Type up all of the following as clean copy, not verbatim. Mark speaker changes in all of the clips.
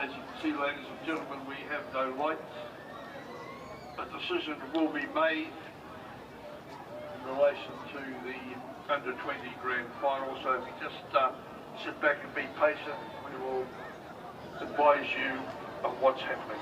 Speaker 1: As you can see, ladies and gentlemen, we have no lights. A decision will be made in relation to the under 20 grand final, so if you just sit back and be patient, we will advise you of what's happening.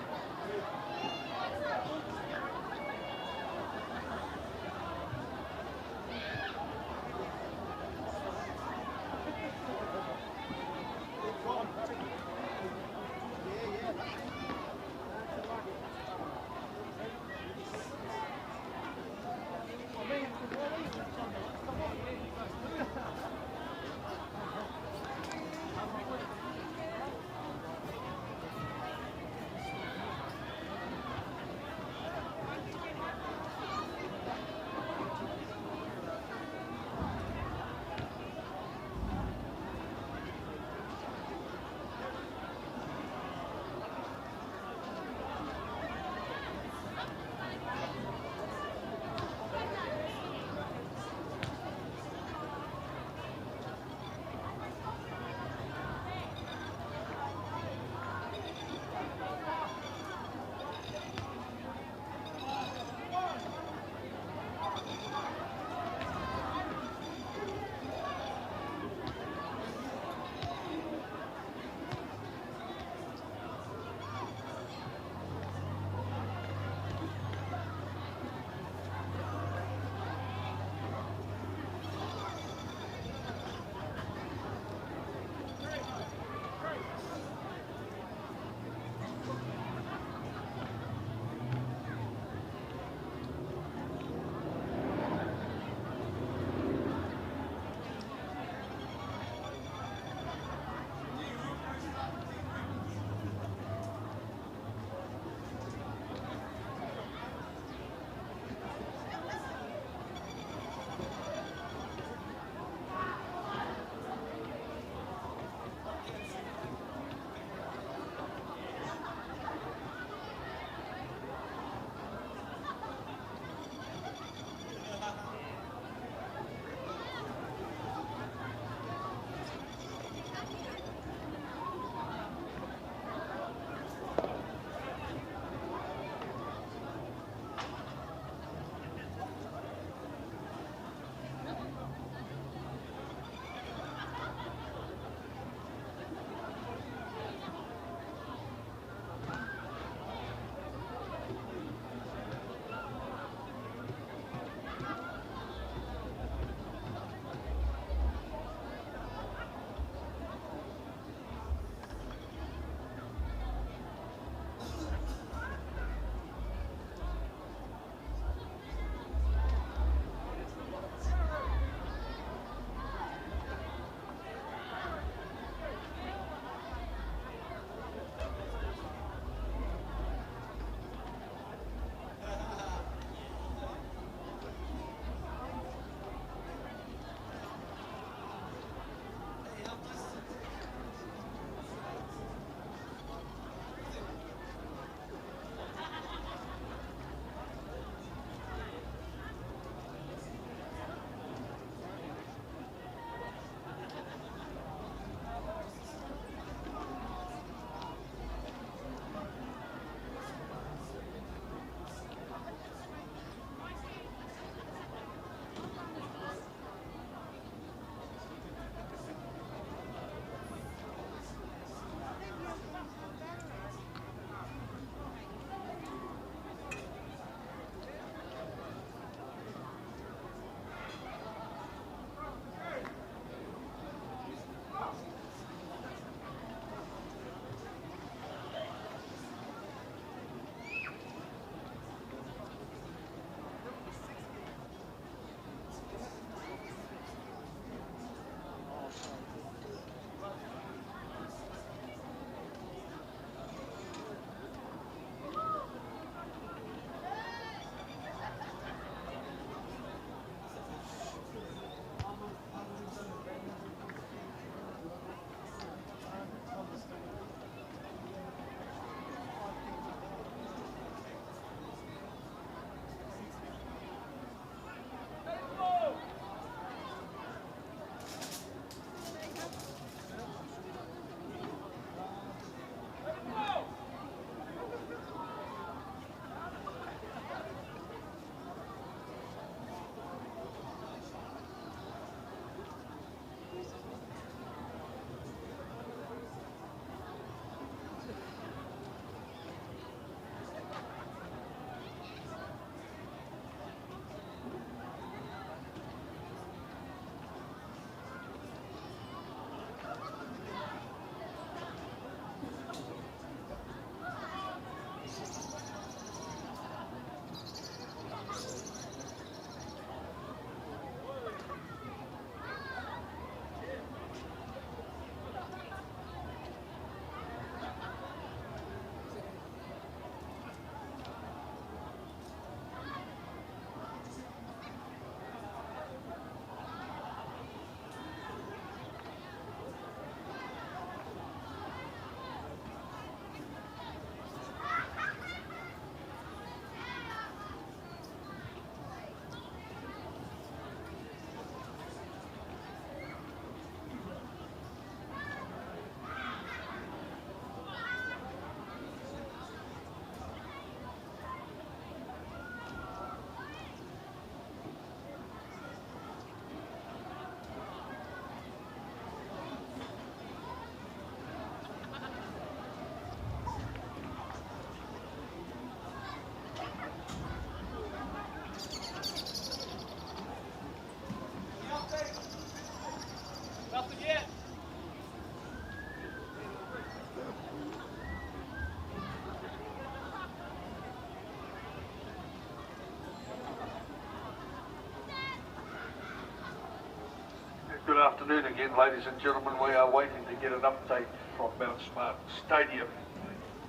Speaker 1: afternoon again, ladies and gentlemen. We are waiting to get an update from Mount Smart Stadium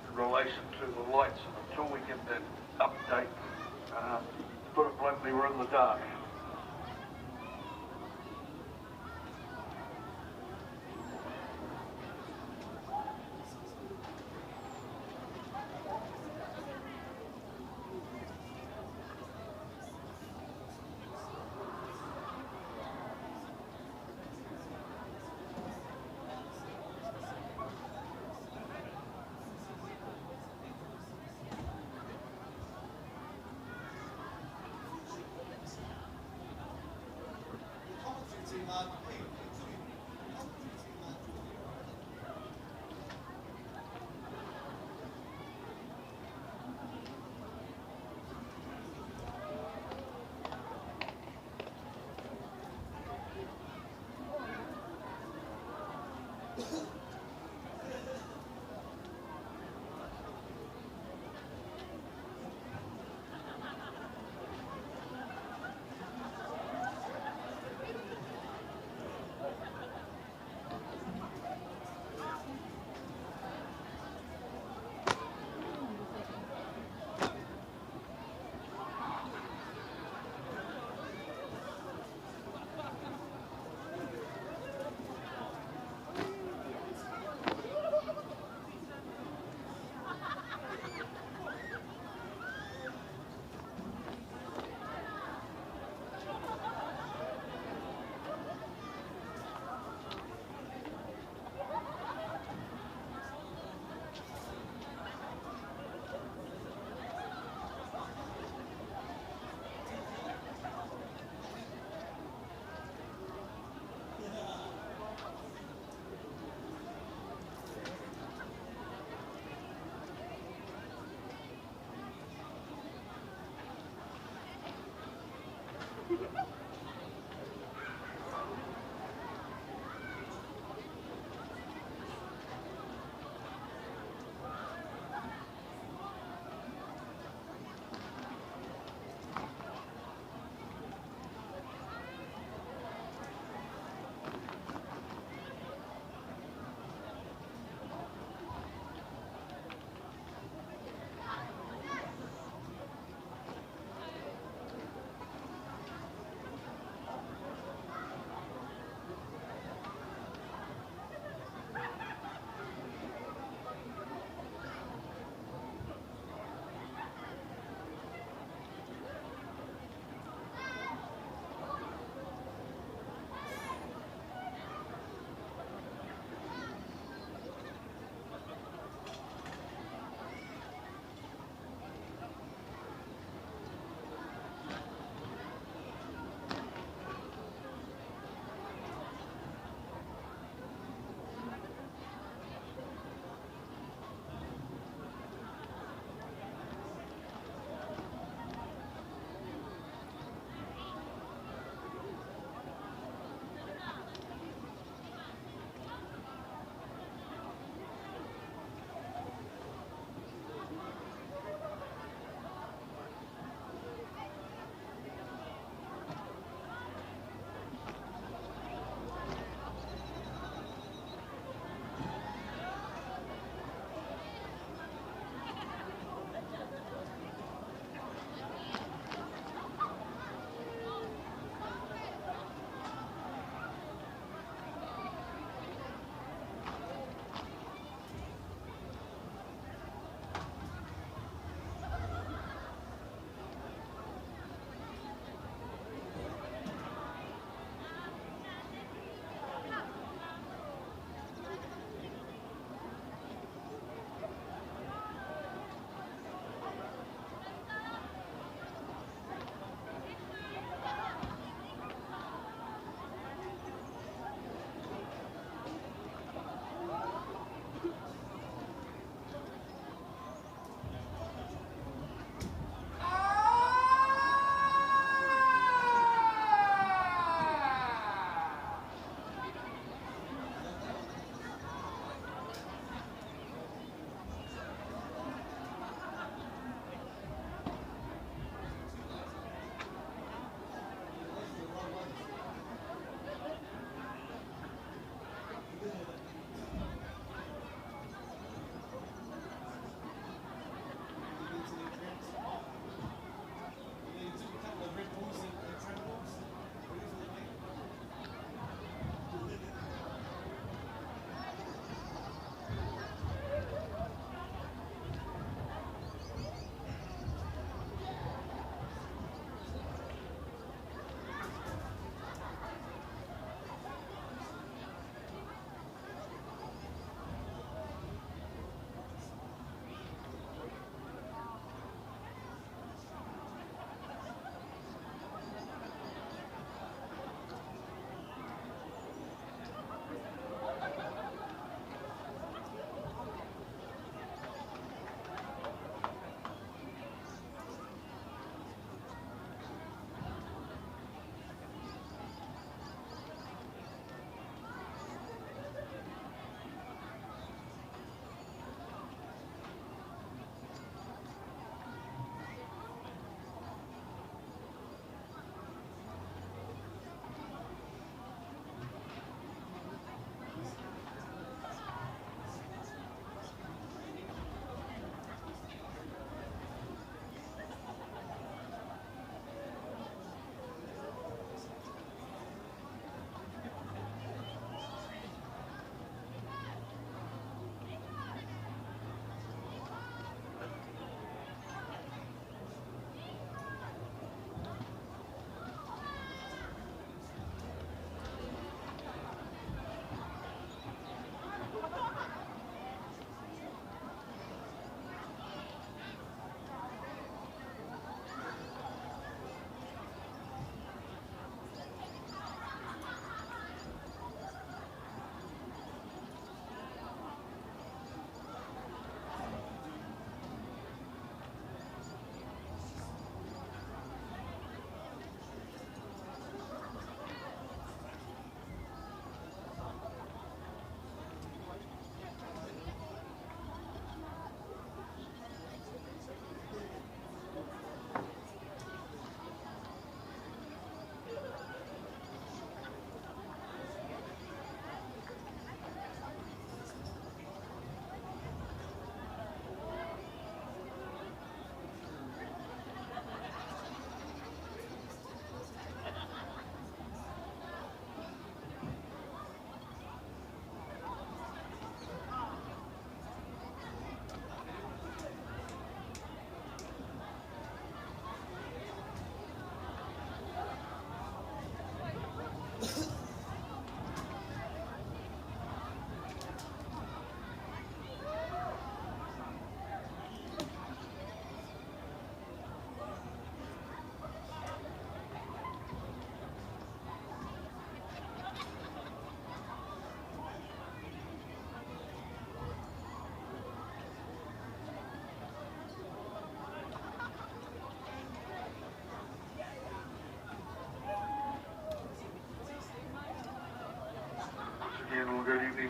Speaker 1: in relation to the lights, and until we get that update, to put it bluntly, we're in the dark.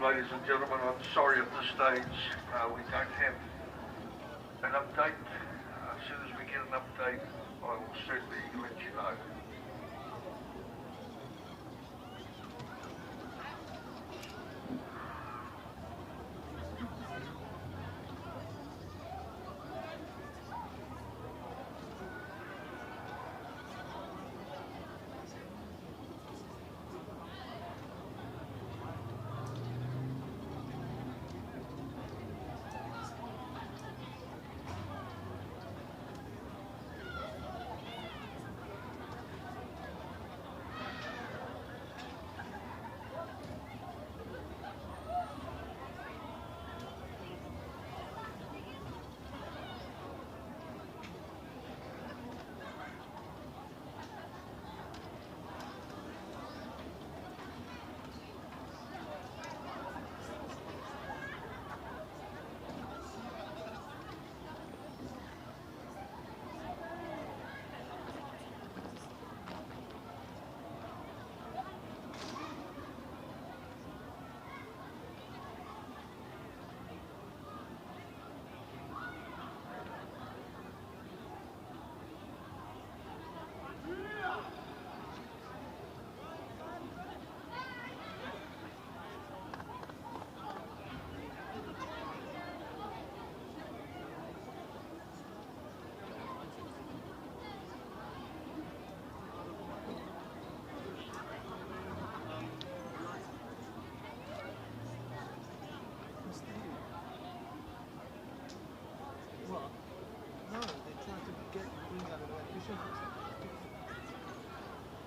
Speaker 1: ladies and gentlemen. I'm sorry at this stage we don't have an update. As soon as we get an update, I will certainly let you know.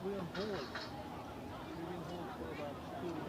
Speaker 2: We're on hold. We've been on hold for about 2 minutes.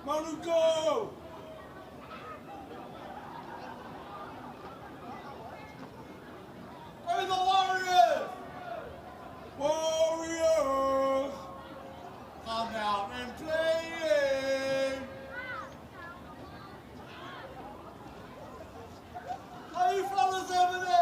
Speaker 3: Manuko! Where are the Warriors? Warriors! Come out and play! How you fellas over there?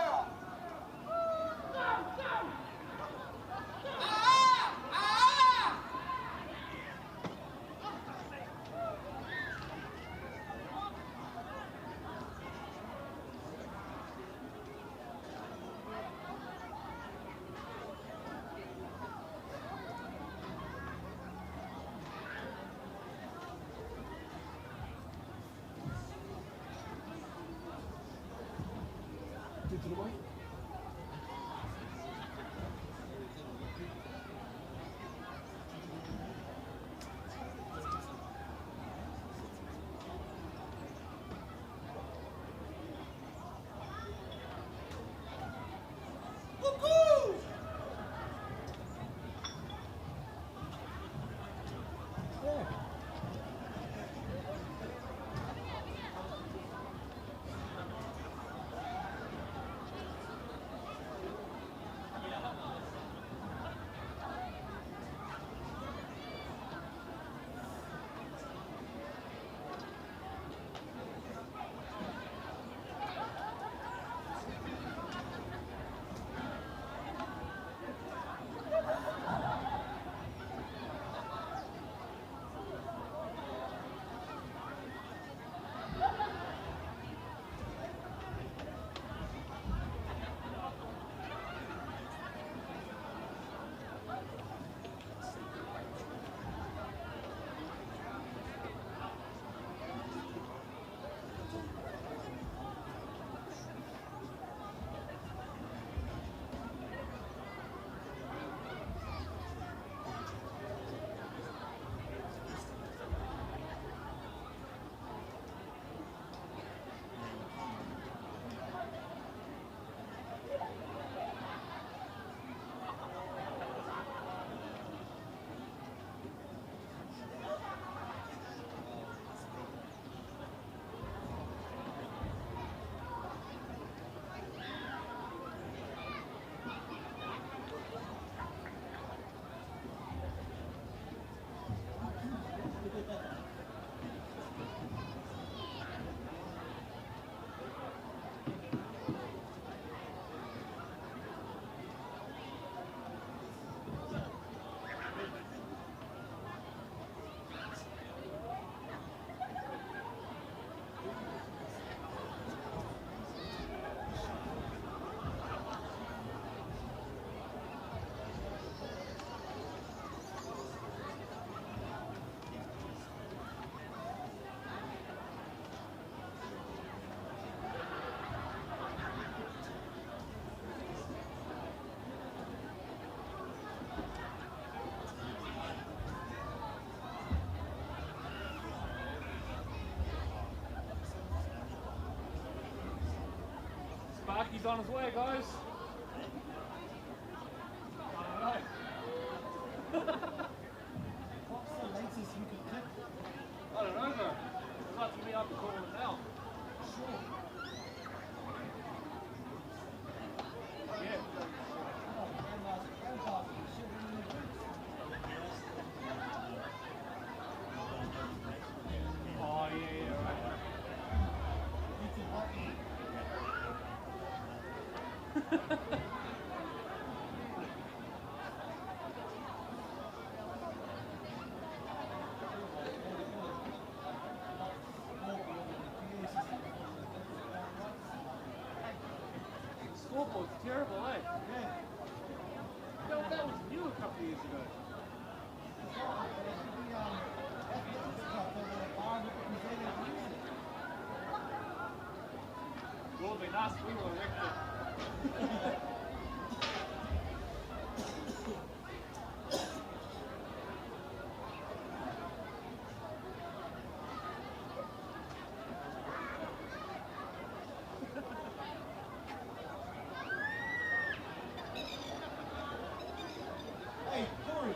Speaker 2: He's on his way, guys. I don't know.
Speaker 3: What's the latest you could clip?
Speaker 2: I don't know, though. It's up to me. I have to call him now.
Speaker 3: Sure.
Speaker 2: Yeah. Oh, yeah, right. Scoreboard's terrible, eh?
Speaker 3: Yeah.
Speaker 2: That was new a couple of years ago. Would have been nice if we were erected.
Speaker 3: Hey, Corey.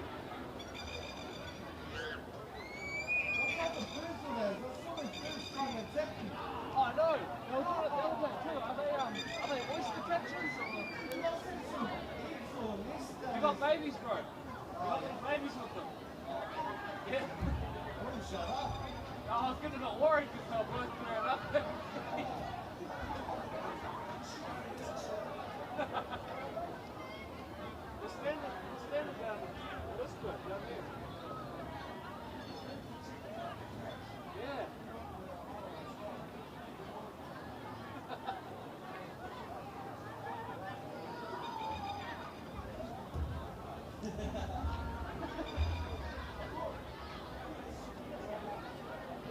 Speaker 3: What type of birds are those? There's so many birds trying to attack you.
Speaker 2: Oh, I know. They were doing that too. Are they oyster catchers? Or...
Speaker 3: They must have some eggs or nest
Speaker 2: You got babies, bro. You got little babies with them. Yeah.
Speaker 3: Wouldn't shut up.
Speaker 2: I was getting not worried because they were both throwing up. They're standing down this way, down there. Yeah.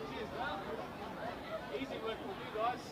Speaker 2: Cheers, man. Easy working with you guys.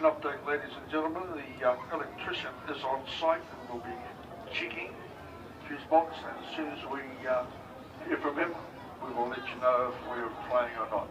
Speaker 1: an update, ladies and gentlemen. The electrician is on site and will be checking fuse box, and as soon as we hear from him, we will let you know if we're playing or not.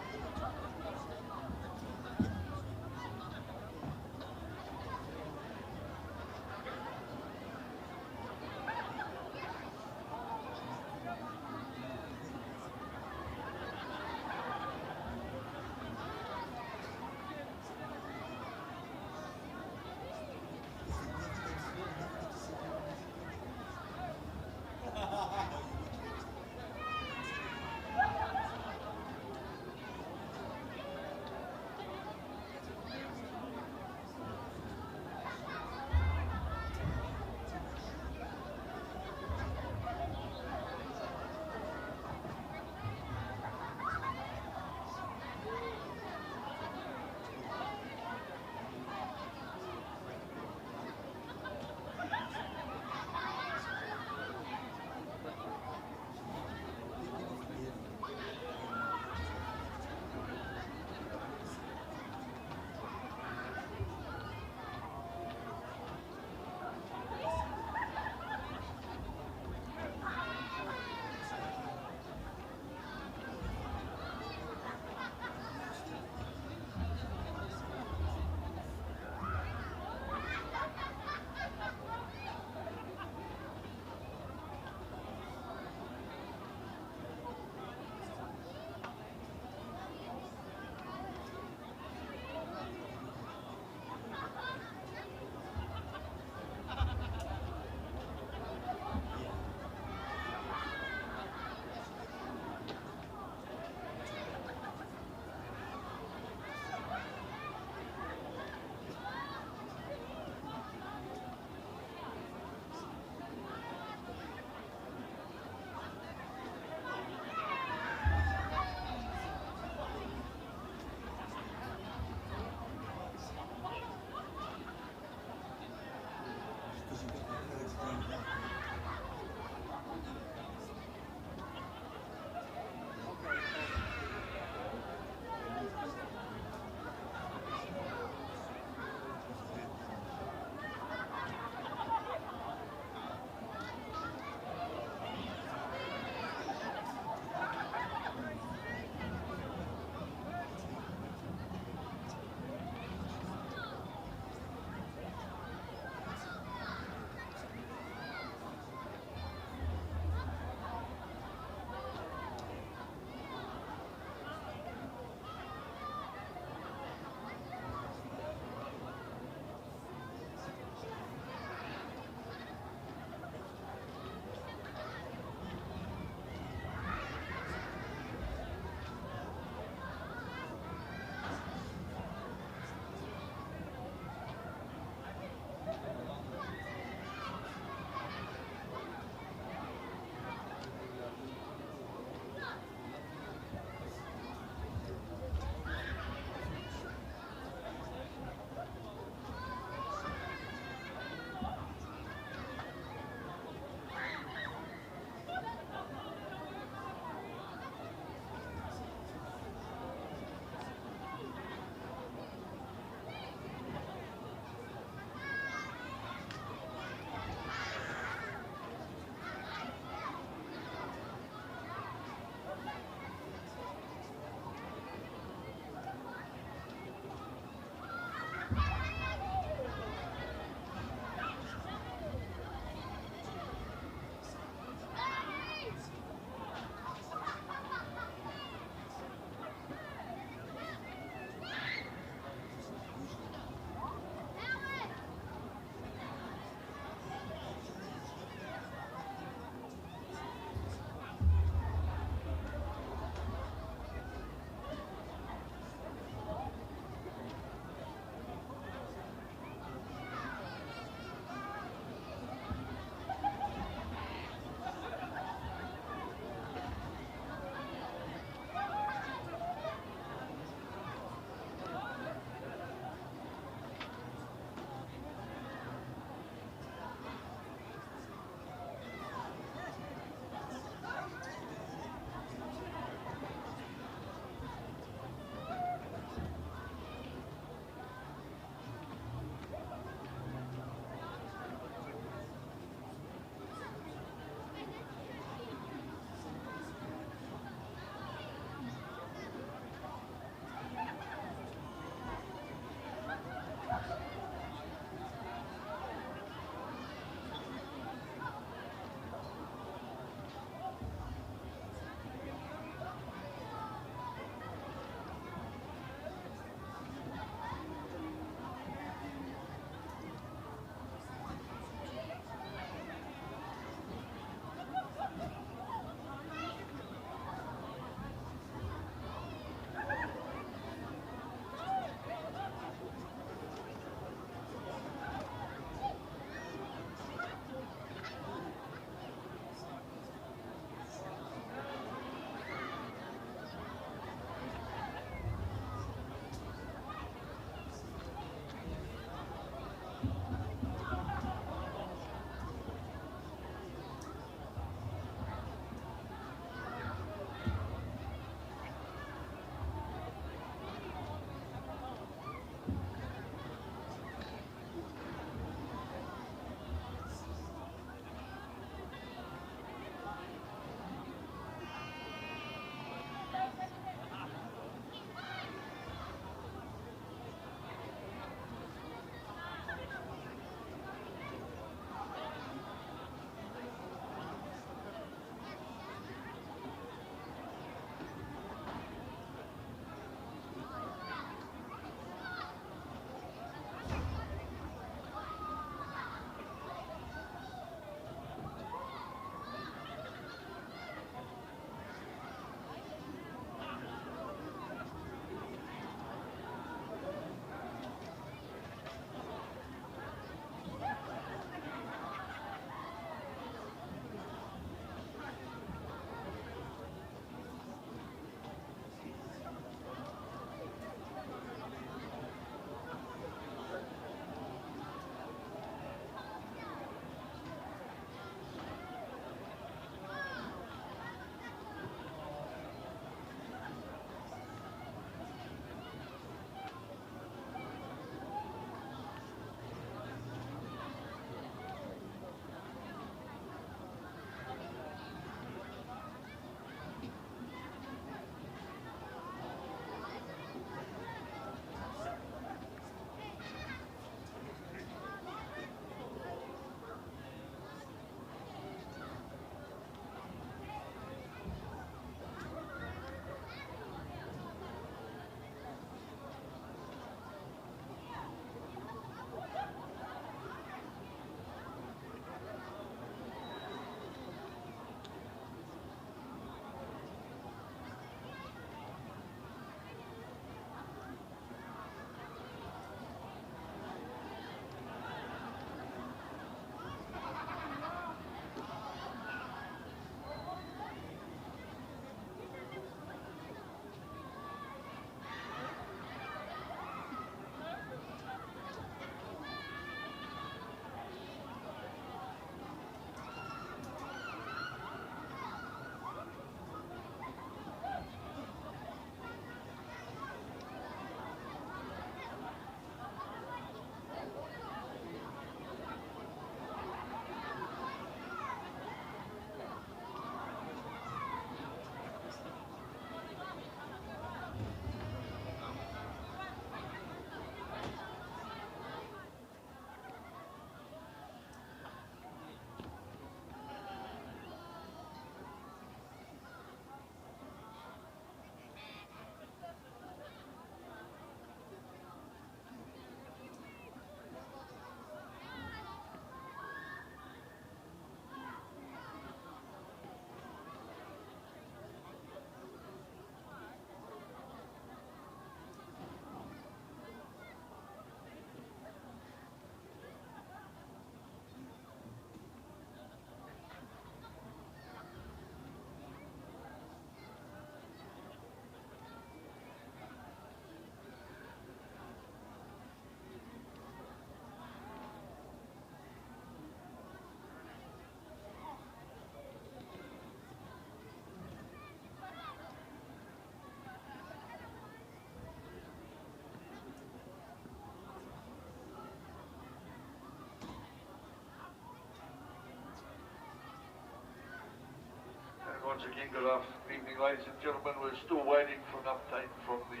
Speaker 1: Once again, good evening, ladies and gentlemen. We're still waiting for an update from the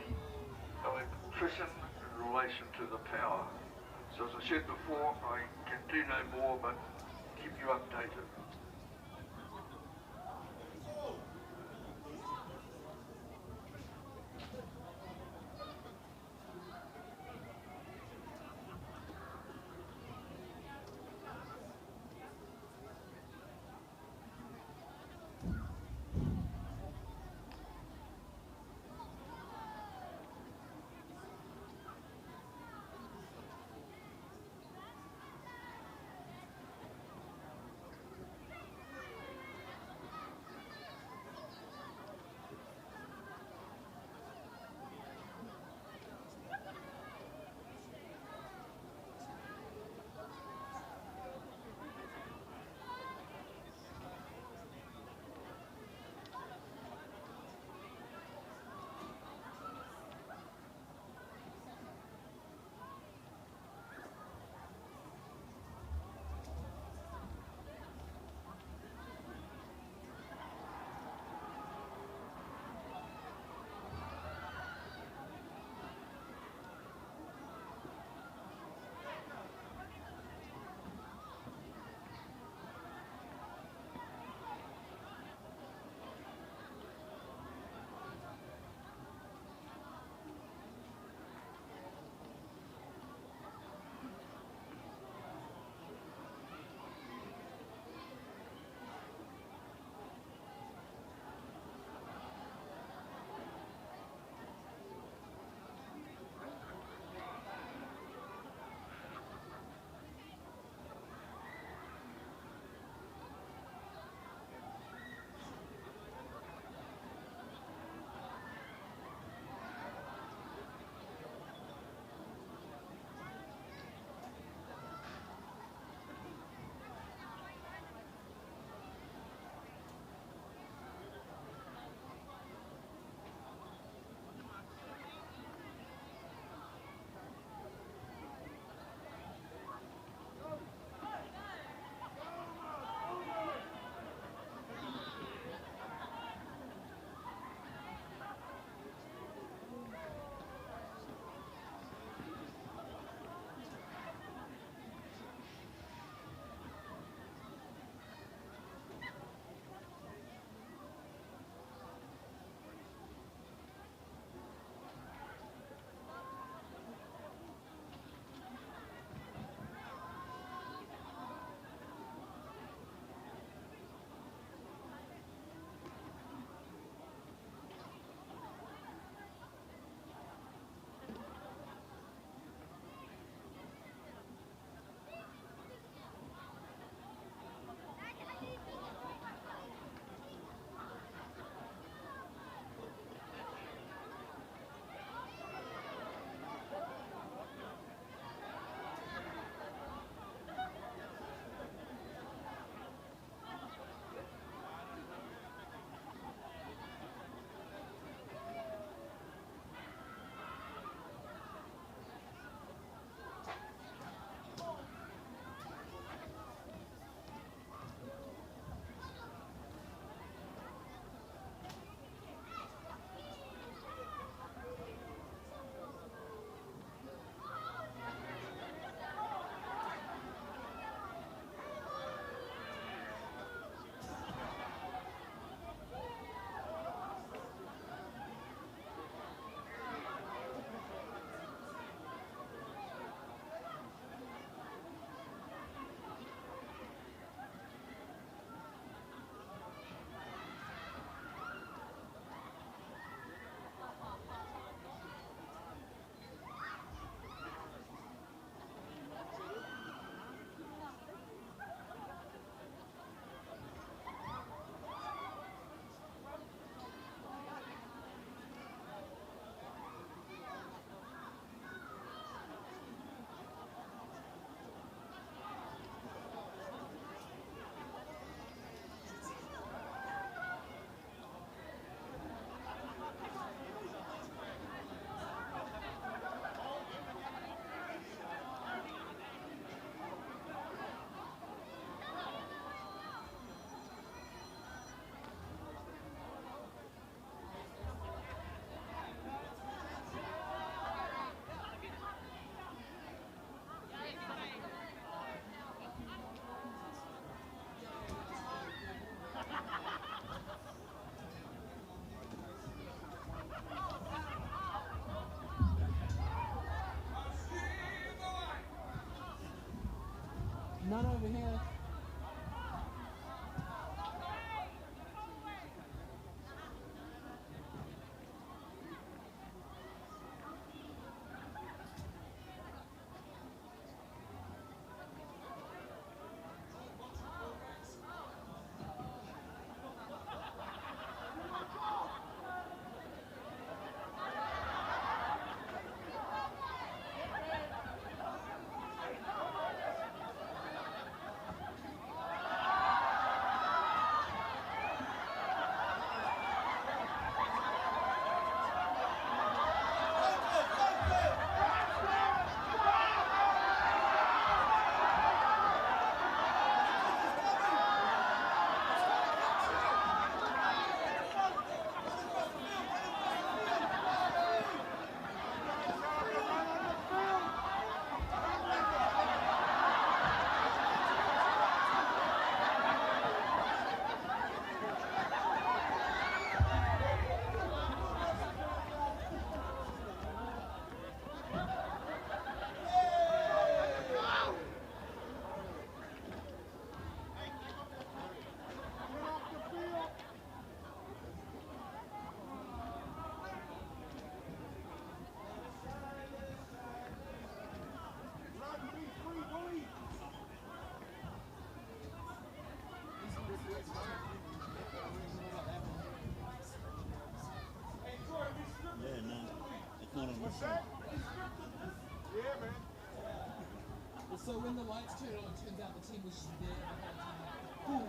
Speaker 1: electrician in relation to the power. So as I said before, I can do no more but keep you updated.
Speaker 2: None over here. So when the lights turn on, it turns out the team was just there the whole time. Boom.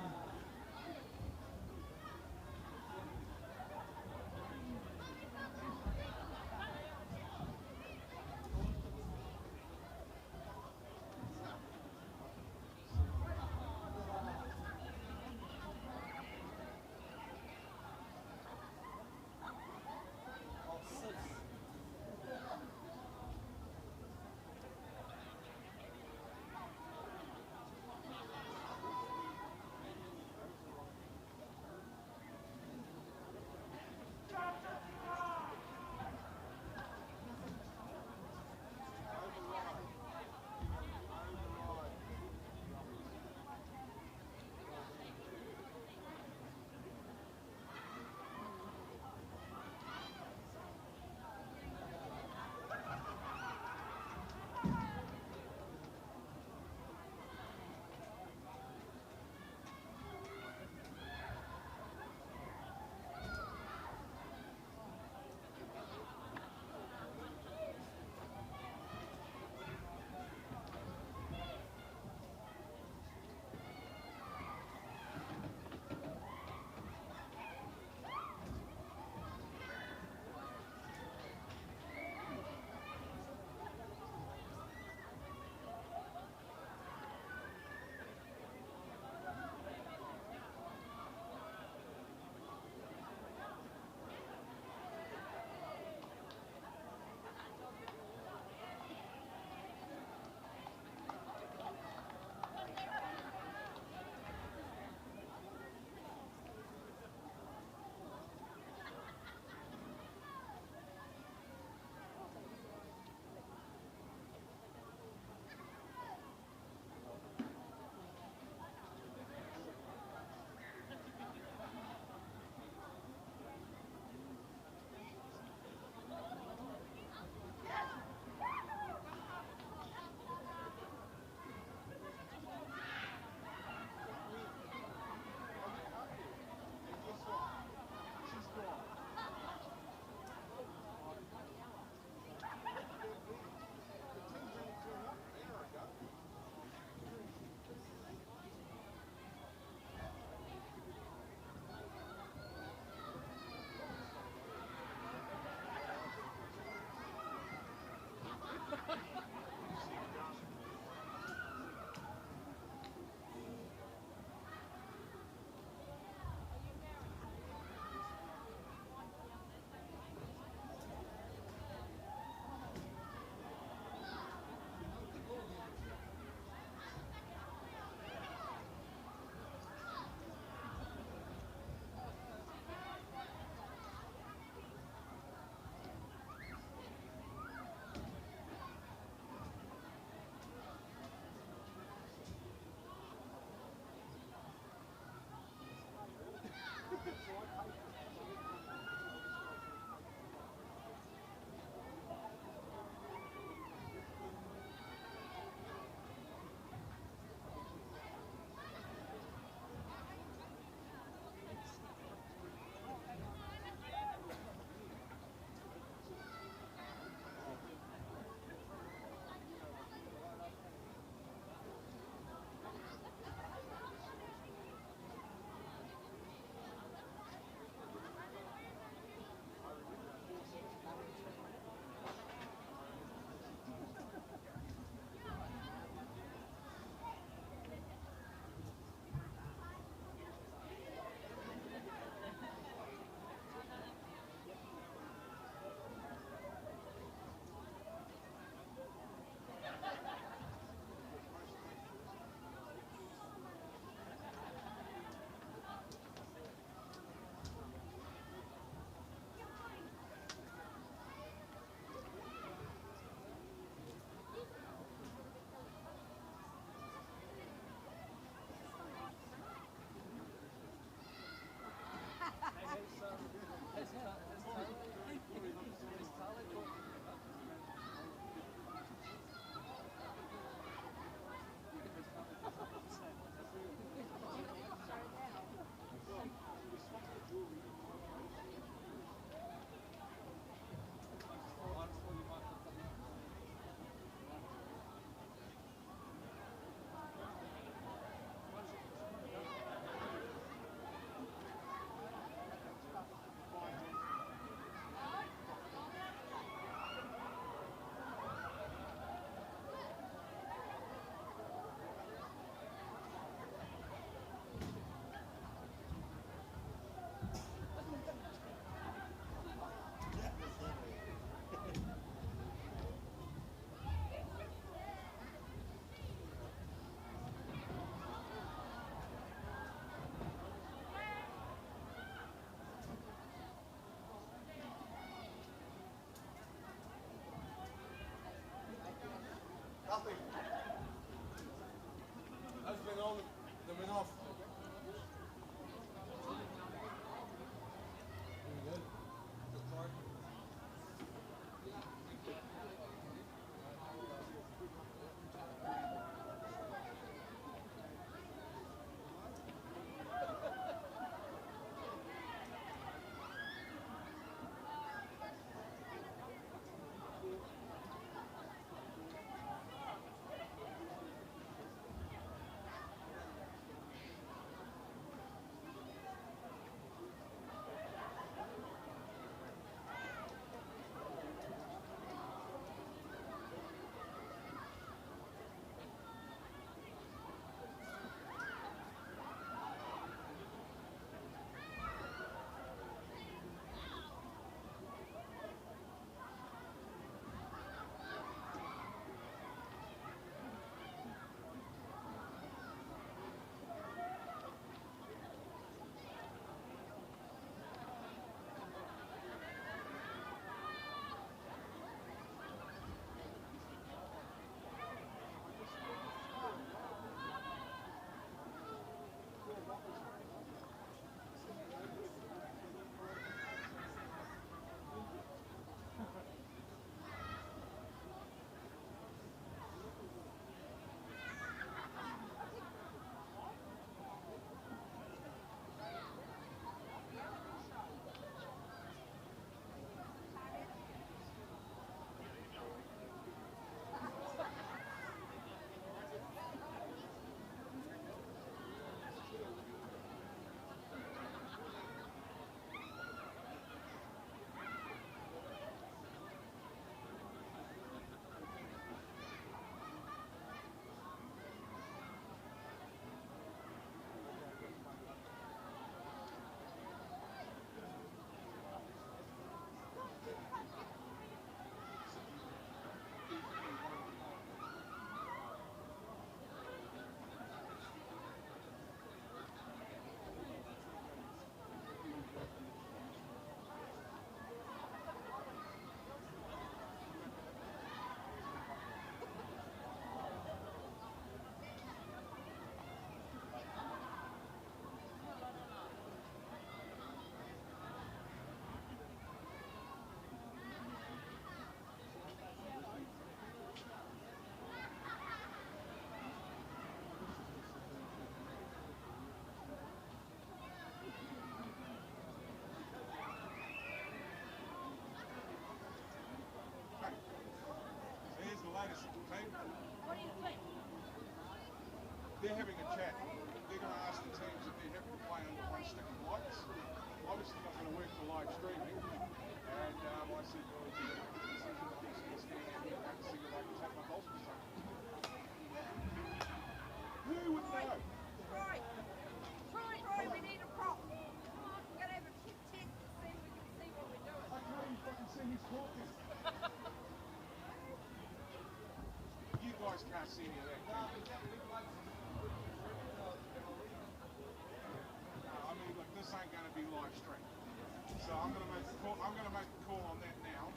Speaker 4: they're having a chat. They're going to ask the teams if they're happy to play under one stick of lights. Obviously not going to work for live streaming. And I said, well, it's a decision. I'm just going to stand out here and wait to see if I can take my goals for something. Who would know?
Speaker 5: Troy, we need a prop. Come on, we're going to have a kick test to see if we can see what we're doing.
Speaker 4: I can't even fucking see who's talking. You guys can't see any of that. I mean, look, this ain't going to be live stream. So I'm going to make a call. I'm going to make a call on that now.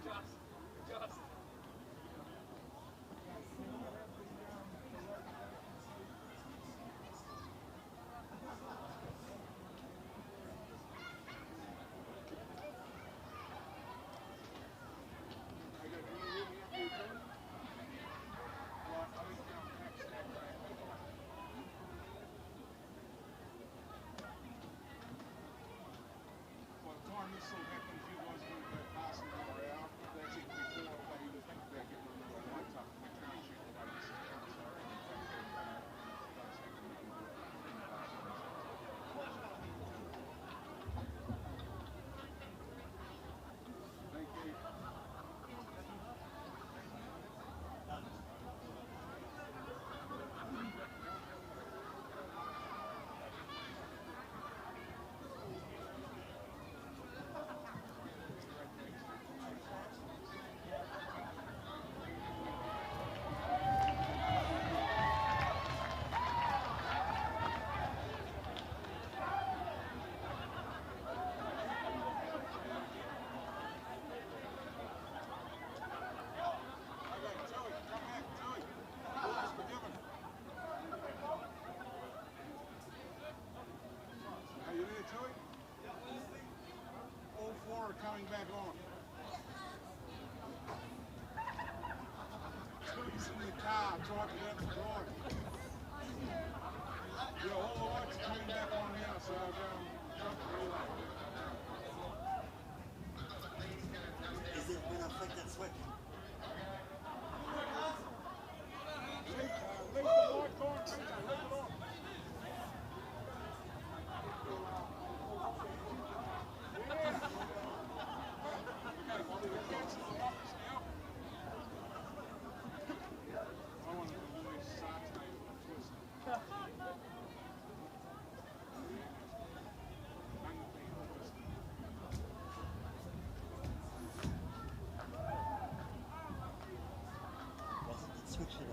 Speaker 2: Just.
Speaker 4: This all happens, you guys will go past an hour out. That's it before they even think about getting another light up. We can't shoot the way this is going. Thank you. All four are coming back on. Two's in the car, driving down the drive. Yeah, all the lights are coming back on now, so jump the relay.
Speaker 6: Is it when I flick that switch?
Speaker 4: Leave the light on, TJ, leave it on.
Speaker 6: Switch it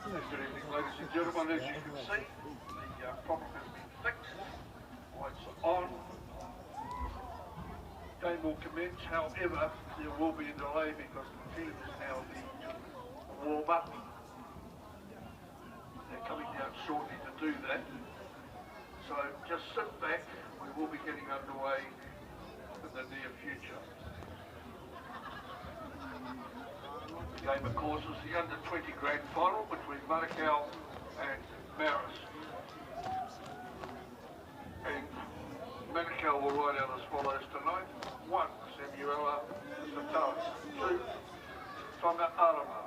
Speaker 1: Good evening, ladies and gentlemen. As you can see, the problem has been fixed. Lights are on. Game will commence. However, there will be a delay because the team is now the warm-up. They're coming down shortly to do that. So just sit back. We will be getting underway in the near future. The game, of course, is the under-20 grand final between Manukau and Maris. And Manukau will ride out as follows tonight. 1, Samuela Satara. 2, Tonga Arama.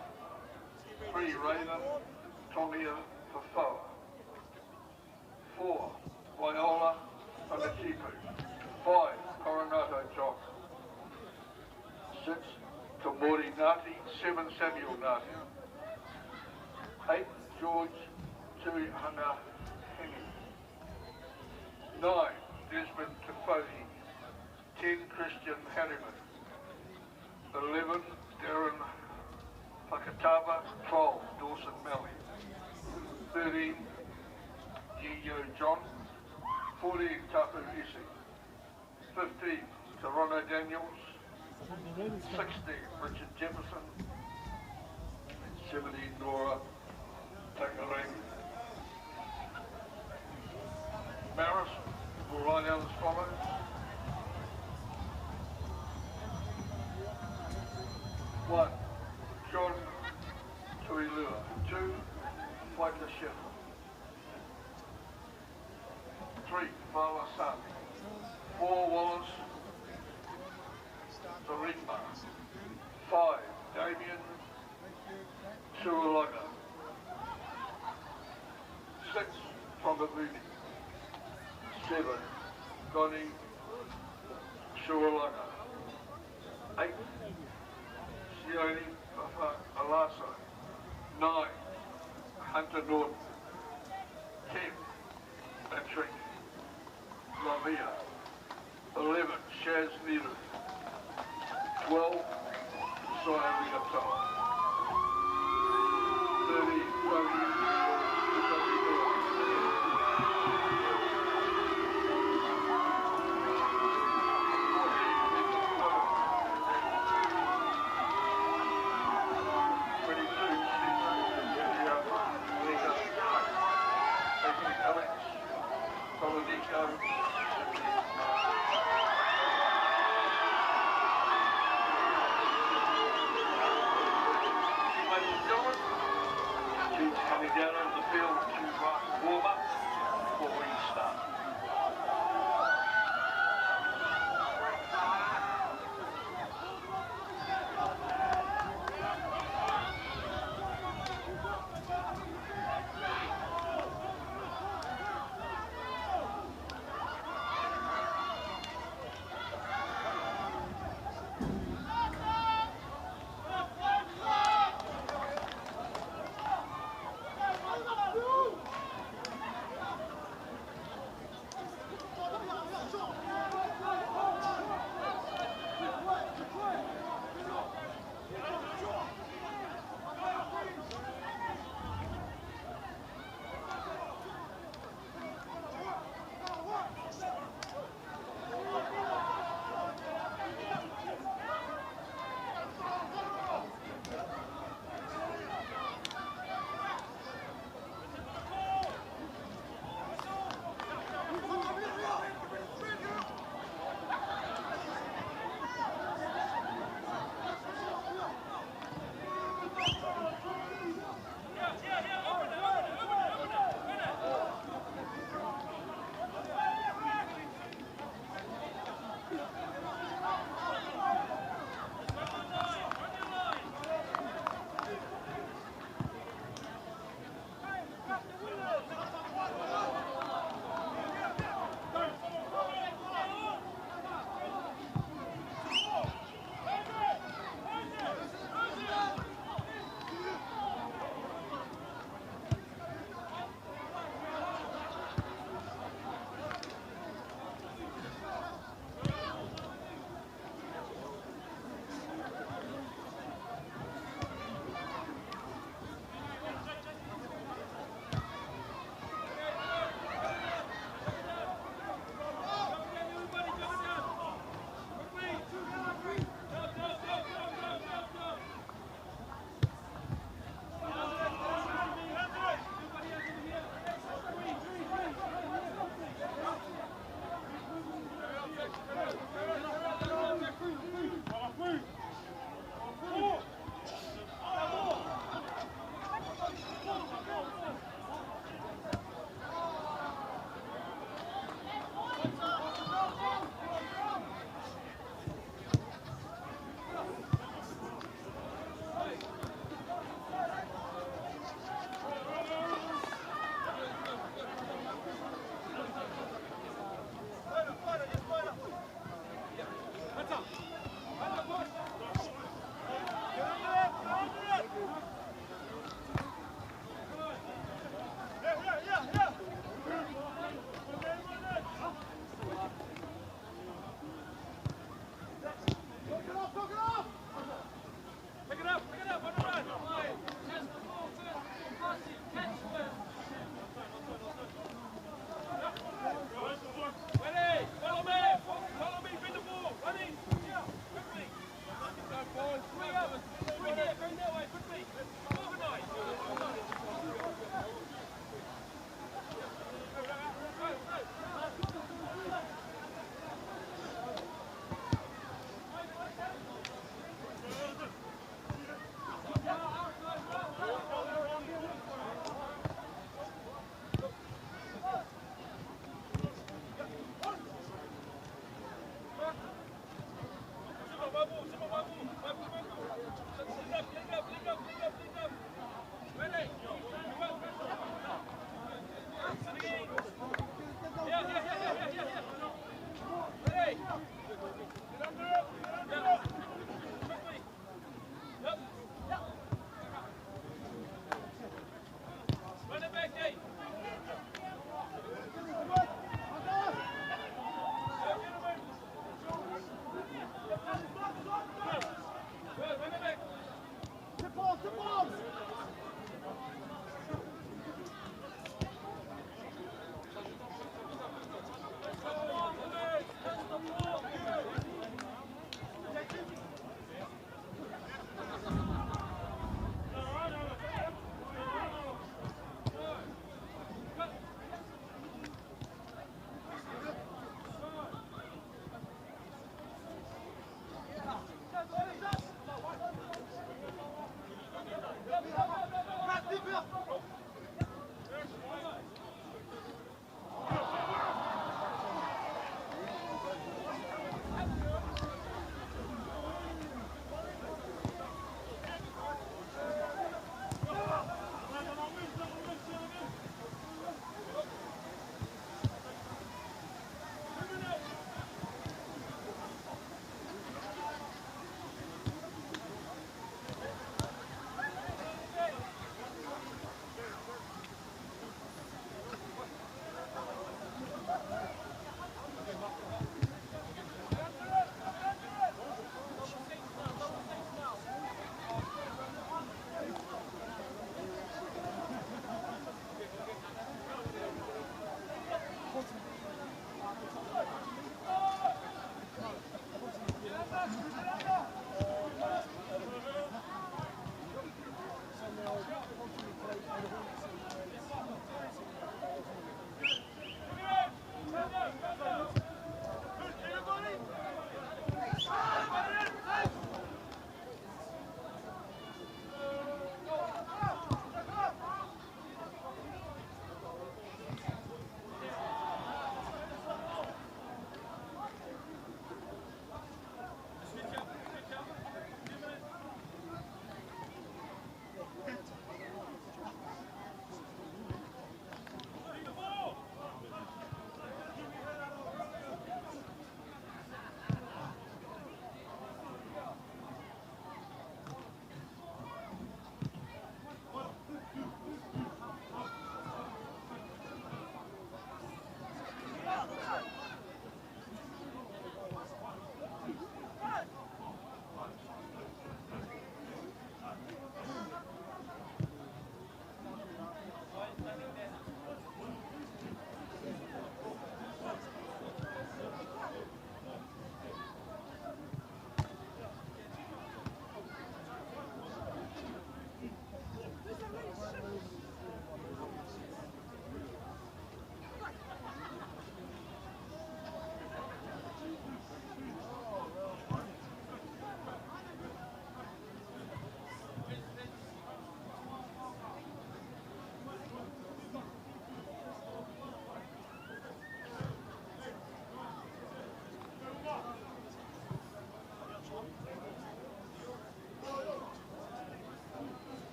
Speaker 1: 3, Raven Tongia Fafoa. 4, Viola Panachipu. 5, Coronado John. 6, Tamori Nati, 7, Samuel Nati. 8, George Tuihana Hengi. 9, Desmond Tafoti. 10, Christian Harriman. 11, Darren Pakatava. 12, Dawson Malley. 13, Gio John. 14, Tapu Isi. 15, Toronto Daniels. 16, Richard Jefferson. 17, Nora Takarang. Maris will ride out as follows. 1, John Tuilua. 2, Waika Shepherd. 3, Vala Sami. 4, Wallace Zarima. 5, Damien Sualaga. 6, Tongamuni. 7, Connie Sualaga. 8, Sione Papa Alasa. 9, Hunter Norton. 10, Patrick Lavia. 11, Shaz Needham. 12, Simon Atoa. 30, Tony coming down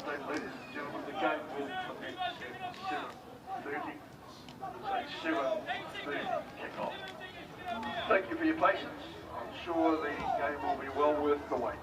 Speaker 1: So, ladies and gentlemen, the game will commence at 7:30. It's a 7:30 kick-off. Thank you for your patience. I'm sure the game will be well worth the wait.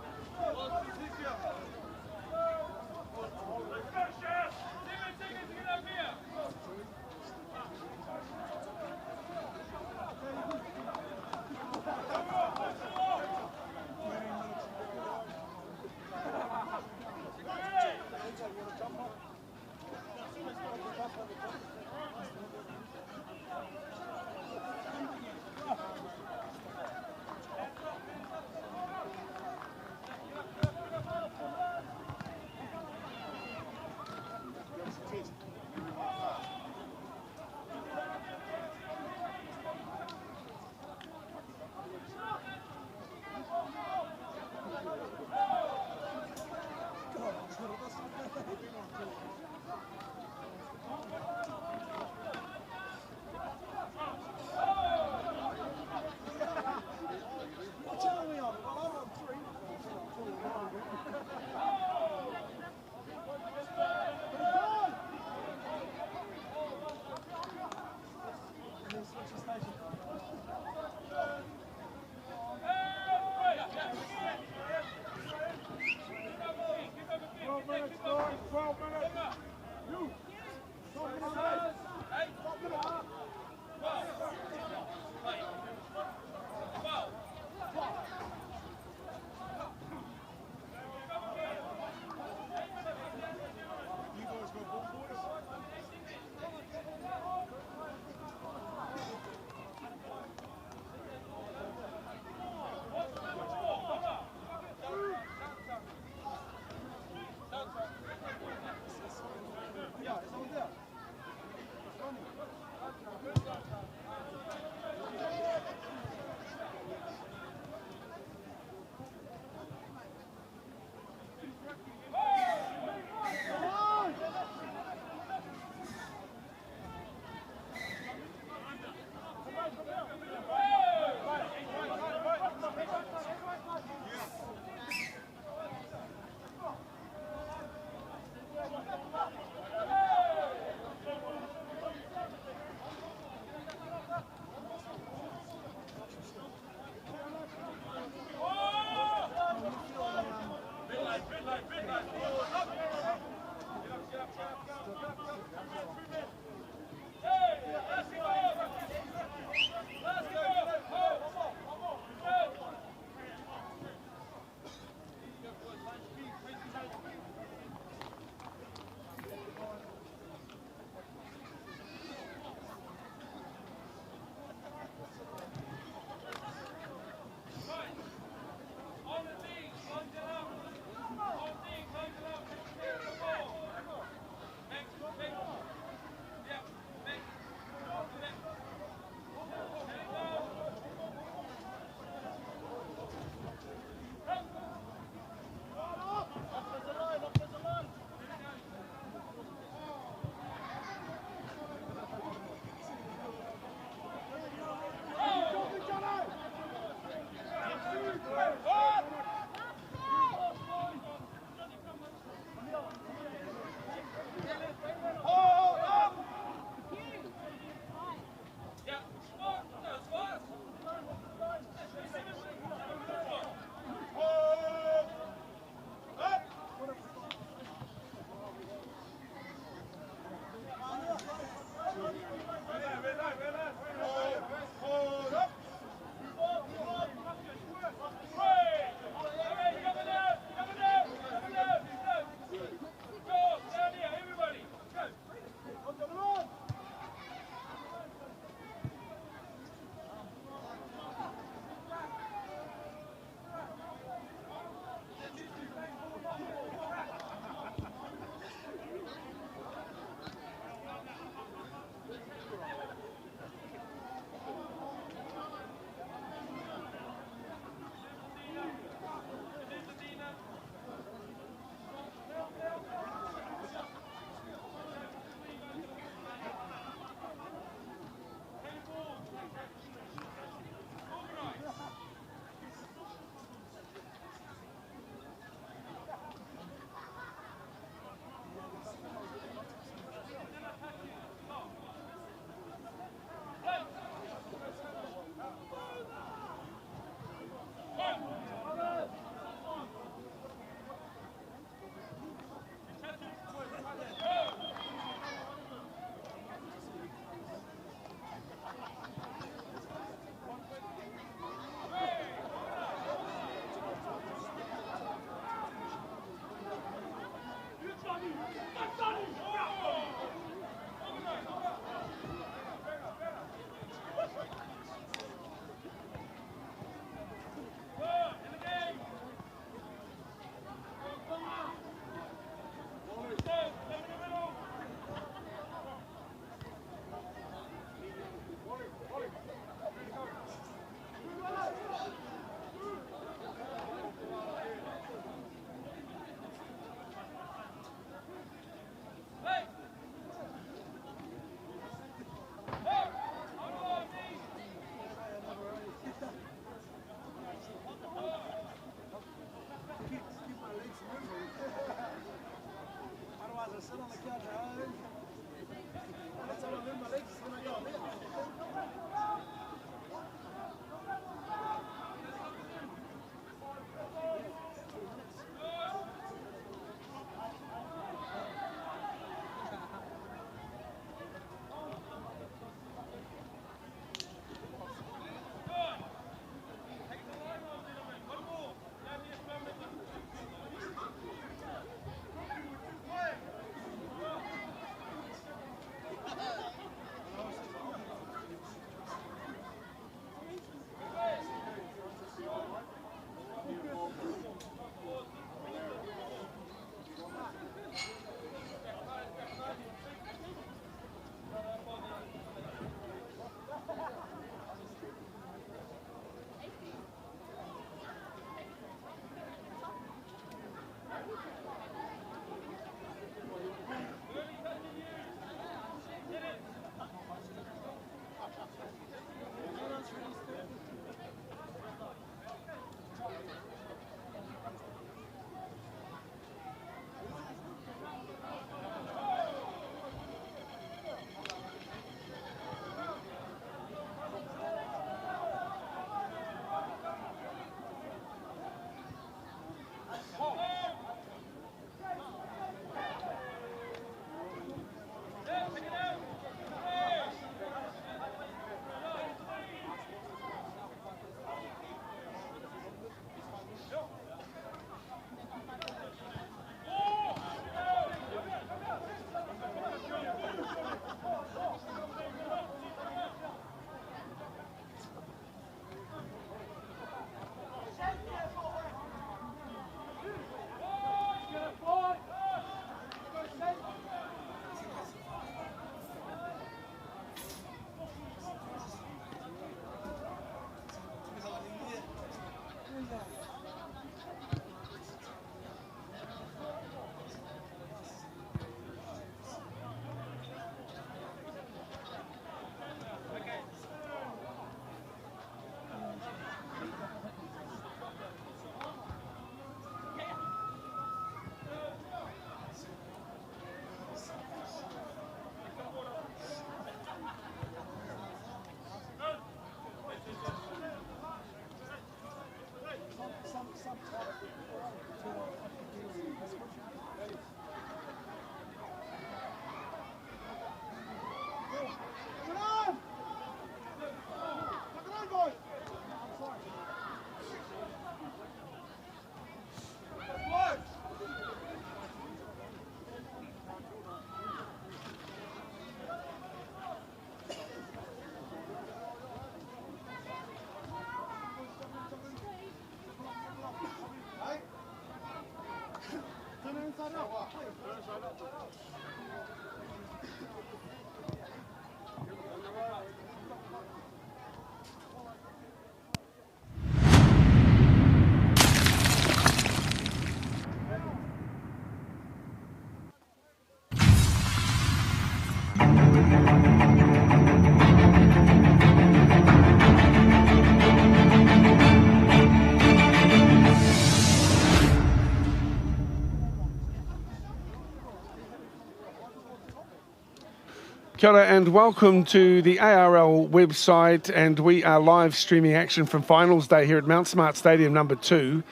Speaker 7: Kia ora and welcome to the ARL website, and we are live streaming action from finals day here at Mount Smart Stadium number 2.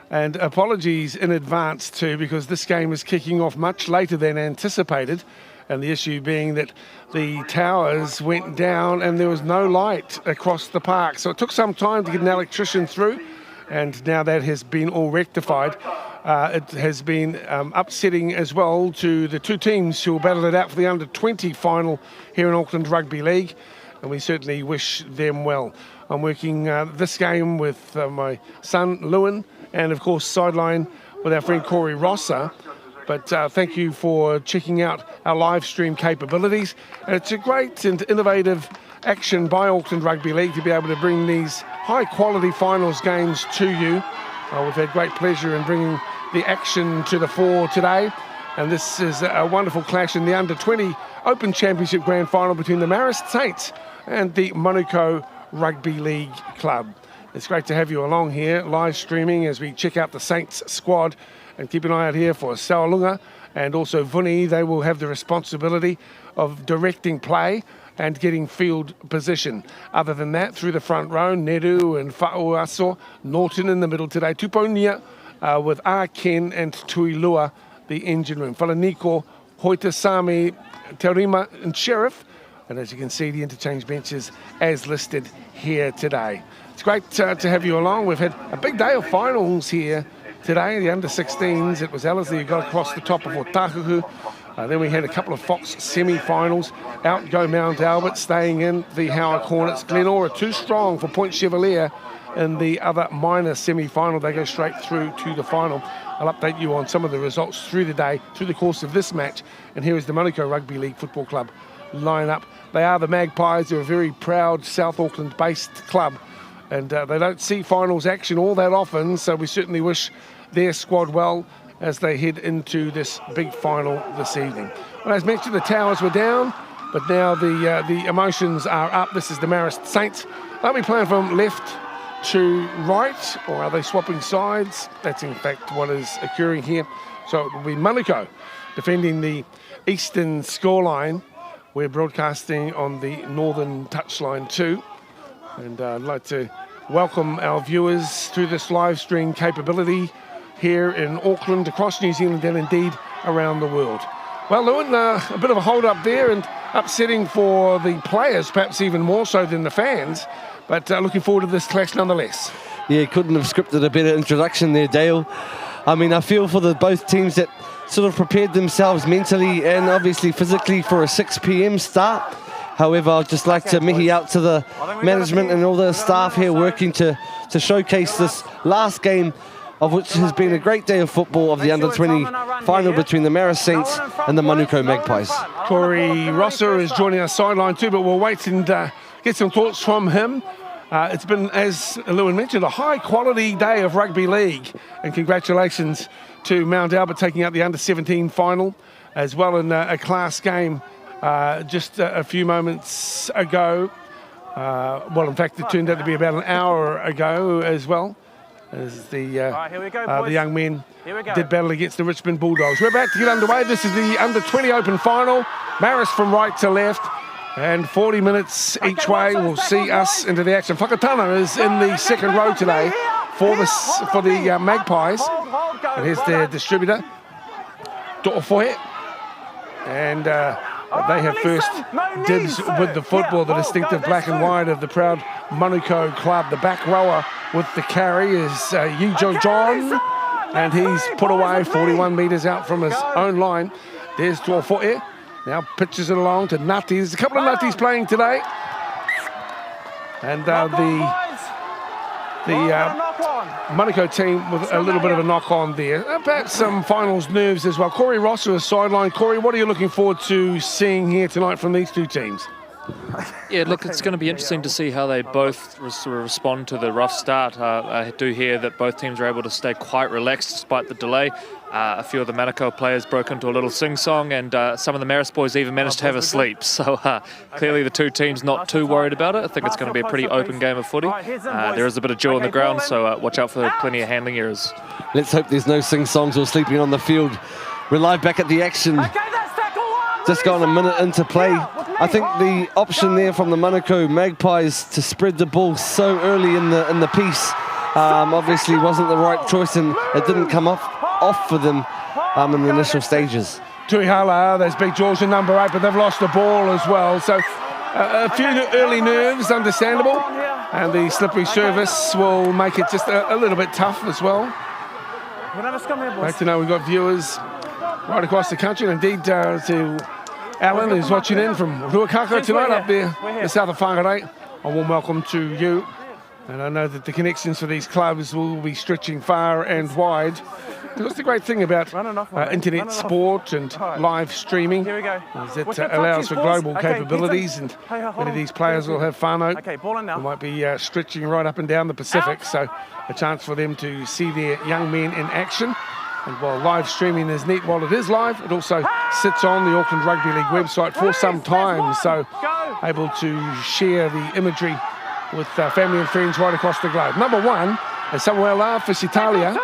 Speaker 7: And apologies in advance too, because this game is kicking off much later than anticipated, and the issue being that the towers went down and there was no light across the park. So it took some time to get an electrician through, and now that has been all rectified. It has been upsetting as well to the two teams who will battle it out for the under-20 final here in Auckland Rugby League, and we certainly wish them well. I'm working this game with my son Lewin, and of course sideline with our friend Corey Rosser. But thank you for checking out our live stream capabilities. And it's a great and innovative action by Auckland Rugby League to be able to bring these high quality finals games to you. We've had great pleasure in bringing the action to the fore today, and this is a wonderful clash in the under-20 Open Championship Grand Final between the Marist Saints and the Manukau Rugby League Club. It's great to have you along here, live streaming as we check out the Saints squad, and keep an eye out here for Saualunga and also Vuni. They will have the responsibility of directing play and getting field position. Other than that, through the front row, Neru and Fa'uaso, Norton in the middle today, Tuponia with Ken and Tuilua, the engine room. Whalaniko, Hoitasami, Terima and Sheriff. And as you can see, the interchange benches as listed here today. It's great to have you along. We've had a big day of finals here today, the under-16s. It was Ellerslie who got across the top of Otahuhu. Then we had a couple of Fox semi-finals. Out go Mount Albert, staying in the Howard Hornets. Glenora too strong for Point Chevalier in the other minor semi-final. They go straight through to the final. I'll update you on some of the results through the day, through the course of this match. And here is the Manukau Rugby League Football Club line-up. They are the Magpies. They're a very proud South Auckland-based club. And they don't see finals action all that often, so we certainly wish their squad well as they head into this big final this evening. Well, as mentioned, the towers were down, but now the emotions are up. This is the Marist Saints. They'll be playing from left to right, or are they swapping sides? That's in fact what is occurring here. So it will be Manukau defending the eastern scoreline. We're broadcasting on the northern touchline too. And I'd like to welcome our viewers through this live stream capability here in Auckland, across New Zealand, and indeed around the world. Well, Lewin, a bit of a hold up there, and upsetting for the players, perhaps even more so than the fans, but looking forward to this clash nonetheless.
Speaker 8: Yeah, couldn't have scripted a better introduction there, Dale. I mean, I feel for the both teams that sort of prepared themselves mentally and obviously physically for a 6 p.m. start. However, I'd just like to mihi out to the management and all the staff here working to showcase this last game, of which has been a great day of football, of the under-20 final between the Marist Saints and the Manukau Magpies.
Speaker 7: Corey Rosser is joining us sideline too, but we'll wait and get some thoughts from him. It's been, as Lewin mentioned, a high-quality day of rugby league, and congratulations to Mount Albert taking out the under-17 final, as well in a class game just a few moments ago. Well, in fact, it turned out to be about an hour ago as well, as the young men did battle against the Richmond Bulldogs. We're about to get underway. This is the under-20 Open Final. Marist from right to left, and 40 minutes each way will see us into the action. Whakatana is in the second row today for the Magpies. And here's their distributor, To'ofohe. And they have first dibs with the football, the distinctive black and white of the proud Manukau club. The back rower with the carry is Yujo John, and he's put away 41 metres out from his own line. There's To'ofohe, now pitches it along to Nati. There's a couple of Natis playing today. And the the Monaco team with a little bit of a knock-on there. Perhaps some finals nerves as well. Corey Rosser is sidelined. Corey, what are you looking forward to seeing here tonight from these two teams?
Speaker 9: Yeah, look, it's going to be interesting to see how they both respond to the rough start. I do hear that both teams are able to stay quite relaxed despite the delay. A few of the Monaco players broke into a little sing-song, and some of the Marist boys even managed to have a sleep. So clearly the two teams not too worried about it. I think it's going to be a pretty open game of footy. There is a bit of dew on the ground, so watch out for plenty of handling errors.
Speaker 8: Let's hope there's no sing-songs or sleeping on the field. We're live back at the action. Just gone a minute into play. I think the option there from the Monaco Magpies to spread the ball so early in the piece obviously wasn't the right choice, and it didn't come off for them in the initial stages.
Speaker 7: Tuihala, there's Big George in number 8, but they've lost the ball as well. So a few early nerves, understandable, and the slippery service will make it just a little bit tough as well. Great to know we've got viewers right across the country, and indeed to Alan, who's watching in from Ruakaka tonight up there, the south of Whangarei. A warm welcome to you. And I know that the connections for these clubs will be stretching far and wide. That's the great thing about internet sport and live streaming, is it allows for global capabilities, and many of these players will have whānau who might be stretching right up and down the Pacific, so a chance for them to see their young men in action. And while live streaming is neat while it is live, it also sits on the Auckland Rugby League website for some time, so able to share the imagery with family and friends right across the globe. Number 1 is Samuela Fisitalia,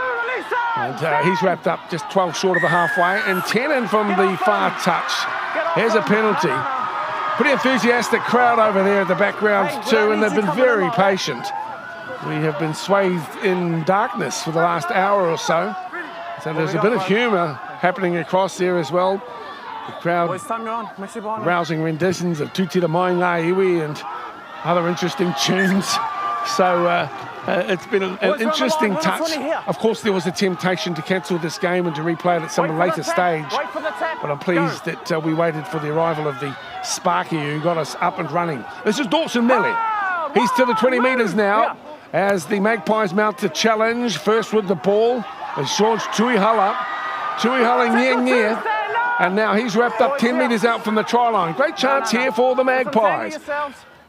Speaker 7: and he's wrapped up just 12 short of the halfway, and 10 in from the far touch. Here's a penalty. Pretty enthusiastic crowd over there at the background too, and they've been very patient. We have been swathed in darkness for the last hour or so. So there's a bit of humour happening across there as well. The crowd rousing renditions of Tutira Mai Ngā Iwi and other interesting tunes. So it's been an interesting touch. Of course, there was a temptation to cancel this game and to replay it at some later stage. But I'm pleased that we waited for the arrival of the Sparky, who got us up and running. This is Dawson Melly. He's to the 20 metres now as the Magpies mount to challenge. First with the ball is George Tuihala. Tuihala near, and now he's wrapped up 10 metres out from the try line. Great chance here for the Magpies.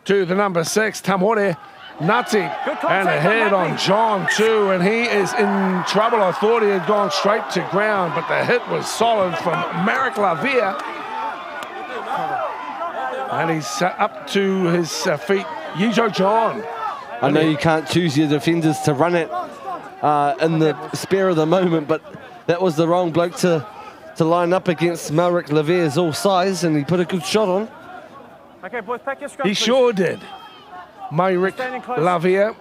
Speaker 7: To the number 6, Tamore Nati, and a head on John too, and he is in trouble. I thought he had gone straight to ground, but the hit was solid from Marek Lavia. And he's up to his feet. Yijo John.
Speaker 8: I know you can't choose your defenders to run it in the spare of the moment, but that was the wrong bloke to line up against Marek Lavia's all size, and he put a good shot on.
Speaker 2: Okay, boys, pack your scrum,
Speaker 7: He sure did. Marek Lavia.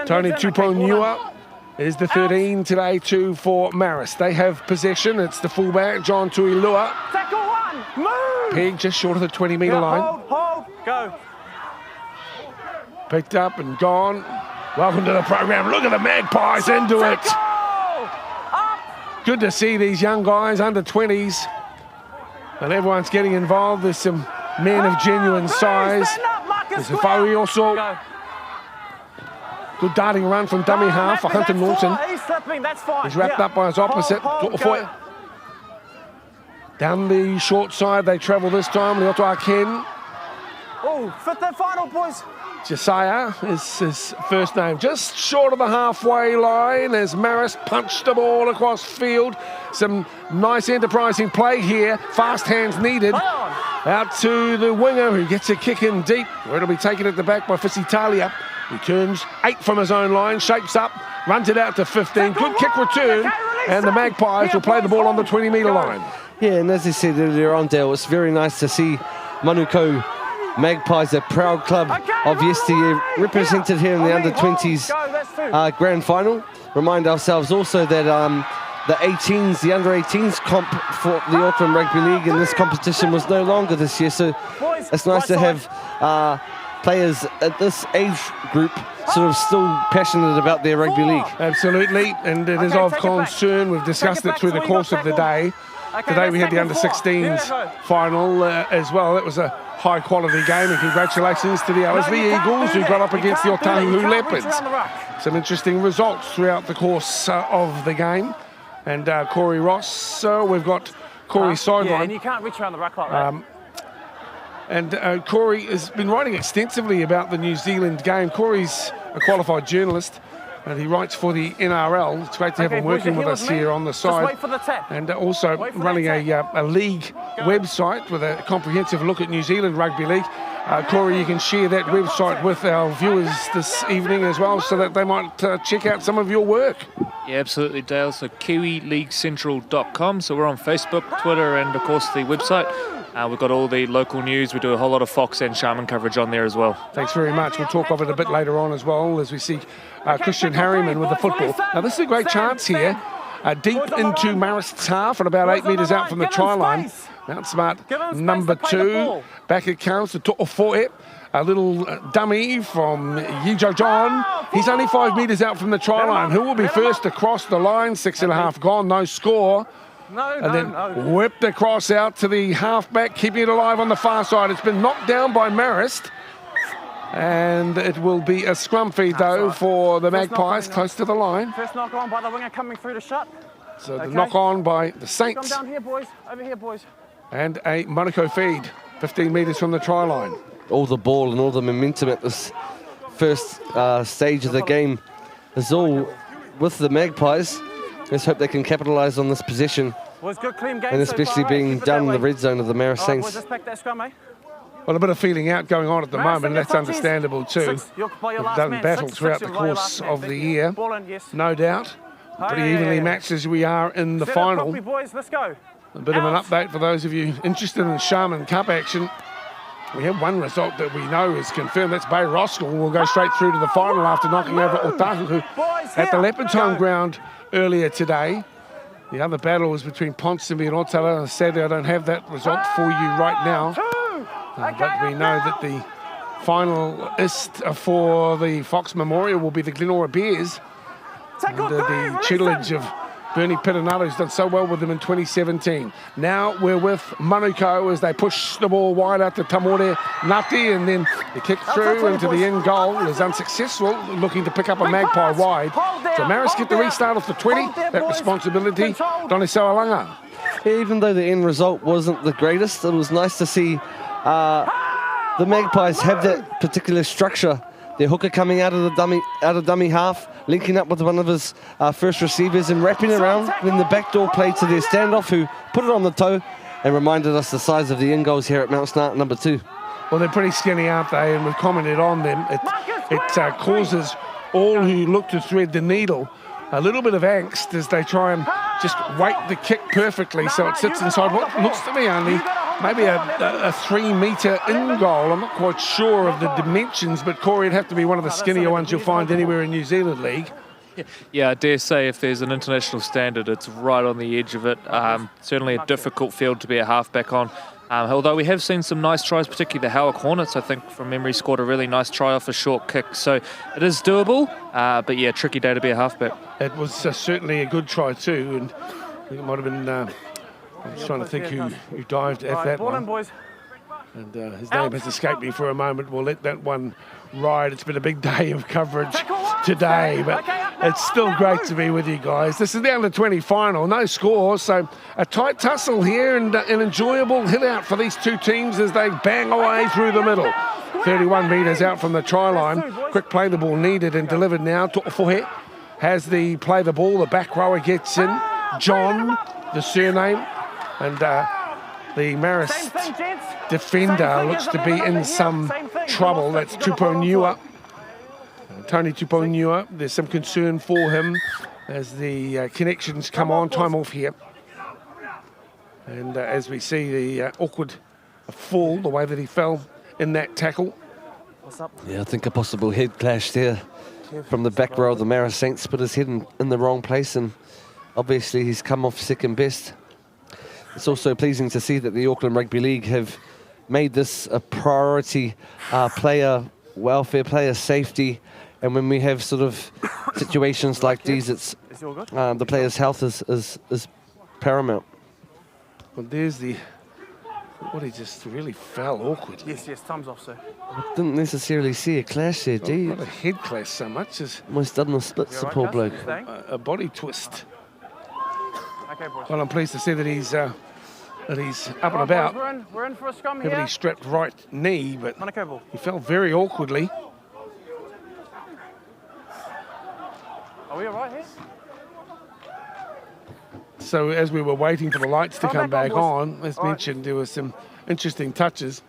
Speaker 7: Tony Tuponua is the 13 today too for Marist. They have possession. It's the fullback, John Tuilua.
Speaker 2: Tackle 1, move!
Speaker 7: Peg just short of the 20-metre line.
Speaker 2: Hold, go.
Speaker 7: Picked up and gone. Welcome to the program. Look at the Magpies into it. Good to see these young guys, under 20s. And everyone's getting involved. There's some men of genuine size. There's a Faui also. Good darting run from dummy half for Hunter Norton. He's wrapped up by his opposite. Down the short side they travel this time. Leotoa Ken.
Speaker 2: Oh, fit that final, boys.
Speaker 7: Josiah is his first name. Just short of the halfway line as Maris punched the ball across field. Some nice enterprising play here. Fast hands needed. Out to the winger who gets a kick in deep, where it'll be taken at the back by Fisitalia. Returns 8 from his own line, shapes up, runs it out to 15. Good kick return, and the Magpies will play the ball on the 20-metre line.
Speaker 8: Yeah, and as I said earlier on, Dale, it's very nice to see Manukau Magpies, a proud club of yesteryear, represented here in the under-20s grand final. Remind ourselves also that the 18s, the under-18s comp for the Auckland Rugby League in this competition was no longer this year, so it's nice to have players at this age group sort of still passionate about their rugby league.
Speaker 7: Absolutely, and it is of concern. We've discussed it through the course of the day. Today we had the under-16s final as well. It was a high-quality game, and congratulations to the Ellerslie Eagles who got up against the Otahuhu Leopards. Some interesting results throughout the course of the game. And Corey Ross, we've got Corey sideline.
Speaker 2: Yeah, and you can't reach around the ruck like that.
Speaker 7: And Corey has been writing extensively about the New Zealand game. Corey's a qualified journalist, and he writes for the NRL. It's great to have him working with us here on the side.
Speaker 2: Just wait for the tap.
Speaker 7: And also running a league website with a comprehensive look at New Zealand Rugby League. Corey, you can share that website with our viewers this evening as well, so that they might check out some of your work.
Speaker 9: Yeah, absolutely, Dale. So KiwiLeagueCentral.com. So we're on Facebook, Twitter, and of course the website. We've got all the local news. We do a whole lot of Fox and Sharman coverage on there as well.
Speaker 7: Thanks very much. We'll talk of it a bit later on as well, as we see Christian Harriman with the football. Now this is a great chance here, deep into Marist's half and about 8 metres out from the try line. Mount Smart number 2, back it comes to To'ofoe. A little dummy from Yijo John. He's only 5 metres out from the try line. Who will be first across the line? 6.5 gone, no score. And then whipped across out to the halfback, keeping it alive on the far side. It's been knocked down by Marist. And it will be a scrum feed, though, for the Magpies close to the line.
Speaker 2: First knock on by the winger coming through to shut.
Speaker 7: So the knock on by the Saints.
Speaker 2: Come down here, boys. Over here, boys.
Speaker 7: And a Monaco feed, 15 metres from the try line.
Speaker 8: All the ball and all the momentum at this first stage of the game is all with the Magpies. Let's hope they can capitalise on this possession,
Speaker 2: Boys, good clean game
Speaker 8: and especially
Speaker 2: so far,
Speaker 8: being
Speaker 2: keep it
Speaker 8: done in
Speaker 2: that
Speaker 8: the
Speaker 2: way.
Speaker 8: red zone of the Marist
Speaker 2: Boys,
Speaker 8: Saints.
Speaker 2: just back that scrum, eh?
Speaker 7: Well, a bit of feeling out going on at the
Speaker 2: Marist,
Speaker 7: moment.
Speaker 2: on your
Speaker 7: That's
Speaker 2: front, cheese.
Speaker 7: understandable too.
Speaker 2: Six, you're by your
Speaker 7: They've
Speaker 2: last
Speaker 7: done
Speaker 2: man.
Speaker 7: battle
Speaker 2: Six,
Speaker 7: throughout
Speaker 2: six,
Speaker 7: the
Speaker 2: you're by your
Speaker 7: course
Speaker 2: last man.
Speaker 7: of the
Speaker 2: Thank you.
Speaker 7: year,
Speaker 2: Ball in, yes.
Speaker 7: no doubt. Pretty evenly matched as we are in the
Speaker 2: Set it
Speaker 7: final.
Speaker 2: properly, boys. Let's go.
Speaker 7: A bit of an
Speaker 2: Out.
Speaker 7: update for those of you interested in Sharman Cup action. We have one result that we know is confirmed. That's Bay Roskell. We'll go straight through to the final after knocking over Otahuhu at the Leopards home ground earlier today. The other battle was between Ponsonby and Otala. Sadly, I don't have that result for you right now. But we know that the finalist for the Fox Memorial will be the Glenora Bears. Under the tutelage of Bernie Pitanato, who's done so well with them in 2017. Now we're with Manukau as they push the ball wide out to Tamore Ngati, and then the kick through into the end goal is unsuccessful, looking to pick up a Magpie wide. So Marist get the restart off the 20. That responsibility, Doni Sawalanga.
Speaker 8: Even though the end result wasn't the greatest, it was nice to see the Magpies have that particular structure. Their hooker coming out of the dummy half, linking up with one of his first receivers and wrapping around. Then the backdoor play to their standoff, who put it on the toe and reminded us the size of the end goals here at Mount Smart number 2.
Speaker 7: Well, they're pretty skinny, aren't they? And we've commented on them. It causes all who look to thread the needle a little bit of angst as they try and just weight the kick perfectly so it sits inside what looks to me only maybe a 3 metre in goal. I'm not quite sure of the dimensions, but Corey, it'd have to be one of the skinnier ones you'll find anywhere in New Zealand League.
Speaker 9: Yeah, I dare say if there's an international standard, it's right on the edge of it. Certainly a difficult field to be a halfback on. Although we have seen some nice tries, particularly the Howick Hornets, I think, from memory, scored a really nice try off a short kick. So it is doable, but yeah, tricky day to be a halfback.
Speaker 7: It was certainly a good try too, and I think it might have been, I'm just trying to think who dived at that one.
Speaker 2: Boys.
Speaker 7: And his name has escaped me for a moment. We'll let that one ride. It's been a big day of coverage today, but it's still great to be with you guys. This is the under-20 final, no score, so a tight tussle here and an enjoyable hit out for these two teams as they bang away through the middle. 31 metres out from the try line. Quick play the ball needed and delivered now. To'ofohe has the play the ball. The back rower gets in. John, the surname, and the Marist defender looks to be in some trouble. That's Tuponua. Tony Tuponua. There's some concern for him as the connections come on. Time off here. And as we see the awkward fall, the way that he fell in that tackle.
Speaker 8: Yeah, I think a possible head clash there from the back row of the Marist Saints. Put his head in the wrong place, and obviously he's come off second best. It's also pleasing to see that the Auckland Rugby League have made this a priority, player welfare, player safety, and when we have sort of situations like these, it's the player's health is paramount.
Speaker 7: Well, there's the... What, he just really fell awkwardly.
Speaker 2: Yes, time's off, sir.
Speaker 8: I didn't necessarily see a clash there, do you?
Speaker 7: Not a head clash so much as
Speaker 8: Almost done a split, the poor bloke.
Speaker 7: a body twist.
Speaker 2: Okay, boys.
Speaker 7: Well, I'm pleased to see that he's up and about.
Speaker 2: We're in for a scrum
Speaker 7: Heavily
Speaker 2: here.
Speaker 7: strapped right knee, but
Speaker 2: Manukau ball.
Speaker 7: he fell very awkwardly.
Speaker 2: Are we all right here?
Speaker 7: So as we were waiting for the lights to come back on, as
Speaker 2: All right.
Speaker 7: mentioned, there were some interesting touches.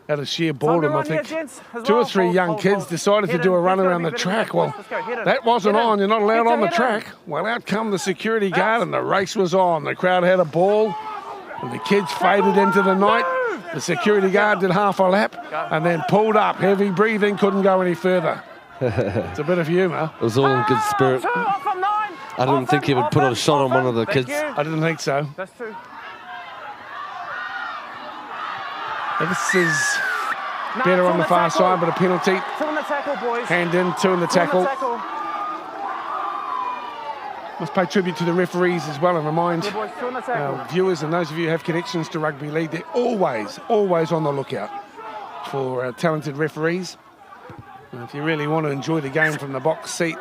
Speaker 7: Out of sheer boredom, I
Speaker 2: on here,
Speaker 7: think
Speaker 2: gents, as
Speaker 7: two or
Speaker 2: well.
Speaker 7: three young kids decided to
Speaker 2: Head
Speaker 7: do a
Speaker 2: in.
Speaker 7: run
Speaker 2: Let's go,
Speaker 7: around the
Speaker 2: be better
Speaker 7: track.
Speaker 2: than
Speaker 7: Well,
Speaker 2: that, boys. Let's go. Head in.
Speaker 7: that wasn't
Speaker 2: Head in.
Speaker 7: on. You're not allowed
Speaker 2: Get
Speaker 7: on the
Speaker 2: your head in.
Speaker 7: track. Well, out come the security guard and the race was on. The crowd had a ball and the kids faded into the night. The security guard did half a lap and then pulled up. Heavy breathing, couldn't go any further. It's a bit of humour.
Speaker 8: It was all in good spirit.
Speaker 2: 2 off on 9.
Speaker 8: I didn't think he would put a shot on one of the kids.
Speaker 7: I didn't think so.
Speaker 2: That's 2.
Speaker 7: This is better on the far side, but a penalty.
Speaker 2: 2 on the tackle, boys.
Speaker 7: Hand in, 2 in the
Speaker 2: 2 on
Speaker 7: tackle.
Speaker 2: the tackle.
Speaker 7: Must pay tribute to the referees as well and remind
Speaker 2: Yeah, boys, 2 on the tackle.
Speaker 7: our viewers and those of you who have connections to rugby league, they're always on the lookout for talented referees. And if you really want to enjoy the game from the box seat,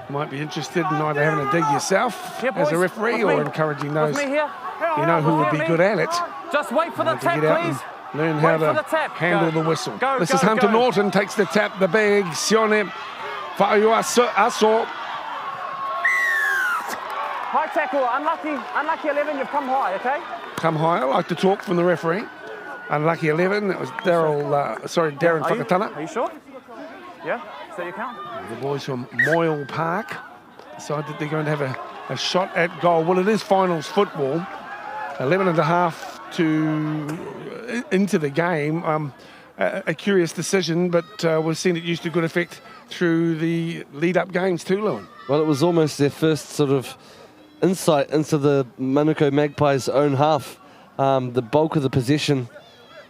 Speaker 7: you might be interested in either having a dig yourself
Speaker 2: Yeah,
Speaker 7: as a
Speaker 2: boys,
Speaker 7: referee
Speaker 2: with
Speaker 7: or
Speaker 2: me.
Speaker 7: encouraging those
Speaker 2: With me here.
Speaker 7: you know who would be good at it
Speaker 2: Just wait for the
Speaker 7: to
Speaker 2: tap,
Speaker 7: get out
Speaker 2: please.
Speaker 7: and learn how
Speaker 2: Wait for the
Speaker 7: to
Speaker 2: tap.
Speaker 7: handle
Speaker 2: Go.
Speaker 7: the whistle.
Speaker 2: Go,
Speaker 7: This
Speaker 2: go,
Speaker 7: is Hunter
Speaker 2: go.
Speaker 7: Norton, takes the tap, the bag, Sione, Fa'aiuaso.
Speaker 2: High tackle, unlucky 11, you've come high, okay?
Speaker 7: Come high, I like to talk from the referee. Unlucky 11, that was Darren Whakatana.
Speaker 2: Are you sure? Yeah? Is that your count?
Speaker 7: The boys from Moyle Park decide that they're going to have a shot at goal. Well, it is finals football. 11 and a half into the game. A curious decision, but we've seen it used to good effect through the lead-up games too, Lewin.
Speaker 8: Well, it was almost their first sort of insight into the Manukau Magpies' own half. The bulk of the possession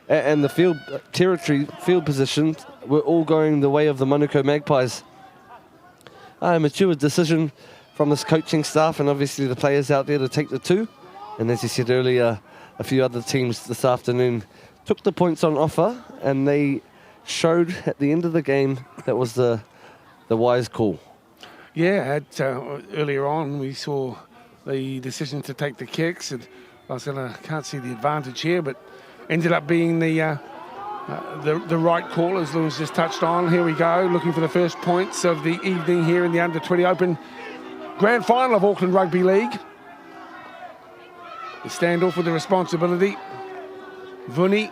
Speaker 8: and the field position were all going the way of the Manukau Magpies. A mature decision from this coaching staff and obviously the players out there to take the 2. And as you said earlier, a few other teams this afternoon took the points on offer and they showed at the end of the game that was the wise call.
Speaker 7: Yeah, earlier on we saw the decision to take the kicks, and I can't see the advantage here, but ended up being the right call, as Lewis just touched on. Here we go, looking for the first points of the evening here in the Under-20 Open Grand Final of Auckland Rugby League. The standoff with the responsibility. Vuni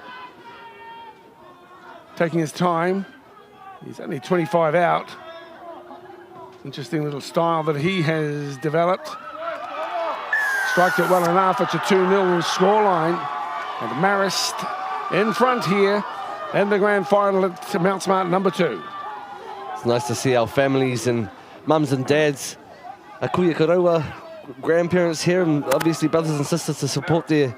Speaker 7: taking his time. He's only 25 out. Interesting little style that he has developed. Striked it well enough. It's a 2-0 scoreline. And Marist in front here in the grand final at Mount Smart number 2.
Speaker 8: It's nice to see our families and mums and dads, kuia karaua, grandparents here, and obviously brothers and sisters to support their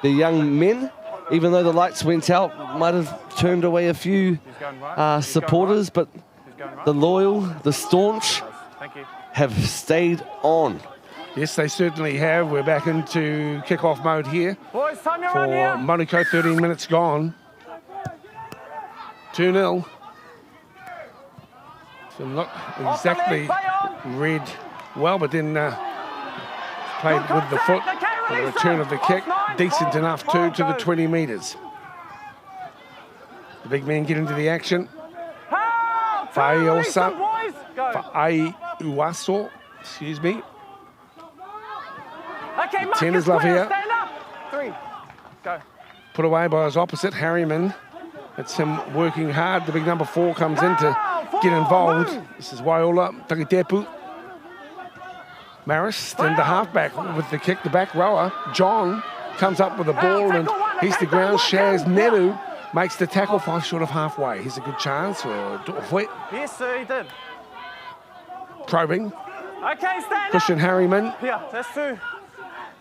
Speaker 8: young men. Even though the lights went out, might have turned away a few supporters, but the loyal, the staunch have stayed on.
Speaker 7: Yes, they certainly have. We're back into kick-off mode here
Speaker 2: Boys, time your
Speaker 7: for
Speaker 2: run here.
Speaker 7: Manukau. 13 minutes gone. 2-0. So not exactly read well, but then played with the foot. The return of the kick, decent enough too, to the 20 metres. The big men get into the action. Fa'aiuaso, excuse me.
Speaker 2: Okay,
Speaker 7: 10 is love here.
Speaker 2: Stand up. 3. Go.
Speaker 7: Put away by his opposite, Harriman. It's him working hard. The big number 4 comes in to get involved. This is Waiola, Takitepu. Marist and the halfback with the kick, the back rower. John comes up with the ball and he's the ground. Shaz Neru makes the tackle 5 short of halfway. Here's a good chance for Dorfwet.
Speaker 2: Yes, sir, he did.
Speaker 7: Probing.
Speaker 2: Okay, stand
Speaker 7: Christian
Speaker 2: up.
Speaker 7: Harriman.
Speaker 2: Yeah, that's 2.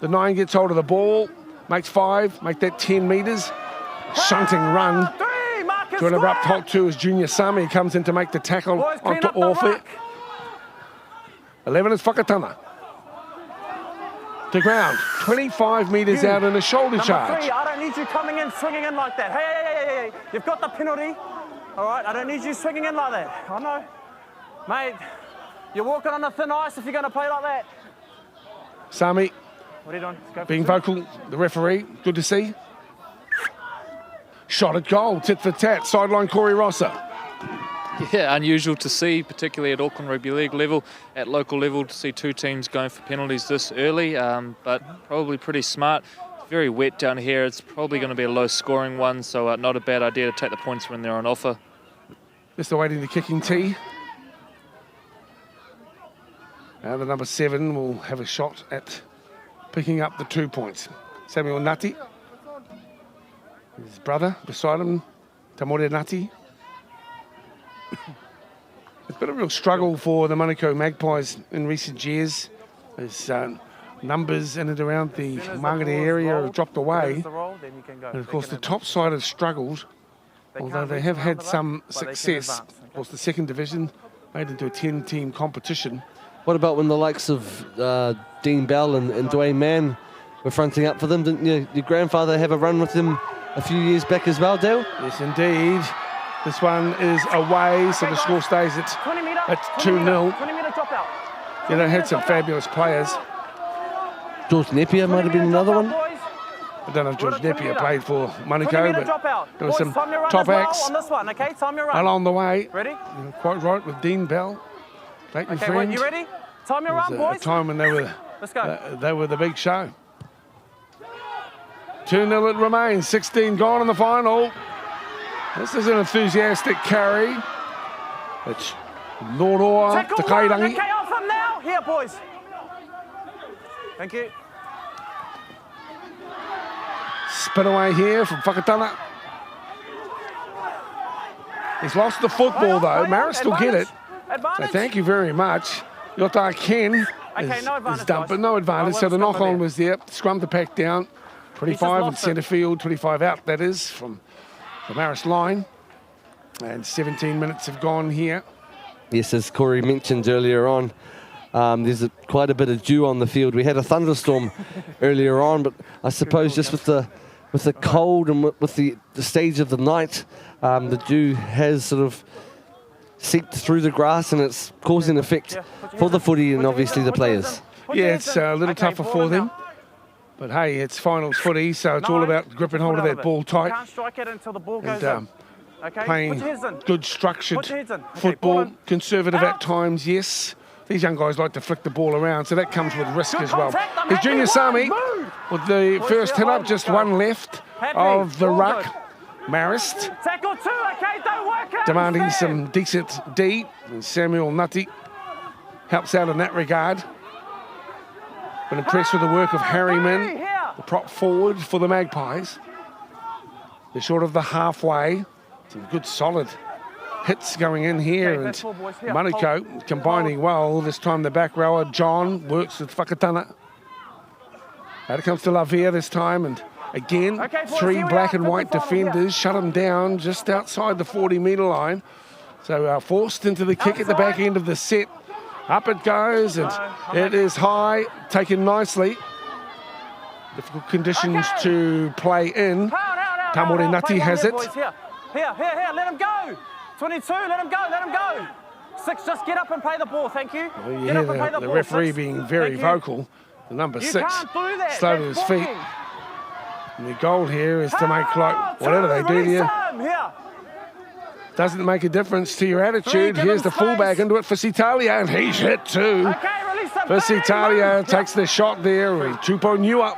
Speaker 7: The 9 gets hold of the ball, makes 5, make that 10 metres. Shunting run.
Speaker 2: 3, Marcus
Speaker 7: To an abrupt
Speaker 2: Square.
Speaker 7: halt too as Junior Sami comes in to make the tackle
Speaker 2: Boys, clean
Speaker 7: onto
Speaker 2: up the
Speaker 7: Orfit.
Speaker 2: ruck.
Speaker 7: 11 is Whakatana. to ground. 25 metres out in a shoulder
Speaker 2: Number
Speaker 7: charge.
Speaker 2: 3, I don't need you coming in, swinging in like that. Hey. You've got the penalty. All right, I don't need you swinging in like that. I know. Mate, you're walking on a thin ice if you're going to play like that.
Speaker 7: Sami
Speaker 2: What are you doing? Go for
Speaker 7: being
Speaker 2: 2.
Speaker 7: vocal, the referee, good to see. Shot at goal, tit for tat, sideline Corey Rosser.
Speaker 9: Yeah, unusual to see, particularly at Auckland Rugby League level, at local level, to see 2 teams going for penalties this early, but probably pretty smart. It's very wet down here. It's probably going to be a low-scoring one, so not a bad idea to take the points when they're on offer.
Speaker 7: Just awaiting the kicking tee. Now the number 7 will have a shot at picking up the 2 points. Samuel Nati, his brother beside him, Tamore Nati. It's been a real struggle for the Manukau Magpies in recent years. As numbers in and around the Mangere area have dropped away. And of course the top side has struggled, although they have had some success. Of course the second division made into a 10-team competition.
Speaker 8: What about when the likes of Dean Bell and Dwayne Mann were fronting up for them? Didn't your grandfather have a run with them a few years back as well, Dale?
Speaker 7: Yes, indeed. This one is away, so the score stays at 2-0.
Speaker 2: 20-metre drop out.
Speaker 7: You know, had some fabulous players.
Speaker 8: George Napier might have been another one.
Speaker 7: I don't know if George Napier played for Manukau, but there were some top acts
Speaker 2: on this one, okay? Time your run.
Speaker 7: along the way.
Speaker 2: Ready?
Speaker 7: You're quite right with Dean Bell, Clayton
Speaker 2: Okay,
Speaker 7: Friend.
Speaker 2: wait, you ready? Time your run,
Speaker 7: It was
Speaker 2: boys.
Speaker 7: a time when they
Speaker 2: Let's go.
Speaker 7: were the big show. 2-0 it remains, 16 gone in the final. This is an enthusiastic carry. It's Noroa
Speaker 2: Tackle
Speaker 7: to
Speaker 2: one.
Speaker 7: Kairangi.
Speaker 2: Okay, off him now. Here, boys. Thank you.
Speaker 7: Spin away here from Whakatana. He's lost the football though. Maris will get it. So
Speaker 2: Advantage.
Speaker 7: thank you very much. Yota Ken
Speaker 2: Okay, no
Speaker 7: is
Speaker 2: advantage,
Speaker 7: dumped,
Speaker 2: guys.
Speaker 7: but no advantage. So the
Speaker 2: Well,
Speaker 7: knock on
Speaker 2: there.
Speaker 7: was there. Scrum the pack down. 25 in
Speaker 2: lost it.
Speaker 7: centre field, 25 out, that is, from the Maris line. And 17 minutes have gone here.
Speaker 8: Yes, as Corey mentioned earlier on, there's quite a bit of dew on the field. We had a thunderstorm earlier on, but I suppose just with the cold and with the stage of the night, the dew has sort of seeped through the grass, and it's causing an effect for the footy and obviously the players.
Speaker 7: Yeah, it's a little tougher for them. But hey, it's finals footy, so it's all about gripping hold of that ball tight.
Speaker 2: Can't strike it until the ball goes
Speaker 7: And
Speaker 2: in. Okay,
Speaker 7: playing
Speaker 2: put your heads in.
Speaker 7: good structured
Speaker 2: Put your heads in. Okay,
Speaker 7: football,
Speaker 2: ball in.
Speaker 7: conservative
Speaker 2: Out.
Speaker 7: at times, yes. These young guys like to flick the ball around, so that comes with risk
Speaker 2: Good
Speaker 7: as well.
Speaker 2: contact, I'm
Speaker 7: Here's
Speaker 2: happy.
Speaker 7: Junior
Speaker 2: One,
Speaker 7: Sami
Speaker 2: move.
Speaker 7: with the
Speaker 2: Boys,
Speaker 7: first hit
Speaker 2: yeah,
Speaker 7: up,
Speaker 2: oh,
Speaker 7: just
Speaker 2: go.
Speaker 7: one left
Speaker 2: Happy.
Speaker 7: of the
Speaker 2: All
Speaker 7: ruck.
Speaker 2: good.
Speaker 7: Marist
Speaker 2: Tackle 2, okay, don't work out.
Speaker 7: demanding
Speaker 2: Stand.
Speaker 7: some decent D. And Samuel Nutty helps out in that regard. Been impressed with the work of Harryman,
Speaker 2: Here.
Speaker 7: the prop forward for the Magpies. They're short of the halfway. Some good solid hits going in here,
Speaker 2: Okay,
Speaker 7: and
Speaker 2: that's all, boys. Here,
Speaker 7: Manukau
Speaker 2: hold.
Speaker 7: combining well. This time the back rower, John, works with Whakatana. Out it comes to Lavia this time, and again,
Speaker 2: Okay, boys,
Speaker 7: 3
Speaker 2: here we
Speaker 7: black
Speaker 2: are,
Speaker 7: and white
Speaker 2: fifth and final,
Speaker 7: defenders shut them down just outside the 40-metre line. So forced into the kick at the back end of the set. Up it goes, and it is high, taken nicely. Difficult conditions to play in. Tamori Nati
Speaker 2: Play one
Speaker 7: has
Speaker 2: here,
Speaker 7: it.
Speaker 2: boys. Here, let him go. 22, let him go. 6, just get up and play the ball, thank you.
Speaker 7: Well, you
Speaker 2: Get
Speaker 7: hear
Speaker 2: up and play the
Speaker 7: the
Speaker 2: ball,
Speaker 7: referee
Speaker 2: 6.
Speaker 7: being very
Speaker 2: Thank you.
Speaker 7: vocal. The number
Speaker 2: You
Speaker 7: 6,
Speaker 2: can't do that.
Speaker 7: slow to
Speaker 2: That's
Speaker 7: his feet.
Speaker 2: blocking.
Speaker 7: And the goal here is to make
Speaker 2: Ah,
Speaker 7: like whatever they do to
Speaker 2: release
Speaker 7: you.
Speaker 2: him. Here.
Speaker 7: Doesn't make a difference to your attitude.
Speaker 2: give
Speaker 7: Here's
Speaker 2: him
Speaker 7: the fullback
Speaker 2: space.
Speaker 7: into it for Citalia, and he's hit too.
Speaker 2: Okay, release him.
Speaker 7: For Citalia
Speaker 2: Move.
Speaker 7: takes the shot there. Tupo Nua.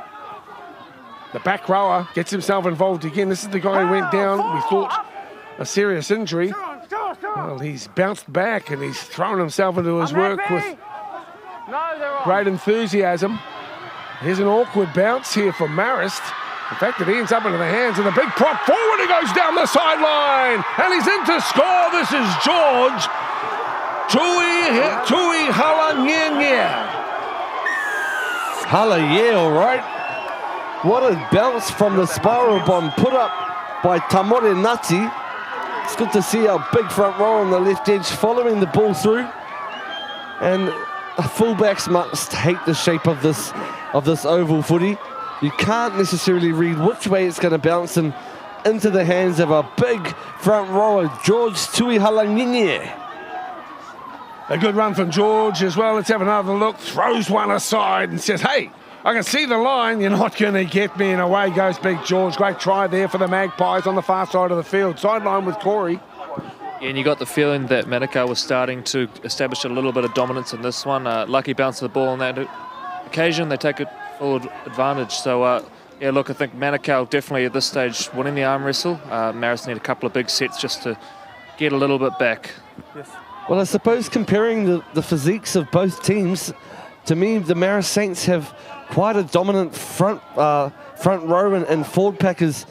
Speaker 7: The back rower gets himself involved again. This is the guy who went down. We thought a serious injury. Well, he's bounced back and he's thrown himself into his
Speaker 2: I'm
Speaker 7: work
Speaker 2: happy.
Speaker 7: with
Speaker 2: No, they're on.
Speaker 7: great enthusiasm. Here's an awkward bounce here for Marist. In fact, it ends up into the hands of the big prop forward. He goes down the sideline and he's in to score. This is George Tui Halangenge.
Speaker 8: Hala, yeah, all right. What a bounce from the spiral bomb put up by Tamore Nati. It's good to see our big front row on the left edge following the ball through. And fullbacks must hate the shape of this oval footy. You can't necessarily read which way it's going to bounce and into the hands of a big front rower, George Tuihalanginye.
Speaker 7: A good run from George as well. Let's have another look. Throws one aside and says, hey, I can see the line. You're not going to get me. And away goes big George. Great try there for the Magpies on the far side of the field. Sideline with Corey.
Speaker 9: Yeah, and you got the feeling that Manukau was starting to establish a little bit of dominance in this one. Lucky bounce of the ball on that occasion. They take it full advantage. So, yeah, look, I think Manukau definitely at this stage winning the arm wrestle. Marist need a couple of big sets just to get a little bit back.
Speaker 2: Yes.
Speaker 8: Well, I suppose comparing the physiques of both teams, to me, the Marist Saints have quite a dominant front row and forward pack is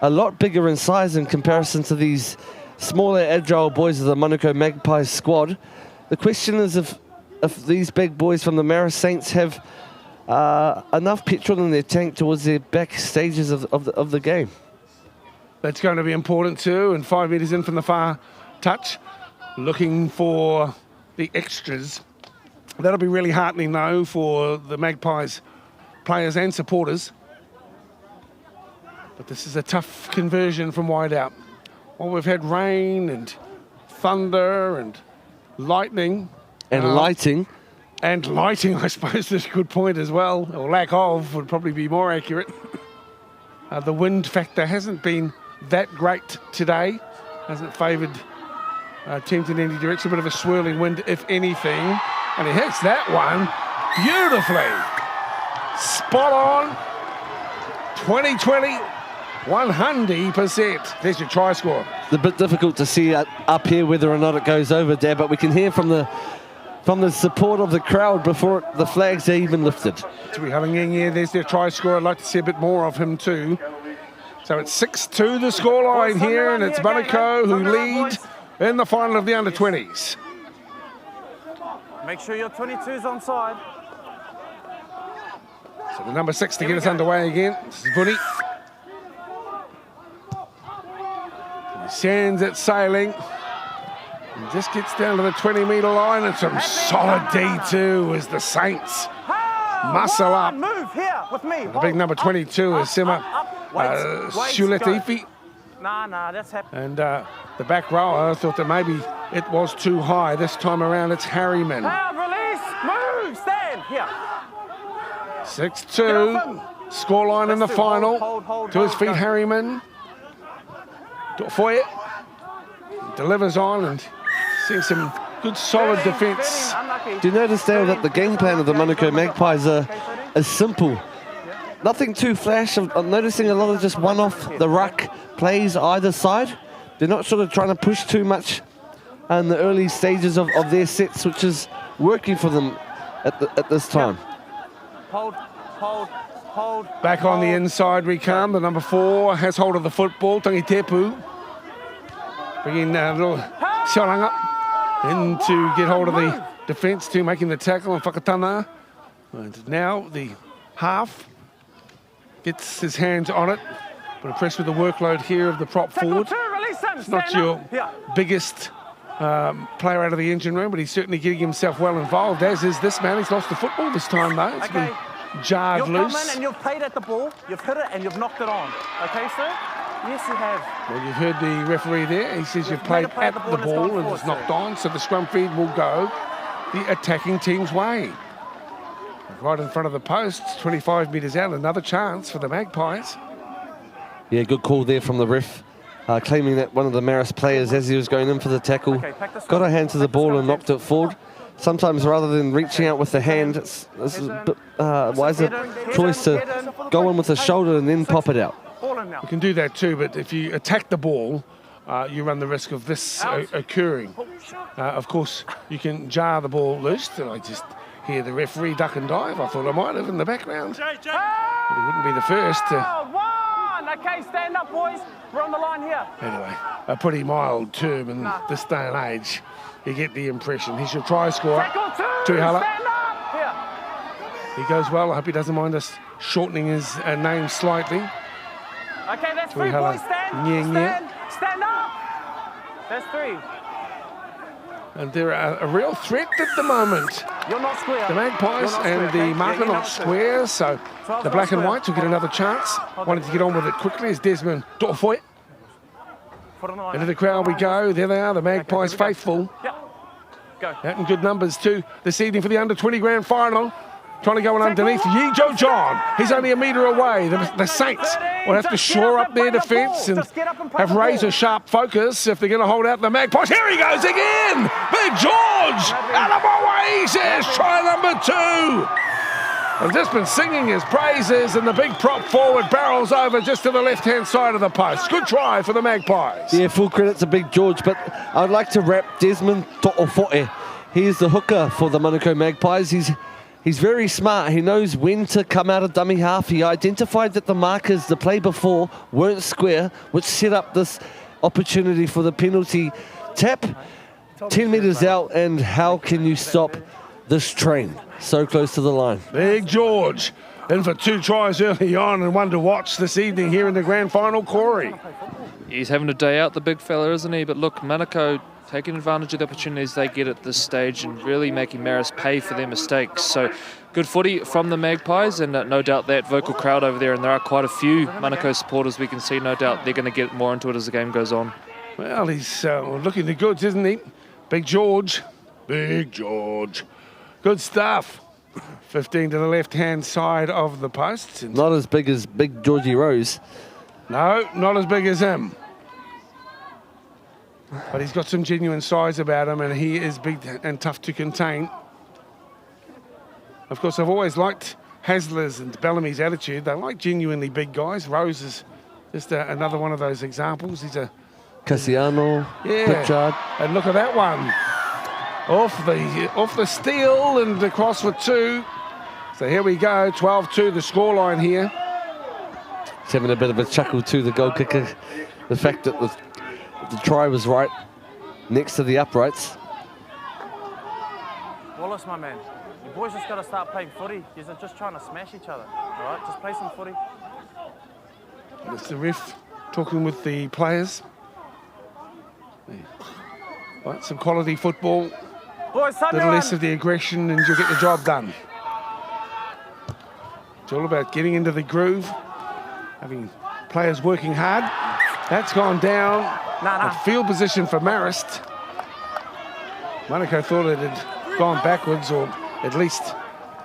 Speaker 8: a lot bigger in size in comparison to these smaller, agile boys of the Manukau Magpies squad. The question is if these big boys from the Marist Saints have enough petrol in their tank towards their back stages of the game.
Speaker 7: That's going to be important too. And 5 metres in from the far touch, looking for the extras. That'll be really heartening though for the Magpies players and supporters. But this is a tough conversion from wide out. Well, we've had rain and thunder and lightning.
Speaker 8: And lighting.
Speaker 7: And lighting, I suppose, is a good point as well, or lack of would probably be more accurate. The wind factor hasn't been that great today. Hasn't favoured teams in any direction. Bit of a swirling wind, if anything. And he hits that one beautifully. Spot on. 2020, 100%. There's your try score.
Speaker 8: It's a bit difficult to see up here whether or not it goes over, Dad, but we can hear from the support of the crowd before the flags are even lifted.
Speaker 7: Tuihalanginye, there's their try score. I'd like to see a bit more of him too. So it's 6-2 the scoreline here, and it's Manukau who lead in the final of the under-20s.
Speaker 2: Make sure your 22's on side.
Speaker 7: So the number 6 to get us underway again. This is Vuni. He sends it sailing. And just gets down to the 20-metre line, and some solid D2 as the Saints muscle up.
Speaker 2: Move here with me.
Speaker 7: The big number 22 is Sima Shuletifi.
Speaker 2: Nah, that's happening.
Speaker 7: And the back row, I thought that maybe it was too high. This time around, it's Harriman.
Speaker 2: Release, move, stand, here.
Speaker 7: 6-2, scoreline in the final.
Speaker 2: Hold,
Speaker 7: to his feet,
Speaker 2: go.
Speaker 7: Harriman. Foyer delivers on and seeing some good solid defence.
Speaker 8: Do you notice, Dale, that the game plan of the Manukau Magpies is simple? Nothing too flash. I'm noticing a lot of just one-off the ruck plays either side. They're not sort of trying to push too much in the early stages of their sets, which is working for them at this time.
Speaker 2: Hold.
Speaker 7: Back on the inside we come. The number 4 has hold of the football, Tangi Tepu. Bringing little Xiaolanga in to get hold of the defence, to making the tackle on Whakatana. And now the half gets his hands on it, but impressed with the workload here of the prop forward. It's not your biggest player out of the engine room, but he's certainly getting himself well involved, as is this man. He's lost the football this time though. It's been jarred loose.
Speaker 2: You've come in and you've played at the ball, you've hit it and you've knocked it on. Okay, sir? Yes, you have.
Speaker 7: Well, you've heard the referee there. He says you've played at the ball and it's knocked on, so the scrum feed will go the attacking team's way. Right in front of the posts, 25 metres out, another chance for the Magpies.
Speaker 8: Yeah, good call there from the ref, claiming that one of the Marist players, as he was going in for the tackle, got a hand to the ball and knocked it forward. Sometimes rather than reaching out with the hand, this is a bit wiser choice to go in with the shoulder and then pop it out.
Speaker 7: You can do that too, but if you attack the ball, you run the risk of this occurring. Of course, you can jar the ball loose, and I just hear the referee duck and dive. I thought I might have in the background. But he wouldn't be the first to...
Speaker 2: Okay, stand up, boys. We're on the line here.
Speaker 7: Anyway, a pretty mild term in this day and age. You get the impression. Here's your try score. Tuihala. He goes well. I hope he doesn't mind us shortening his name slightly.
Speaker 2: Okay, that's 3, boys. Stand up. That's 3.
Speaker 7: And they're a real threat at the moment.
Speaker 2: You're not square.
Speaker 7: The Magpies
Speaker 2: You're not
Speaker 7: and
Speaker 2: square,
Speaker 7: the
Speaker 2: okay?
Speaker 7: marker
Speaker 2: Yeah, you're
Speaker 7: not square, so
Speaker 2: 12's
Speaker 7: the
Speaker 2: not
Speaker 7: black and
Speaker 2: square.
Speaker 7: whites will get another chance. Wanted to get on with it quickly as Desmond Dorfoy.
Speaker 2: Foot on the line.
Speaker 7: Into the crowd we go. There they are, the Magpies
Speaker 2: here we go.
Speaker 7: faithful.
Speaker 2: Yeah. Go.
Speaker 7: Out in good numbers too this evening for the under-20 grand final. Trying to go on underneath. Yejo John, he's only a metre away. The Saints will have to shore up their defence and have razor-sharp focus if they're going to hold out the Magpies. Here he goes again! Big George! Out of my way, he says, try number 2. I've just been singing his praises, and the big prop forward barrels over just to the left-hand side of the post. Good try for the Magpies.
Speaker 8: Yeah, full credit to Big George, but I'd like to wrap Desmond To'ofo'e. He is the hooker for the Manukau Magpies. He's very smart. He knows when to come out of dummy half. He identified that the markers the play before weren't square, which set up this opportunity for the penalty tap. 10 metres out, and how can you stop this train so close to the line?
Speaker 7: Big George in for 2 tries early on and one to watch this evening here in the grand final, Corey.
Speaker 9: He's having a day out, the big fella, isn't he? But look, Manukau taking advantage of the opportunities they get at this stage and really making Marist pay for their mistakes. So good footy from the Magpies, and no doubt that vocal crowd over there, and there are quite a few Manukau supporters we can see. No doubt they're going to get more into it as the game goes on.
Speaker 7: Well, he's looking the goods, isn't he? Big George. Big George. Good stuff. 15 to the left-hand side of the post.
Speaker 8: Not as big as Big Georgie Rose.
Speaker 7: No, not as big as him. But he's got some genuine size about him, and he is big and tough to contain. Of course, I've always liked Hasler's and Bellamy's attitude. They like genuinely big guys. Rose is just another one of those examples. He's a...
Speaker 8: Cassiano, Pritchard.
Speaker 7: And look at that one. Off the steel and across for 2. So here we go, 12-2 the scoreline here.
Speaker 8: He's having a bit of a chuckle to the goal kicker. The fact that the try was right next to the uprights.
Speaker 2: Wallace, my man, you boys just got to start playing footy. You're just trying to smash each other, all right? Just play some footy.
Speaker 7: That's the ref talking with the players. Right, some quality football.
Speaker 2: Boys,
Speaker 7: A little less of the aggression and you'll get the job done. It's all about getting into the groove, having players working hard. That's gone down. A field position for Marist. Manukau thought it had gone backwards, or at least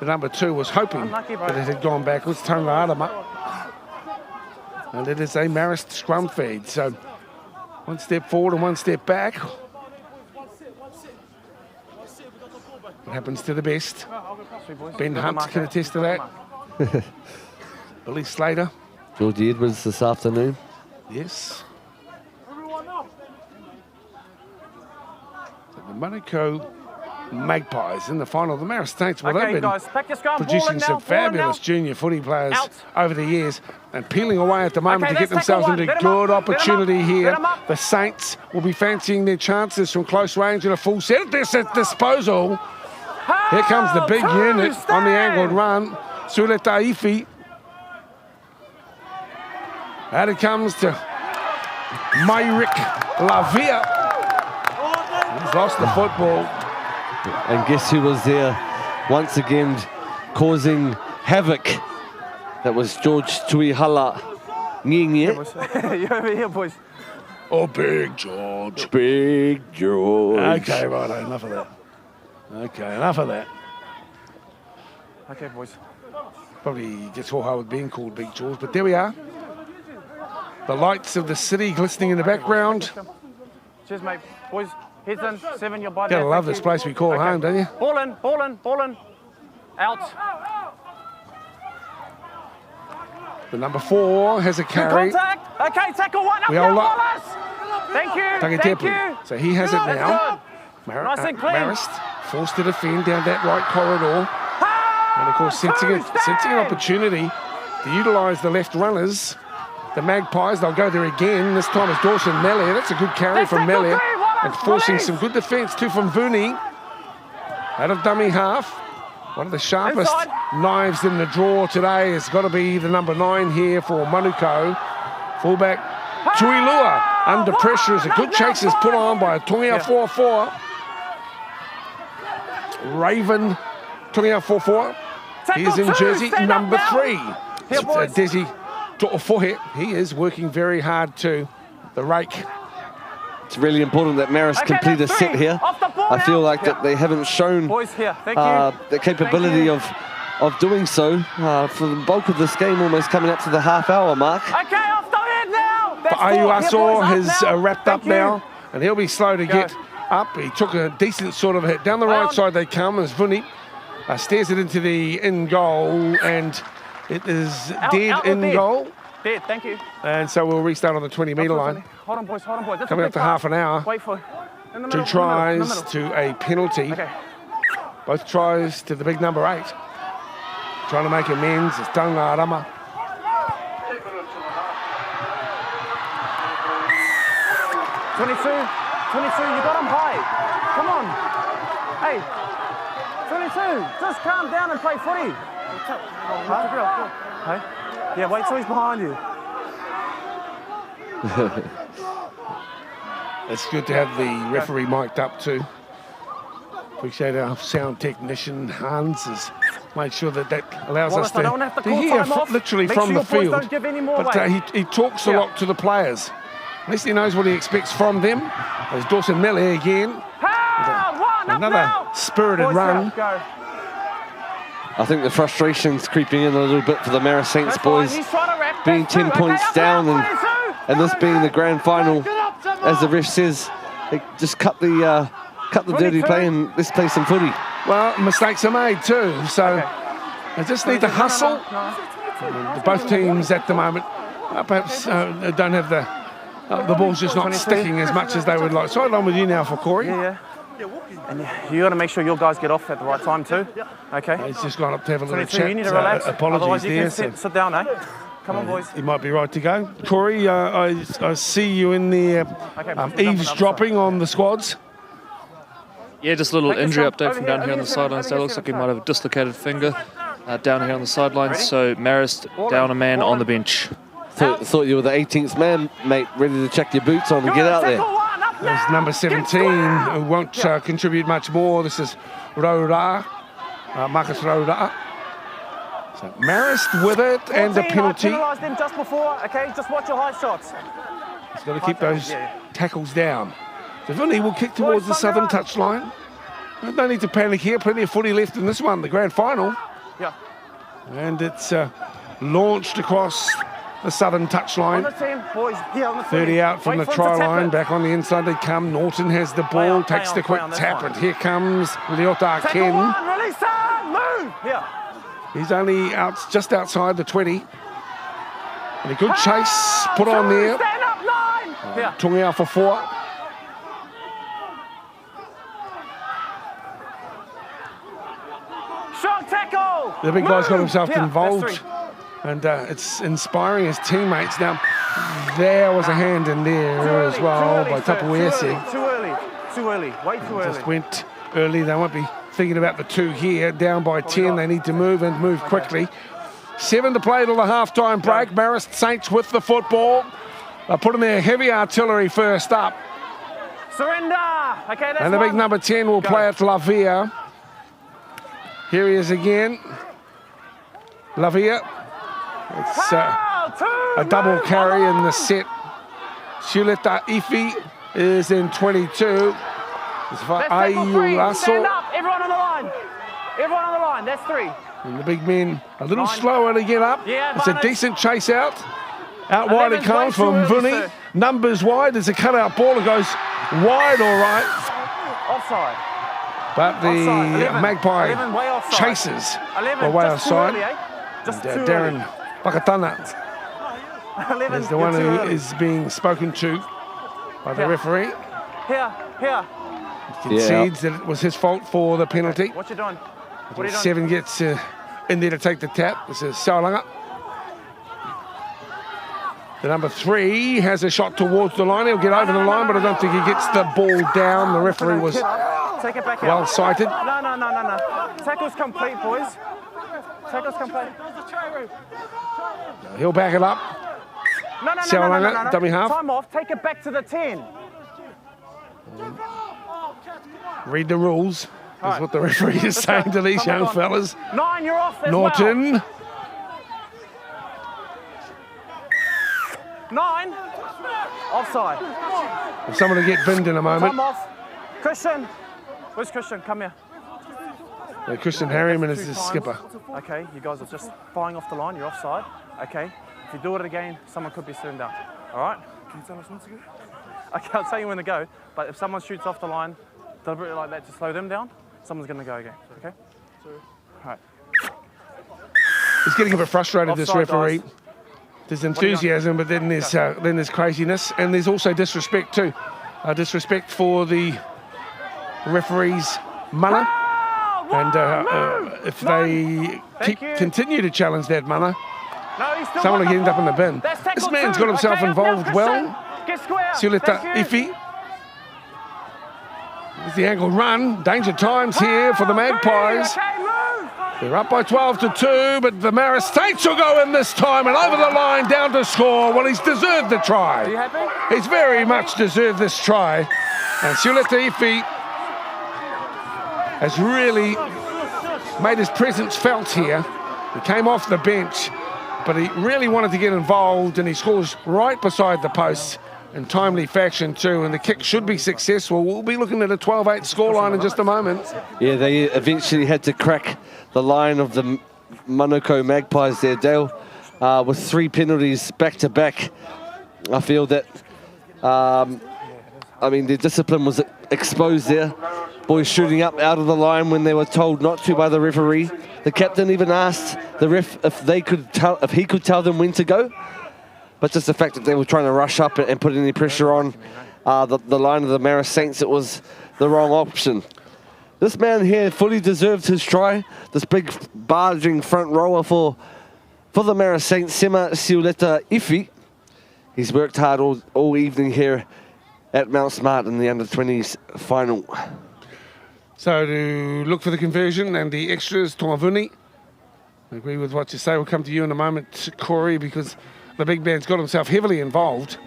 Speaker 7: the number 2 was hoping that it had gone backwards. Tonga Adama. And it is a Marist scrum feed. So 1 step forward and 1 step back. What happens to the best? Ben Hunt can attest to that. Billy Slater.
Speaker 8: Georgie Edwards this afternoon.
Speaker 7: Yes. The Manukau Magpies in the final. The Marist Saints, well, they've been producing some fabulous junior footy players over the years and peeling away at the moment to get themselves into good opportunity here. The Saints will be fancying their chances from close range and a full set at their disposal. Here comes the big unit on the angled run. Sule Taifi. And it comes to Myrick Lavia. He's lost the football.
Speaker 8: And guess who was there once again causing havoc? That was George Tuihala Nginye.
Speaker 2: You over here, boys.
Speaker 7: Oh, Big George.
Speaker 8: Big George.
Speaker 7: Okay, right, enough of that. Okay, enough of that.
Speaker 2: Okay, boys.
Speaker 7: Probably gets all hard with being called Big George, but there we are. The lights of the city glistening in the background.
Speaker 2: Cheers, mate. Boys, heads in, 7, your body.
Speaker 7: Gotta love this place we call home, don't you?
Speaker 2: Ball in, ball in, ball in. Out.
Speaker 7: The number 4 has a
Speaker 2: Good
Speaker 7: carry.
Speaker 2: contact. Okay, tackle 1. Up
Speaker 7: We all
Speaker 2: now,
Speaker 7: like-
Speaker 2: Wallace. Thank you.
Speaker 7: Thank
Speaker 2: Thank
Speaker 7: you.
Speaker 2: you.
Speaker 7: So he has it
Speaker 2: That's
Speaker 7: now.
Speaker 2: good. Nice and clean.
Speaker 7: Marist forced to defend down that right corridor. And of course, sensing an opportunity to utilise the left runners. The Magpies, they'll go there again. This time it's Dawson Melia. That's a good carry from Melia. And forcing some good defence too from Vuni. Out of dummy half. One of the sharpest knives in the draw today has got to be the number 9 here for Manukau. Fullback Tuilua under pressure as a good chase is put on by a Tongia 4-4. Raven Tungia 4-4. He is in jersey number 3.
Speaker 2: Here, boys.
Speaker 7: Desi To'ofohe, he is working very hard too. The rake.
Speaker 8: It's really important that Marist
Speaker 2: Okay,
Speaker 8: complete a
Speaker 2: that's
Speaker 8: set
Speaker 2: three.
Speaker 8: here.
Speaker 2: Off the ball
Speaker 8: I feel
Speaker 2: now.
Speaker 8: like that they haven't shown
Speaker 2: Boys, here. Thank you.
Speaker 8: the capability of doing so for the bulk of this game, almost coming up to the half-hour mark.
Speaker 2: Okay, off the head now. That's
Speaker 7: But
Speaker 2: four. Here, boys,
Speaker 7: Ayuaso
Speaker 2: up
Speaker 7: has
Speaker 2: now.
Speaker 7: wrapped
Speaker 2: Thank
Speaker 7: up
Speaker 2: you.
Speaker 7: now, and he'll be slow to get up. He took a decent sort of hit. Down the right
Speaker 2: on.
Speaker 7: side they come as Vuni steers it into the in goal, and it is dead
Speaker 2: out or
Speaker 7: in
Speaker 2: dead?
Speaker 7: goal.
Speaker 2: Dead, thank you.
Speaker 7: And so we'll restart on the 20-metre line.
Speaker 2: Hold on, boys, hold on, boys. That's a
Speaker 7: Coming
Speaker 2: big
Speaker 7: up to
Speaker 2: pass.
Speaker 7: half an hour.
Speaker 2: Wait for in the
Speaker 7: 2
Speaker 2: middle,
Speaker 7: tries
Speaker 2: in the middle.
Speaker 7: to a penalty.
Speaker 2: Okay.
Speaker 7: Both tries to the big number 8. Trying to make amends is Taunga Arama.
Speaker 2: 22, you got him high. Come on. Hey, 22, just calm down and play footy. Huh? Hey? Yeah, wait till he's behind you.
Speaker 7: It's good to have the referee mic'd up too. Appreciate our sound technician Hans has made sure that allows
Speaker 2: Wallace,
Speaker 7: us
Speaker 2: I don't have to
Speaker 7: to
Speaker 2: call
Speaker 7: hear
Speaker 2: time off.
Speaker 7: literally
Speaker 2: Make
Speaker 7: from
Speaker 2: sure
Speaker 7: the
Speaker 2: your boys
Speaker 7: field.
Speaker 2: don't give any more
Speaker 7: But
Speaker 2: away.
Speaker 7: he talks a
Speaker 2: Yeah.
Speaker 7: lot to the players. At least he knows what he expects from them. There's Dawson Mele again.
Speaker 2: One, up
Speaker 7: Another
Speaker 2: now.
Speaker 7: spirited
Speaker 2: Boys,
Speaker 7: run.
Speaker 2: Go.
Speaker 8: I think the frustration's creeping in a little bit for the Marist Saints
Speaker 2: That's fine.
Speaker 8: boys,
Speaker 2: He's trying to wrap.
Speaker 8: being
Speaker 2: That's
Speaker 8: 10
Speaker 2: two.
Speaker 8: points
Speaker 2: Okay, up
Speaker 8: down
Speaker 2: now,
Speaker 8: and
Speaker 2: 22.
Speaker 8: this being the grand final. As the ref says, they just cut the dirty
Speaker 2: 22.
Speaker 8: play and let's play some footy.
Speaker 7: Well, mistakes are made too, so they just need to hustle. Both teams at the moment perhaps don't have the ball's just not
Speaker 2: 22.
Speaker 7: sticking as much as they would like. So I'm with you now for Corey.
Speaker 2: Yeah. And you got to make sure your guys get off at the right time too. Okay.
Speaker 7: He's just gone up to have a little
Speaker 2: 22,
Speaker 7: chat.
Speaker 2: you need to relax.
Speaker 7: Apologies
Speaker 2: Otherwise you
Speaker 7: there.
Speaker 2: can sit down, eh? Come on, boys.
Speaker 7: He might be right to go. Corey, I see you in there eavesdropping on the squads.
Speaker 9: Yeah, just a little
Speaker 2: Take your
Speaker 9: injury
Speaker 2: shot.
Speaker 9: update
Speaker 2: Over
Speaker 9: from
Speaker 2: here,
Speaker 9: down here on the
Speaker 2: over here,
Speaker 9: sidelines.
Speaker 2: over
Speaker 9: It
Speaker 2: here,
Speaker 9: looks like he
Speaker 2: over
Speaker 9: might have a dislocated finger down here on the sidelines. So Marist down a man on the bench.
Speaker 8: Thought you were the 18th man, mate, ready to check your boots on and get out there.
Speaker 7: There's number 17 who won't contribute much more. This is Rora, Marcus Rora. So Marist with it and a penalty.
Speaker 2: Penalised them just before, okay? Just watch your high shots.
Speaker 7: He's got to keep those
Speaker 2: Yeah.
Speaker 7: tackles down. Devoni will kick towards the
Speaker 2: Boys,
Speaker 7: southern
Speaker 2: front
Speaker 7: touchline. No need to panic here. Plenty of footy left in this one, the grand final.
Speaker 2: Yeah.
Speaker 7: And it's launched across the southern
Speaker 2: On
Speaker 7: touchline.
Speaker 2: the 10, boys. Here on the
Speaker 7: 30 out from
Speaker 2: Wait
Speaker 7: the
Speaker 2: for him to
Speaker 7: try
Speaker 2: tap
Speaker 7: line.
Speaker 2: it.
Speaker 7: Back on the inside they come. Norton has the
Speaker 2: Play
Speaker 7: ball,
Speaker 2: on, play
Speaker 7: takes
Speaker 2: on,
Speaker 7: the
Speaker 2: play
Speaker 7: quick
Speaker 2: on, that's
Speaker 7: tap,
Speaker 2: fine.
Speaker 7: and here comes Leota
Speaker 2: Tackle
Speaker 7: Ken.
Speaker 2: one, release him, move. Here.
Speaker 7: He's only just outside the 20. And a good chase put on there.
Speaker 2: Stand up, 9. Here.
Speaker 7: Tungia for 4.
Speaker 2: Shot tackle.
Speaker 7: The big guy's got
Speaker 2: Move.
Speaker 7: himself
Speaker 2: Here, that's
Speaker 7: involved.
Speaker 2: 3.
Speaker 7: And it's inspiring his teammates. Now, there was a hand in there
Speaker 2: Too early,
Speaker 7: as well
Speaker 2: too
Speaker 7: by
Speaker 2: early, sir.
Speaker 7: Tapuese.
Speaker 2: Too early. Too early. Way too early.
Speaker 7: Just went early. They won't be thinking about the 2 here. Down by 10. They need to move and move quickly. 7 to play till the half-time break. Marist Saints with the football. They're putting their heavy artillery first up.
Speaker 2: Surrender. Okay, that's
Speaker 7: And the big
Speaker 2: one.
Speaker 7: number 10 will
Speaker 2: Go.
Speaker 7: play at Lavia. Here he is again. Lavia. It's a double carry in the set. Shuleta Ifi is in 22. It's for
Speaker 2: That's tackle 3.
Speaker 7: Ayuaso.
Speaker 2: Stand up. Everyone on the line. Everyone on the line. That's 3.
Speaker 7: And the big men a little
Speaker 2: 9.
Speaker 7: slower to get up.
Speaker 2: Yeah,
Speaker 7: It's a
Speaker 2: advantage.
Speaker 7: decent chase out. Out wide it
Speaker 2: 11's
Speaker 7: comes
Speaker 2: way
Speaker 7: from
Speaker 2: too early,
Speaker 7: Vuni.
Speaker 2: sir.
Speaker 7: Numbers wide. There's a cutout ball. It goes wide, all right.
Speaker 2: Offside.
Speaker 7: But the
Speaker 2: Offside. 11.
Speaker 7: Magpie
Speaker 2: 11 way offside.
Speaker 7: chases
Speaker 2: 11
Speaker 7: are way
Speaker 2: just too
Speaker 7: offside.
Speaker 2: early, eh? Just
Speaker 7: And,
Speaker 2: too
Speaker 7: Darren Pakatana
Speaker 2: 11
Speaker 7: is the one
Speaker 2: you're too
Speaker 7: who
Speaker 2: early.
Speaker 7: is being spoken to by the
Speaker 2: Yeah.
Speaker 7: referee.
Speaker 2: Here.
Speaker 7: Concedes that it was his fault for the penalty.
Speaker 2: What you doing? What are you doing?
Speaker 7: 7 gets in there to take the tap. This is Saulanga. The number 3 has a shot towards the line. He'll get over the line, but I don't think he gets the ball down. The referee was
Speaker 2: Take it back
Speaker 7: well
Speaker 2: out.
Speaker 7: sighted.
Speaker 2: No. Tackle's complete, boys. Tackle's complete.
Speaker 7: He'll back it up.
Speaker 2: No.
Speaker 7: Dummy half.
Speaker 2: Time off. Take it back to the 10.
Speaker 7: Read the rules. is what the referee is saying to these young fellas.
Speaker 2: 9, you're off. There's
Speaker 7: Norton.
Speaker 2: Mal. 9. Offside.
Speaker 7: Someone to get binned in a moment.
Speaker 2: Time off. Christian. Where's Christian? Come here.
Speaker 7: Christian Harriman is the skipper.
Speaker 2: Okay, you guys are just flying off the line. You're offside. Okay. If you do it again, someone could be sitting down. All right? Can you tell us when to go? Okay, I'll tell you when to go. But if someone shoots off the line, deliberately like that to slow them down, someone's going to go again. Okay? All right.
Speaker 7: He's getting a bit frustrated, this
Speaker 2: Offside,
Speaker 7: referee.
Speaker 2: guys.
Speaker 7: There's enthusiasm, but then there's craziness, and there's also disrespect too. Disrespect for the referee's mana. And if they continue to challenge that mana, someone will end up in the bin. This man's got himself involved well. Siuleta Ifi. There's the angle run. Danger times here for the Magpies. They're up by 12-2, but the Mara States will go in this time and over the line down to score. Well, he's deserved the try.
Speaker 2: Are you happy?
Speaker 7: He's very much deserved this try. And Siuleta Ifi has really made his presence felt here. He came off the bench, but he really wanted to get involved, and he scores right beside the post in timely fashion too, and the kick should be successful. We'll be looking at a 12-8 scoreline in just a moment.
Speaker 8: Yeah, they eventually had to crack the line of the Manukau Magpies there, Dale, with 3 penalties back-to-back. I feel that, I mean, their discipline was exposed there. Boys shooting up out of the line when they were told not to by the referee. The captain even asked the ref if he could tell them when to go. But just the fact that they were trying to rush up and put any pressure on the line of the Mara Saints, it was the wrong option. This man here fully deserved his try. This big barging front rower for the Mara Saints, Sema Siuleta Ifi. He's worked hard all evening here at Mount Smart in the under-20s final.
Speaker 7: So to look for the conversion and the extras, Tomavuni. I agree with what you say. We'll come to you in a moment, Corey, because the big man's got himself heavily involved,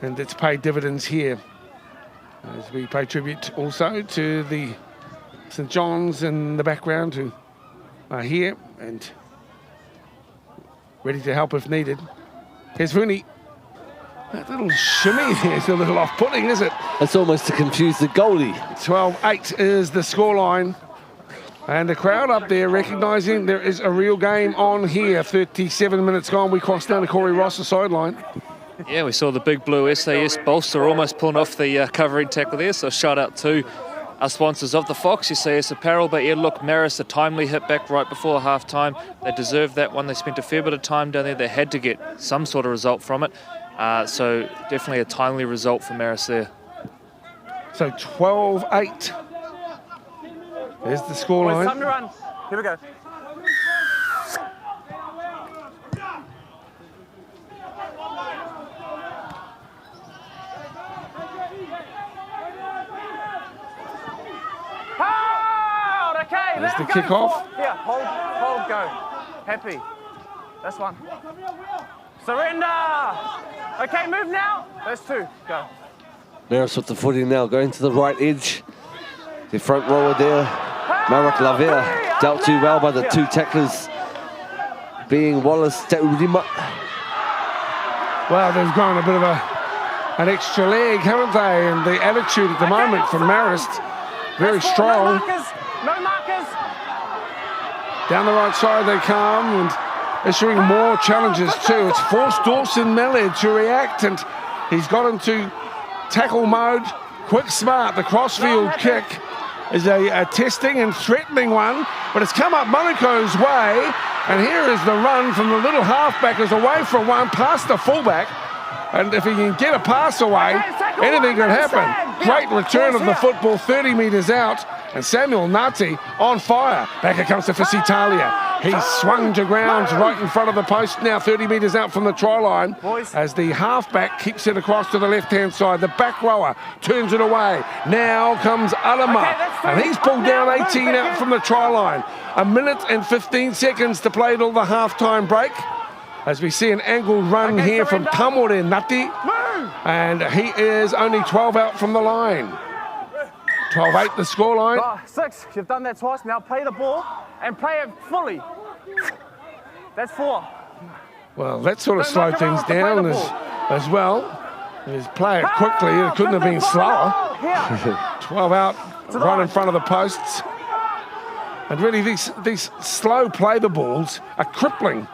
Speaker 7: and it's paid dividends here. As we pay tribute also to the St. John's in the background who are here and ready to help if needed. Here's Vuni. That little shimmy there is a little off-putting, is it?
Speaker 8: It's almost to confuse the goalie.
Speaker 7: 12-8 is the scoreline. And the crowd up there recognising there is a real game on here. 37 minutes gone. We cross down to Corey Ross's sideline.
Speaker 9: Yeah, we saw the big blue SAS bolster almost pulling off the covering tackle there. So shout out to our sponsors of the Fox, SAS Apparel. But yeah, look, Maris, a timely hit back right before half-time. They deserved that one. They spent a fair bit of time down there. They had to get some sort of result from it. So definitely a timely result for Maris there.
Speaker 7: So 12-8. There's the scoreline.
Speaker 2: Time to run. Here we go. Hold, okay.
Speaker 7: There's the
Speaker 2: go.
Speaker 7: kick-off.
Speaker 2: Here, hold, go. Happy. That's one. Surrender. Okay, move now. There's 2. Go.
Speaker 8: Maris with the footy now, going to the right edge. The front rower there, Marek Lavera, dealt too well by the 2 tacklers, being Wallace Taurima.
Speaker 7: Well, they've gone a bit of an extra leg, haven't they? And the attitude at the moment from Marist, very strong.
Speaker 2: No markers.
Speaker 7: Down the right side they come, and issuing more challenges too. It's forced Dawson Mallard to react, and he's got into tackle mode. Quick smart, the crossfield kick is a testing and threatening one, but it's come up Monaco's way, and here is the run from the little halfback, is away from one, past the fullback, and if he can get a pass away, anything can happen. Great return of the football, 30 metres out, and Samuel Nati on fire. Back it comes to Fisitalia. He's swung to ground right in front of the post now, 30 metres out from the try line, as the halfback keeps it across to the left-hand side. The back rower turns it away. Now comes Alama, and he's pulled down 18 out from the try line. 1 minute and 15 seconds to play till the half-time break, as we see an angled run here from Tamore Nati, and he is only 12 out from the line. 12-8 the scoreline.
Speaker 2: Oh, 6. You've done that twice. Now play the ball and play it fully. That's 4.
Speaker 7: Well, that sort of
Speaker 2: Don't
Speaker 7: slowed
Speaker 2: muck around
Speaker 7: things
Speaker 2: with the play
Speaker 7: down
Speaker 2: the
Speaker 7: as well. Just play it quickly. It couldn't have been slower.
Speaker 2: Here.
Speaker 7: 12 out, right in front of the posts. And really, these slow play the balls are crippling.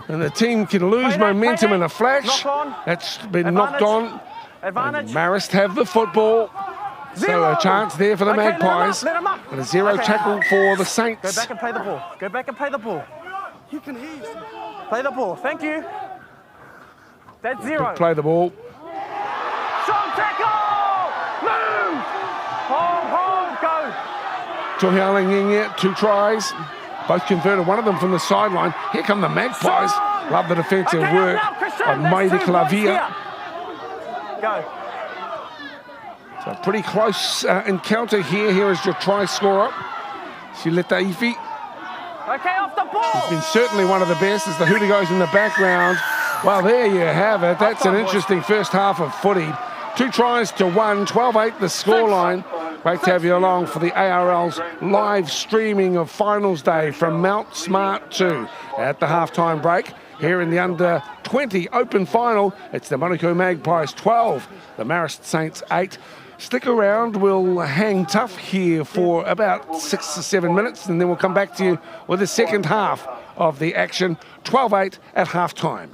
Speaker 7: And the team can lose momentum in a flash.
Speaker 2: Knock on.
Speaker 7: That's been knocked on.
Speaker 2: Advantage.
Speaker 7: And Marist have the football. So a chance there for the Magpies.
Speaker 2: Let him up.
Speaker 7: And a 0 tackle for the Saints.
Speaker 2: Go back and play the ball. Go back and play the ball.
Speaker 6: You can hear.
Speaker 2: Play the ball. Thank you. That's 0.
Speaker 7: Play the ball.
Speaker 2: Strong tackle! Move! Hold, go!
Speaker 7: Tuhialingingia, 2 tries. Both converted, one of them from the sideline. Here come the Magpies. Love the defensive work of Maidi Clavia.
Speaker 2: Go.
Speaker 7: So pretty close encounter here. Here is your try scorer, Sileta Ifi.
Speaker 2: Okay, off the ball!
Speaker 7: He's been certainly one of the best as the hooter goes in the background. Well, there you have it. That's an interesting first half of footy. 2 tries to 1, 12-8 the scoreline. Great to have you along for the ARL's live streaming of Finals Day from Mount Smart 2. At the halftime break, here in the under-20 open final, it's the Monaco Magpies 12, the Marist Saints 8. Stick around, we'll hang tough here for about 6 to 7 minutes, and then we'll come back to you with the second half of the action, 12-8 at halftime.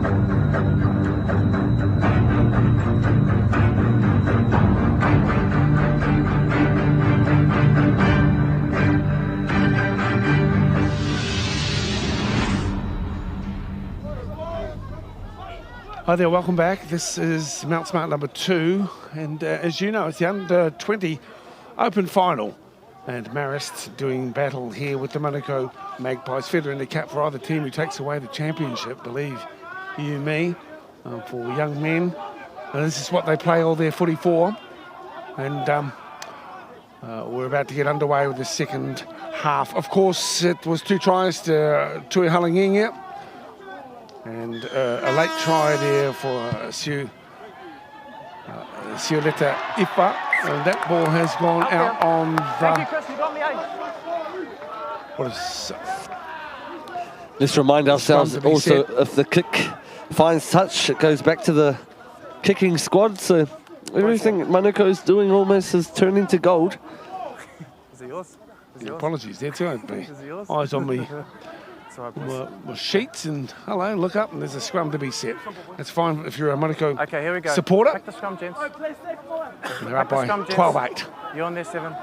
Speaker 7: Hi there, welcome back. This is Mount Smart number 2, and as you know, it's the under 20 open final. And Marist doing battle here with the Manukau Magpies. Feather in the cap for either team who takes away the championship, believe you me, for young men. And this is what they play all their footy for. And we're about to get underway with the second half. Of course, it was 2 tries to Tui Halanginga. And a late try there for Siuleta Ipa. And that ball has gone out on the... What is...
Speaker 8: Let's remind ourselves also, if the kick finds touch, it goes back to the kicking squad. So everything Manukau is doing almost is turning to gold.
Speaker 2: Is it yours?
Speaker 7: Apologies, that's right. Eyes on me. With sheets and hello, look up and there's a scrum to be set. That's fine if you're a Manukau supporter.
Speaker 2: Back the scrum, gents.
Speaker 7: They're up by 12-8.
Speaker 2: You're on there, 7.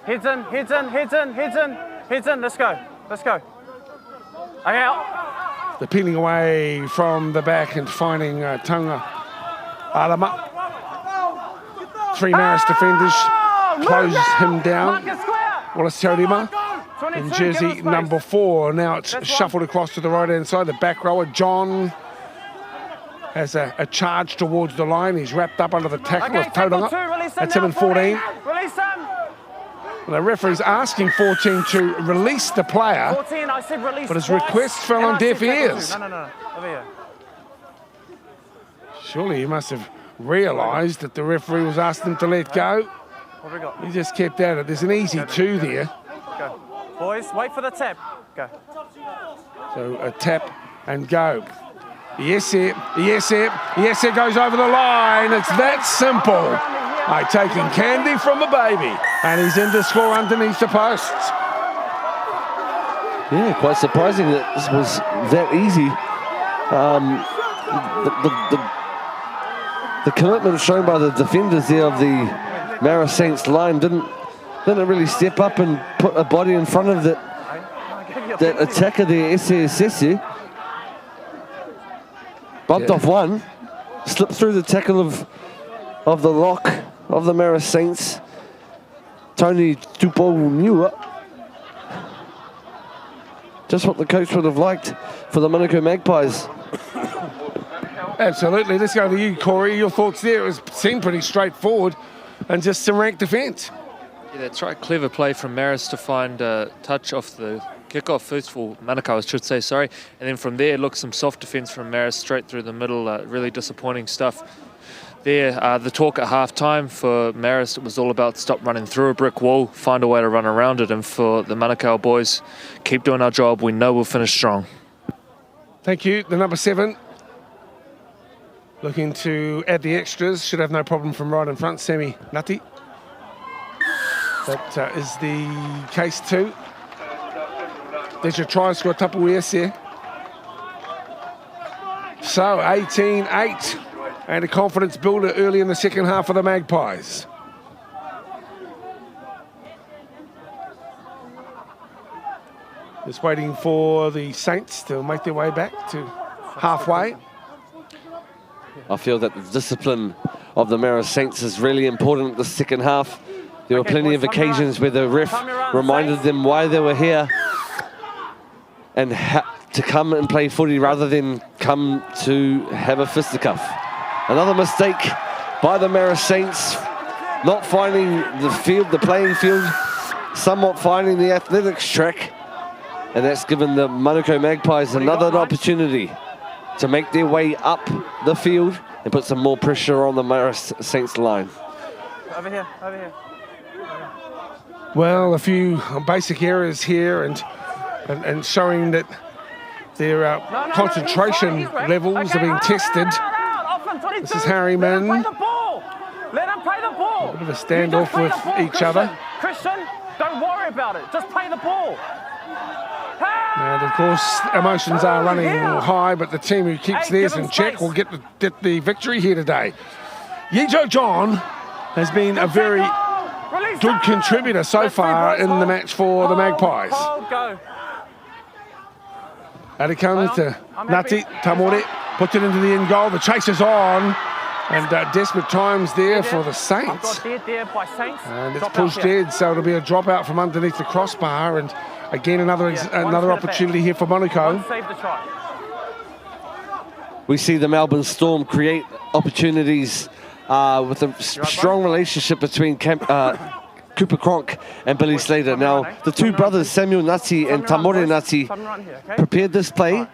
Speaker 2: Heads in, heads in, heads in, heads in, heads in. Let's go, let's go. Okay, out.
Speaker 7: They're peeling away from the back and finding Taunga Alama. 3 Marist defenders close him down. Wallace Taurima. In jersey number 4, now it's shuffled across to the right-hand side. The back rower, John, has a charge towards the line. He's wrapped up under the tackle of Tauranga. That's him in 14.
Speaker 2: Release him.
Speaker 7: The referee's asking 14 to release the player.
Speaker 2: 14, I said release.
Speaker 7: But his request fell on deaf ears.
Speaker 2: No. Over here.
Speaker 7: Surely he must have realised that the referee was asking him to let go.
Speaker 2: What have we got?
Speaker 7: He just kept at it. There's an easy 2 there.
Speaker 2: Go. Boys, wait for the tap. Go.
Speaker 7: So a tap and go. Yes, it goes over the line. It's that simple. Like taking candy from a baby. And he's in to score underneath the posts.
Speaker 8: Yeah, quite surprising that this was that easy. The commitment shown by the defenders there of the Mara Saints line didn't really step up and put a body in front of that attacker there, SSS. Bumped off one, slipped through the tackle of the lock of the Mara Saints. Tony Tupouniua. Just what the coach would have liked for the Manukau Magpies.
Speaker 7: Absolutely. Let's go to you, Corey. Your thoughts there? It seemed pretty straightforward and just some rank defence.
Speaker 9: Yeah, that's right. Clever play from Maris to find a touch off the kickoff. First of all, Manukau, I should say, sorry. And then from there, look, some soft defence from Maris straight through the middle. Really disappointing stuff there. The talk at half-time for Maris, it was all about stop running through a brick wall, find a way to run around it. And for the Manukau boys, keep doing our job. We know we'll finish strong.
Speaker 7: Thank you. The number 7. Looking to add the extras. Should have no problem from right in front. Sammy Nutty. That is the case too. There's your try score, Tapu there. So 18-8 and a confidence builder early in the second half for the Magpies. Just waiting for the Saints to make their way back to halfway.
Speaker 8: I feel that the discipline of the Mara Saints is really important the second half. There were plenty of occasions where the ref reminded them why they were here and to come and play footy rather than come to have a fisticuff. Another mistake by the Mara Saints, not finding the playing field, somewhat finding the athletics track, and that's given the Manukau Magpies another opportunity to make their way up the field and put some more pressure on the Mara Saints line.
Speaker 2: Over here, over here.
Speaker 7: Well, a few basic errors here and showing that their concentration levels are being tested. This is Harryman.
Speaker 2: Let him play the ball.
Speaker 7: A bit of a standoff with each other.
Speaker 2: Christian, don't worry about it. Just play the ball. Hey!
Speaker 7: And of course, emotions are running high, but the team who keeps theirs in check will get the victory here today. Yejo John has been a very good contributor so far in the match for the Magpies. Out it comes to Nati Tamore, puts it into the end goal. The chase is on, and desperate times there for the Saints. And it's pushed in, so it'll be a dropout from underneath the crossbar, and again another opportunity here for Monaco.
Speaker 8: We see the Melbourne Storm create opportunities with a strong relationship between Cooper Cronk and Billy Slater. Now, the two brothers, Samuel Nati and Tamore Nati, prepared this play,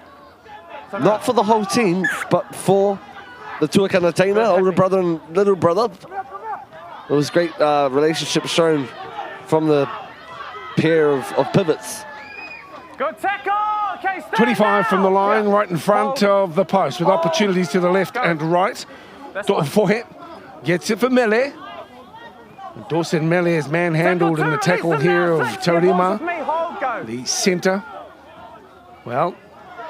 Speaker 8: not for the whole team, but for the Tuakana Taina, older brother and little brother. It was great relationship shown from the pair of pivots.
Speaker 2: Good tackle! Okay,
Speaker 7: 25 from the line, right in front of the post, with opportunities to the left and right. Forehead gets it for Mele. Dawson Mele is manhandled in the tackle here of Taurima, the centre. Well,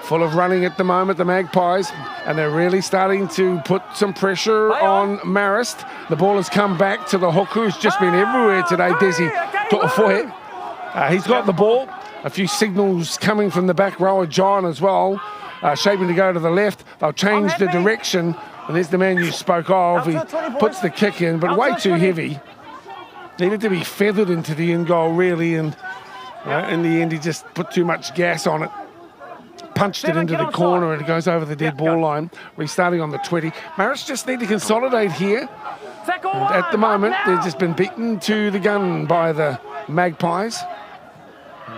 Speaker 7: full of running at the moment, the Magpies, and they're really starting to put some pressure on Marist. The ball has come back to the hook, who's just been everywhere today, Desi To'ofohe. He's got the ball. A few signals coming from the back rower, John, as well, shaping to go to the left. They'll change the direction, and there's the man you spoke of. He puts the kick in, but way too heavy. Needed to be feathered into the end goal, really, and in the end, he just put too much gas on it. Punched it into the corner, and it goes over the dead ball line. Restarting on the 20. Marist just need to consolidate here. And at the moment, they've just been beaten to the gun by the Magpies,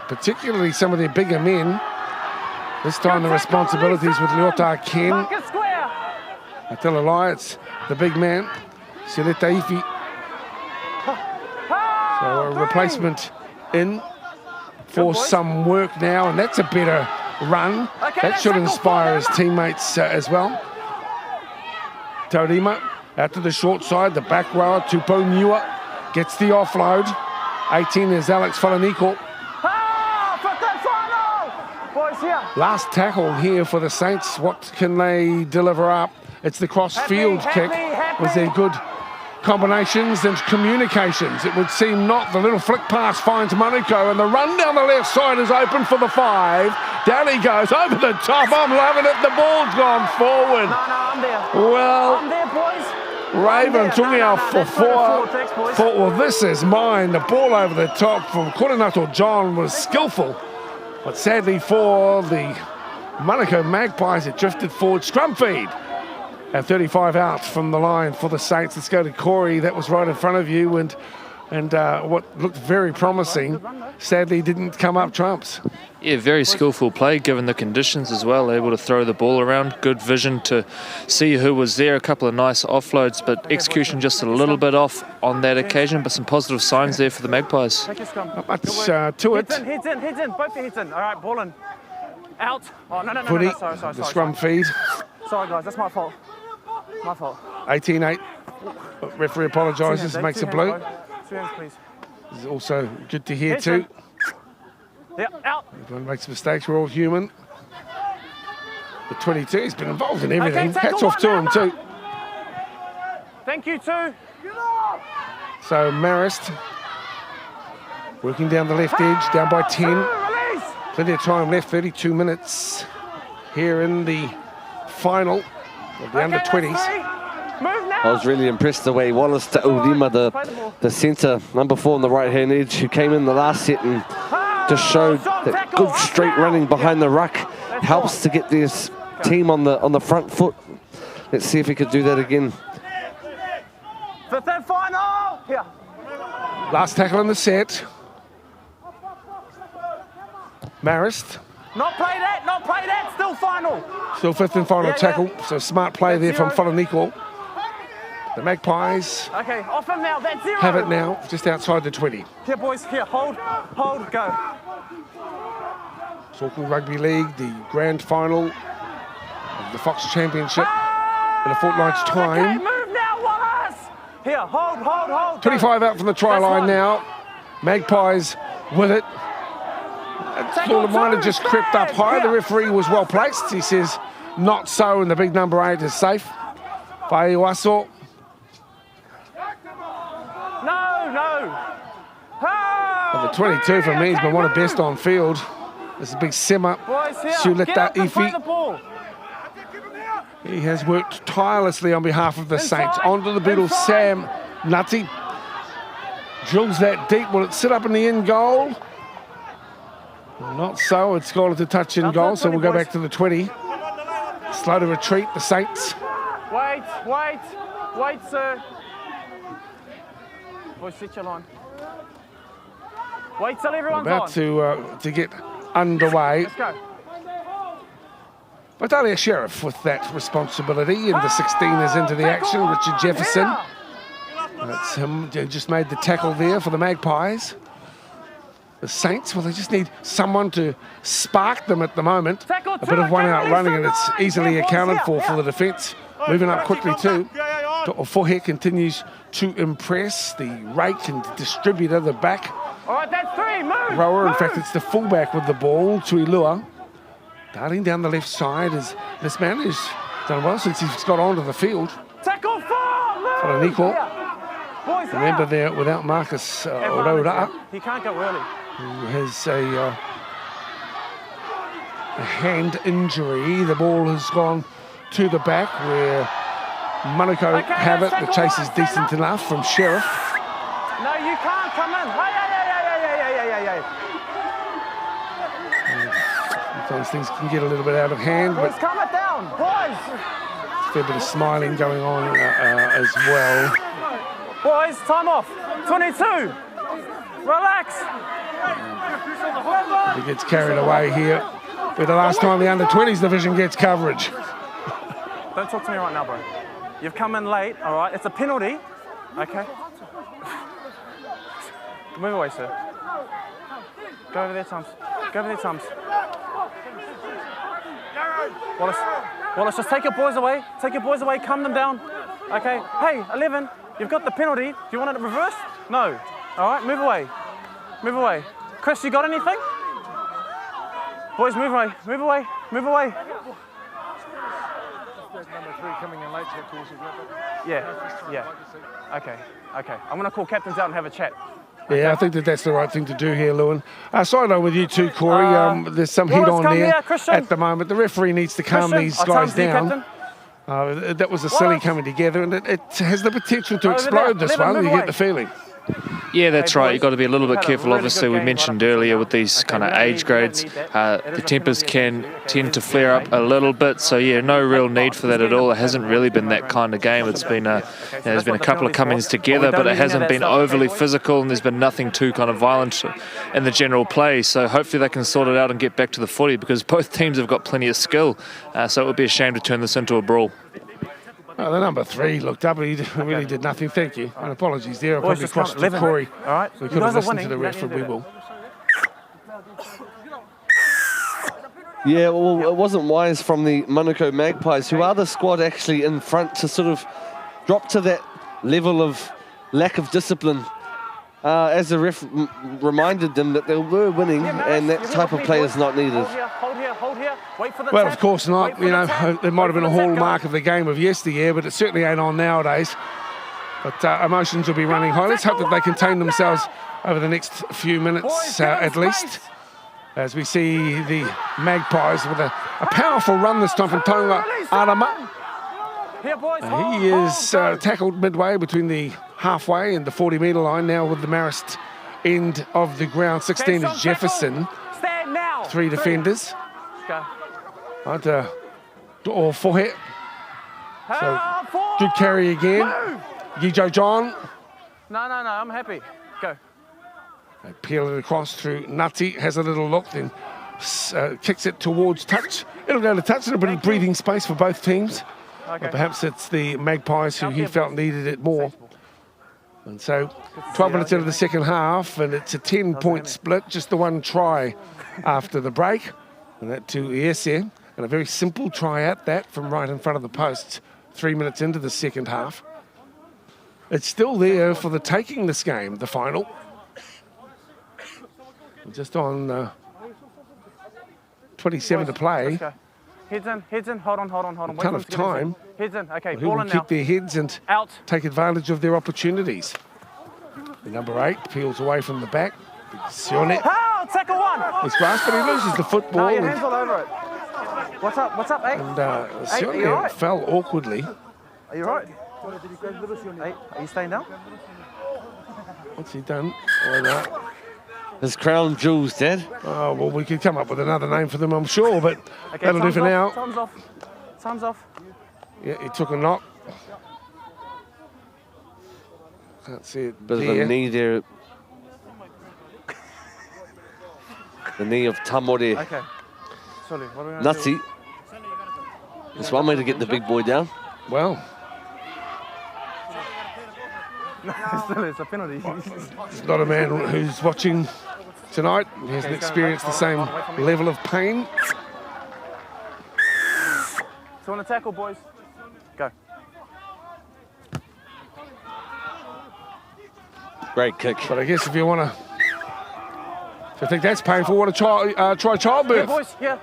Speaker 7: particularly some of their bigger men. This time the responsibilities with Leota Ken. I tell a lie, it's the big man, Sileta Ifi. So a replacement in for some work now, and that's a better run. That should inspire his teammates as well. Taurima out to the short side, the back rower, Tupo Niua gets the offload. 18 is Alex Falaniko. Last tackle here for the Saints. What can they deliver up? It's the cross-field kick. Was there good combinations and communications? It would seem not. The little flick pass finds Monaco, and the run down the left side is open for the 5. Down he goes, over the top. I'm loving it. The ball's gone forward.
Speaker 2: I'm there.
Speaker 7: Well,
Speaker 2: I'm there, boys.
Speaker 7: Raven Tungiao for 4. Thought, well, this is mine. The ball over the top from Korenato John was skillful. But sadly for the Monaco Magpies, it drifted forward. Scrum feed at 35 out from the line for the Saints. Let's go to Corey. That was right in front of you, and what looked very promising, sadly didn't come up trumps.
Speaker 9: Yeah, very skillful play given the conditions as well, able to throw the ball around, good vision to see who was there, a couple of nice offloads, but execution just a little bit off on that occasion, but some positive signs there for the Magpies.
Speaker 7: Not much to it.
Speaker 2: Heads in, both your heads in. All right, ball in. Out. Oh, no,
Speaker 7: Footy,
Speaker 2: sorry.
Speaker 7: the scrum feed.
Speaker 2: Sorry, guys, that's my fault. My fault.
Speaker 7: 18-8. Referee apologises, makes it blue.
Speaker 2: 2 hands, please.
Speaker 7: This is also good to hear too.
Speaker 2: Yep, out.
Speaker 7: Everyone makes mistakes, we're all human. The 22, he's been involved in everything.
Speaker 2: Okay,
Speaker 7: Hats off to him too.
Speaker 2: Thank you, too.
Speaker 7: So Marist working down the left edge, down by 10. Plenty of time left, 32 minutes here in the final of the under-20s.
Speaker 8: I was really impressed the way Wallace Ta'urima, the centre, number 4 on the right-hand edge, who came in the last set and just showed that good straight running behind the ruck helps to get this team on the front foot. Let's see if he could do that again.
Speaker 2: Fifth and final. Here.
Speaker 7: Last tackle in the set. Marist.
Speaker 2: Not play that, still final.
Speaker 7: Still fifth and final tackle. So smart play there from Falaniko. The Magpies
Speaker 2: okay, off him now, that's 0.
Speaker 7: have it now, just outside the 20.
Speaker 2: Here, boys, here, hold, go.
Speaker 7: Auckland Rugby League, the grand final of the Fox Championship in a fortnight's time.
Speaker 2: Okay, move now, Wallace. Here, hold.
Speaker 7: 25 out from the try line now. Magpies with it. Florida might have just crept up high. The referee was well placed. He says not so, and the big number 8 is safe. Whaiuaso.
Speaker 2: No.
Speaker 7: But the 22 for me has been one of the best on field. This is big Sema Suleta Ifi. He has worked tirelessly on behalf of the Saints. Onto the Beatles, Sam Nutty. Drills that deep. Will it sit up in the end goal? Not so. It's gone into touch in goal, so we'll go back to the 20. Slow to retreat, the Saints.
Speaker 2: Wait, sir. Boys, sit your line. Wait till everyone's
Speaker 7: About to get underway.
Speaker 2: Let's go.
Speaker 7: Vidalia Sheriff with that responsibility, and the 16 is into the action. Richard Jefferson. That's him, just made the tackle there for the Magpies. The Saints, well, they just need someone to spark them at the moment. A bit of one out running, and it's easily accounted for the defence. Moving up quickly too. Fohe continues to impress. The rake and distributor, the back
Speaker 2: All right, that's 3. Move.
Speaker 7: rower. In fact, it's the fullback with the ball, Tuilua. Darting down the left side as this man has done well since he's got onto the field.
Speaker 2: Tackle 4.
Speaker 7: Whaniko. Remember there, without Marcus Oroda,
Speaker 2: He can't go early.
Speaker 7: who has a hand injury. The ball has gone to the back where Manukau have it. The chase is decent enough from Sheriff.
Speaker 2: No, you can't come in. Hey.
Speaker 7: Sometimes things can get a little bit out of hand,
Speaker 2: Boys,
Speaker 7: but
Speaker 2: calm it down. Boys.
Speaker 7: a fair bit of smiling going on as well.
Speaker 2: Boys, time off. 22. Relax.
Speaker 7: He gets carried away here. But the last time the under-20s division gets coverage.
Speaker 2: Don't talk to me right now, bro. You've come in late, all right? It's a penalty, okay? Move away, sir. Go over there, Tums. Wallace, just take your boys away. Calm them down. Okay? Hey, 11, you've got the penalty. Do you want it reversed? No. All right, move away. Chris, you got anything? Boys, move away.
Speaker 4: Number 3 coming in late, so of course we've got that.
Speaker 2: Yeah. Okay. I'm going to call captains out and have a chat.
Speaker 7: Yeah, I think that's the right thing to do here, Lewin. Side note with you too, Corey. There's some heat on there at the moment. The referee needs to calm these guys down. That was a silly coming together, and it has the potential to explode this one. You get the feeling.
Speaker 9: Yeah, that's right. You've got to be a little bit careful. Obviously, we mentioned earlier with these kind of age grades, the tempers can tend to flare up a little bit. So, yeah, no real need for that at all. It hasn't really been that kind of game. It's been there's been a couple of comings together, but it hasn't been overly physical, and there's been nothing too kind of violent in the general play. So hopefully they can sort it out and get back to the footy, because both teams have got plenty of skill. So it would be a shame to turn this into a brawl.
Speaker 7: Oh, the number 3 looked up, but he really did nothing. Thank you. And apologies there. I probably crossed to Corey.
Speaker 2: All right.
Speaker 7: We could have listened to the ref, but we will.
Speaker 8: Yeah, well, it wasn't wise from the Manukau Magpies, who are the squad actually in front, to sort of drop to that level of lack of discipline. As the ref reminded them that they were winning, and that type of play is not needed.
Speaker 2: Hold here. Wait for the
Speaker 7: Well, of course not. You know, it might have been a hallmark of the game of yesteryear, but it certainly ain't on nowadays. But emotions will be running high. Let's hope that they contain themselves over the next few minutes at least, as we see the Magpies with a powerful run this time from Tonga Arama. He is tackled midway between the halfway and the 40-metre line, now with the Marist end of the ground. 16 is Jefferson. 3 defenders. Right, or Fohe. So good carry again. Gijo John.
Speaker 2: No, I'm happy. Go.
Speaker 7: They peel it across through Nutty, has a little look, then kicks it towards touch. It'll go to touch, and a bit of breathing space for both teams.
Speaker 2: Okay.
Speaker 7: Or perhaps it's the Magpies who he felt needed it more. And so 12 minutes into the second half, and it's a 10-point split, just the one try after the break. And that to Iese, and a very simple try at that from right in front of the posts 3 minutes into the second half. It's still there for the taking this game, the final. Just on 27 to play.
Speaker 2: Let's go. Heads in, hold on.
Speaker 7: A
Speaker 2: Wait
Speaker 7: ton
Speaker 2: for
Speaker 7: of
Speaker 2: them to get in.
Speaker 7: time.
Speaker 2: Heads in, okay,
Speaker 7: Who
Speaker 2: ball
Speaker 7: will
Speaker 2: in
Speaker 7: keep
Speaker 2: now.
Speaker 7: their heads and
Speaker 2: Out.
Speaker 7: take advantage of their opportunities. The number 8 peels away from the back. Sione
Speaker 2: Oh, tackle one.
Speaker 7: is grasped, but he loses the football.
Speaker 2: No, your
Speaker 7: and
Speaker 2: hands all over it. What's up, eh? Hey, are you all right?
Speaker 7: Fell awkwardly.
Speaker 2: Are you right? Hey, are you staying down?
Speaker 7: What's he done? Oh, no.
Speaker 8: His crown jewels, Dad.
Speaker 7: Oh, well, we could come up with another name for them, I'm sure, but
Speaker 2: Okay,
Speaker 7: that'll do
Speaker 2: time's
Speaker 7: for now.
Speaker 2: Time's off.
Speaker 7: Yeah, he took a knock. Can't see it
Speaker 8: Bit
Speaker 7: there.
Speaker 8: of a knee there. The knee of Tamore.
Speaker 2: Okay. Sorry, what are we going to do?
Speaker 8: Nutsy. That's one way to get the big boy down.
Speaker 7: Well,
Speaker 2: Still, it's a penalty.
Speaker 7: it's not a man who's watching tonight. He hasn't experienced the same level of pain.
Speaker 2: So on the tackle, boys. Go.
Speaker 8: Great kick.
Speaker 7: But I guess if you want to, if you think that's painful, want to try
Speaker 2: Yeah,
Speaker 7: childbirth.
Speaker 2: boys, here.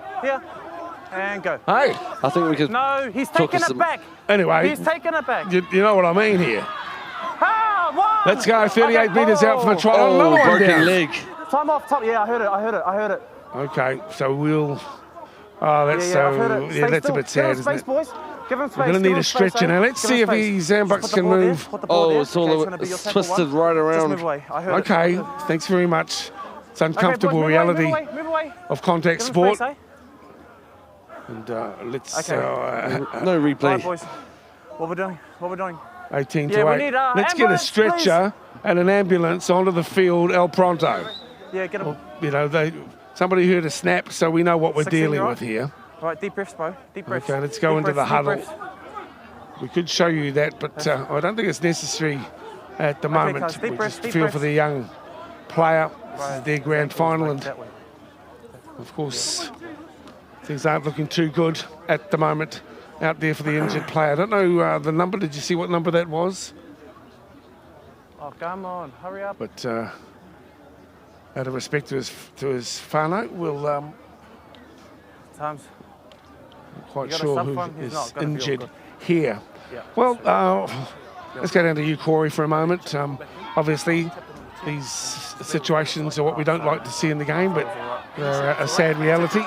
Speaker 2: And go.
Speaker 7: Hey,
Speaker 8: I think we could.
Speaker 2: No, he's
Speaker 8: Talk
Speaker 2: taking
Speaker 8: us
Speaker 2: it
Speaker 8: some-
Speaker 2: back.
Speaker 7: anyway,
Speaker 2: He's taking it back.
Speaker 7: you know what I mean here.
Speaker 2: Ah, one.
Speaker 7: Let's go, 38
Speaker 2: Okay,
Speaker 7: metres out from the try.
Speaker 8: Oh,
Speaker 7: Another one
Speaker 8: broken
Speaker 7: down.
Speaker 8: leg.
Speaker 2: Time off, Yeah, I heard it.
Speaker 7: Okay, so we'll. Oh, that's
Speaker 2: Yeah, I've heard it.
Speaker 7: yeah,
Speaker 2: Stay
Speaker 7: that's a
Speaker 2: still.
Speaker 7: bit
Speaker 2: Give
Speaker 7: sad,
Speaker 2: him
Speaker 7: isn't
Speaker 2: space,
Speaker 7: it?
Speaker 2: boys. Give him space.
Speaker 7: We're going to
Speaker 2: give
Speaker 7: need
Speaker 2: him
Speaker 7: a
Speaker 2: space,
Speaker 7: stretcher now. Let's
Speaker 2: Give
Speaker 7: see
Speaker 2: him
Speaker 7: if
Speaker 2: space.
Speaker 7: these
Speaker 2: Just
Speaker 7: Zambucks
Speaker 2: put the
Speaker 7: can
Speaker 2: ball there,
Speaker 7: move.
Speaker 2: put the ball
Speaker 8: Oh,
Speaker 2: there.
Speaker 8: it's all
Speaker 2: Okay,
Speaker 8: a-
Speaker 2: gonna be your
Speaker 8: it's
Speaker 2: tackle
Speaker 8: twisted
Speaker 2: one.
Speaker 8: right
Speaker 2: Just
Speaker 8: around.
Speaker 2: move away. I heard it.
Speaker 7: Okay, thanks very much. It's uncomfortable
Speaker 2: Okay, boys,
Speaker 7: reality
Speaker 2: Move away.
Speaker 7: of contact
Speaker 2: Give him
Speaker 7: sport.
Speaker 2: space,
Speaker 7: And let's
Speaker 2: Okay.
Speaker 8: No
Speaker 2: All right,
Speaker 8: replay.
Speaker 2: boys. What we're doing.
Speaker 7: 18
Speaker 2: Yeah,
Speaker 7: to
Speaker 2: we
Speaker 7: 8.
Speaker 2: need,
Speaker 7: Let's get a
Speaker 2: ambulance,
Speaker 7: stretcher and an ambulance onto the field, El Pronto.
Speaker 2: Yeah, get him.
Speaker 7: You know, somebody heard a snap, so we know what we're
Speaker 2: 16,
Speaker 7: dealing
Speaker 2: you're
Speaker 7: with here.
Speaker 2: All right, deep breaths, bro. Deep breaths.
Speaker 7: Okay, let's go
Speaker 2: Deep
Speaker 7: into the
Speaker 2: breaths, deep
Speaker 7: huddle.
Speaker 2: breaths.
Speaker 7: We could show you that, but I don't think it's necessary at the moment.
Speaker 2: guys, deep
Speaker 7: We
Speaker 2: breaths,
Speaker 7: just
Speaker 2: deep
Speaker 7: feel for
Speaker 2: breaths.
Speaker 7: the young player. This is their grand final, and
Speaker 2: That way.
Speaker 7: of course, things aren't looking too good at the moment out there for the injured player. I don't know the number. Did you see what number that was?
Speaker 2: Oh, come on, hurry up.
Speaker 7: But out of respect to his whānau, we'll
Speaker 2: Times.
Speaker 7: quite
Speaker 2: You got a
Speaker 7: sure
Speaker 2: sub
Speaker 7: who
Speaker 2: one? He's
Speaker 7: is
Speaker 2: not gonna be all
Speaker 7: injured
Speaker 2: good.
Speaker 7: here.
Speaker 2: Yeah.
Speaker 7: Well, let's go down to you, Corey, for a moment. Obviously, these situations are what we don't like to see in the game, but they're a sad reality.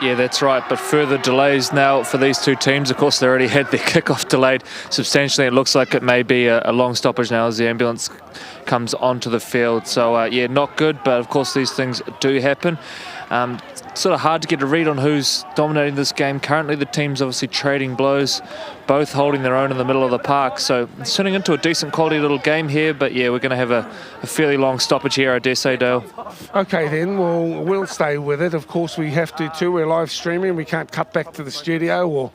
Speaker 9: Yeah, that's right. But further delays now for these two teams. Of course, they already had their kickoff delayed substantially. It looks like it may be a long stoppage now as the ambulance comes onto the field. So, yeah, not good. But, of course, these things do happen. Sort of hard to get a read on who's dominating this game. Currently, the team's obviously trading blows, both holding their own in the middle of the park. So it's turning into a decent quality little game here. But, yeah, we're going to have a fairly long stoppage here, I dare say, Dale.
Speaker 7: Okay, then, well, we'll stay with it. Of course, we have to too. We're live streaming. We can't cut back to the studio or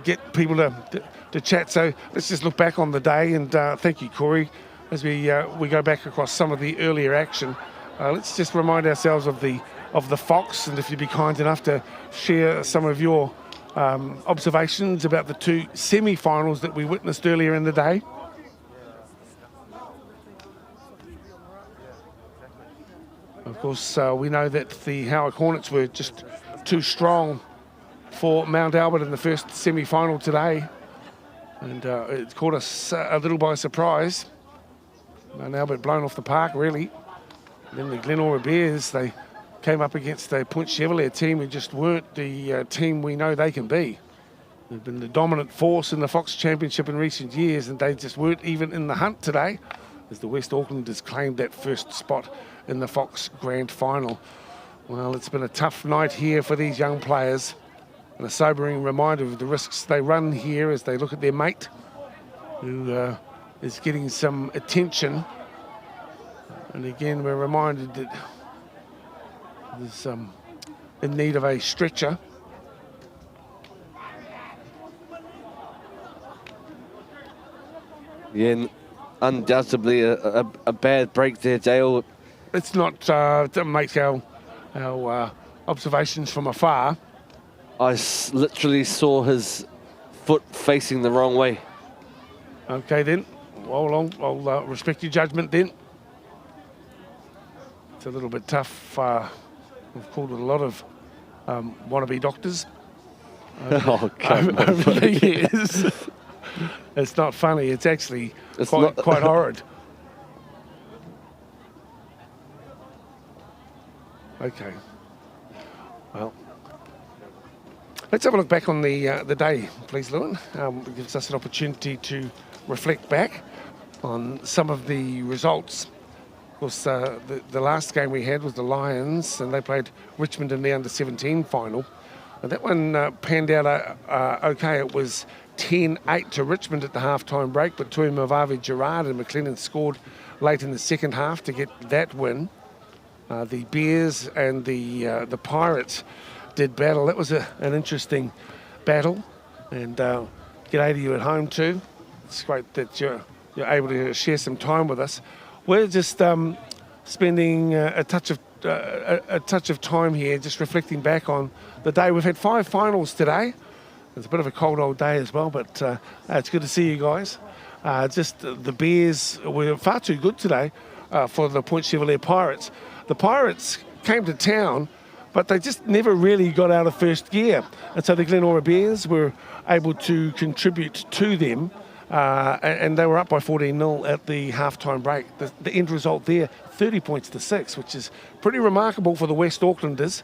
Speaker 7: get people to chat. So let's just look back on the day. And thank you, Corey, as we go back across some of the earlier action. Let's just remind ourselves of the Fox, and if you'd be kind enough to share some of your observations about the two semi-finals that we witnessed earlier in the day. Of course, we know that the Howick Hornets were just too strong for Mount Albert in the first semi-final today, and it caught us a little by surprise. Mount Albert blown off the park, really. And then the Glenora Bears, they came up against the Point Chevalier team who just weren't the team we know they can be. They've been the dominant force in the Fox Championship in recent years, and they just weren't even in the hunt today, as the West Aucklanders claimed that first spot in the Fox Grand Final. Well, it's been a tough night here for these young players, and a sobering reminder of the risks they run here as they look at their mate, who is getting some attention. And again, we're reminded that is in need of a stretcher.
Speaker 8: Yeah, undoubtedly a bad break there, Dale.
Speaker 7: Let's not make our observations from afar.
Speaker 8: I literally saw his foot facing the wrong way.
Speaker 7: Okay then, well, I'll respect your judgment then. It's a little bit tough. We've called it a lot of wannabe doctors
Speaker 8: Oh, come on.
Speaker 7: over the years. It's not funny. It's actually
Speaker 8: It's
Speaker 7: quite,
Speaker 8: not-
Speaker 7: quite horrid. Okay. Well, let's have a look back on the day, please, Lewin. It gives us an opportunity to reflect back on some of the results. Of course, the last game we had was the Lions, and they played Richmond in the under-17 final. And that one panned out okay. It was 10-8 to Richmond at the half-time break, but Tui Mavavi, Gerard and McLennan scored late in the second half to get that win. The Bears and the Pirates did battle. That was an interesting battle, and g'day to you at home too. It's great that you're able to share some time with us. We're just spending a touch of time here, just reflecting back on the day. We've had 5 finals today. It's a bit of a cold old day as well, but it's good to see you guys. Just the Bears were far too good today for the Point Chevalier Pirates. The Pirates came to town, but they just never really got out of first gear. And so the Glenora Bears were able to contribute to them, and they were up by 14-0 at the halftime break. The end result there, 30 points to 6, which is pretty remarkable for the West Aucklanders,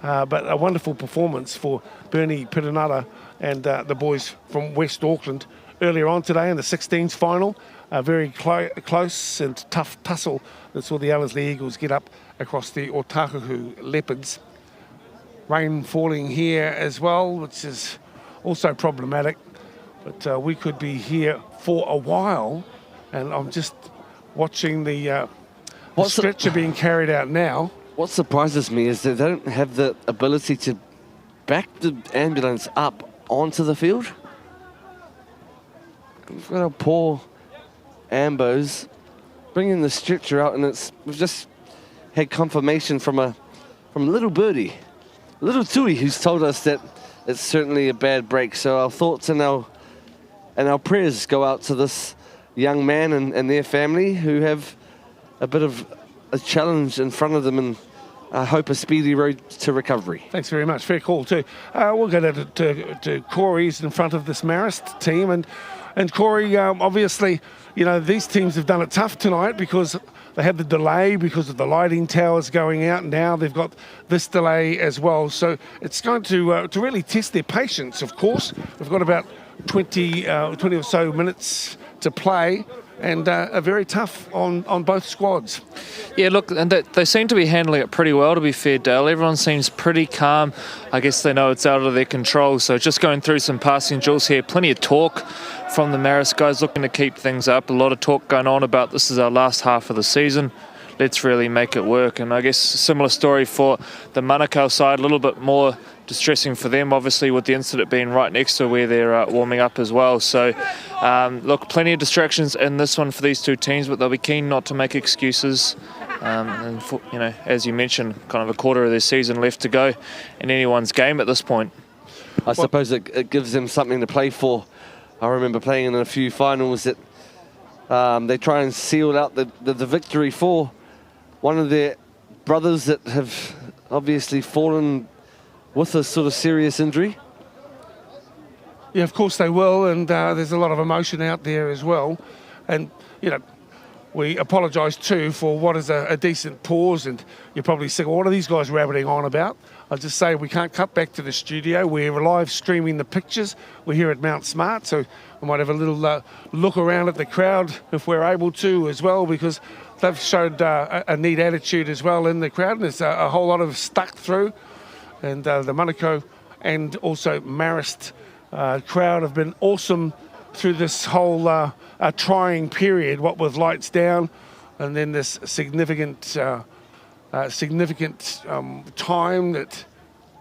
Speaker 7: but a wonderful performance for Bernie Piranata and the boys from West Auckland. Earlier on today in the 16s final, a very close and tough tussle that saw the Ellerslie Eagles get up across the Otahuhu Leopards. Rain falling here as well, which is also problematic, but we could be here for a while, and I'm just watching the stretcher being carried out now.
Speaker 8: What surprises me is that they don't have the ability to back the ambulance up onto the field. We've got our poor Ambos bringing the stretcher out, and we've just had confirmation from a little birdie, little Tui, who's told us that it's certainly a bad break. So our thoughts and our prayers go out to this young man and their family, who have a bit of a challenge in front of them, and I hope a speedy road to recovery.
Speaker 7: Thanks very much. Fair call too. We'll go down to Corey's in front of this Marist team, and Corey, obviously, you know, these teams have done it tough tonight because they had the delay because of the lighting towers going out. Now they've got this delay as well. So it's going to really test their patience, of course. We've got about 20 or so minutes to play, and are very tough on both squads.
Speaker 9: Yeah, look, and they seem to be handling it pretty well, to be fair, Dale. Everyone seems pretty calm. I guess they know it's out of their control. So just going through some passing drills here. Plenty of talk from the Marist guys, looking to keep things up. A lot of talk going on about this is our last half of the season. Let's really make it work. And I guess similar story for the Manukau side, a little bit more distressing for them, obviously, with the incident being right next to where they're warming up as well. So, look, plenty of distractions in this one for these two teams, but they'll be keen not to make excuses. And, for, you know, as you mentioned, kind of a quarter of their season left to go in anyone's game at this point.
Speaker 8: I suppose it gives them something to play for. I remember playing in a few finals that they try and seal out the victory for one of their brothers that have obviously fallen with a sort of serious injury.
Speaker 7: Yeah, of course they will, and there's a lot of emotion out there as well. And, you know, we apologise too for what is a decent pause, and you're probably sick. What are these guys rabbiting on about? I'll just say we can't cut back to the studio. We're live streaming the pictures. We're here at Mount Smart, so we might have a little look around at the crowd if we're able to as well, because they've showed a neat attitude as well in the crowd, and there's a whole lot of stuck through. And the Manukau and also Marist crowd have been awesome through this whole trying period, what with lights down, and then this significant time that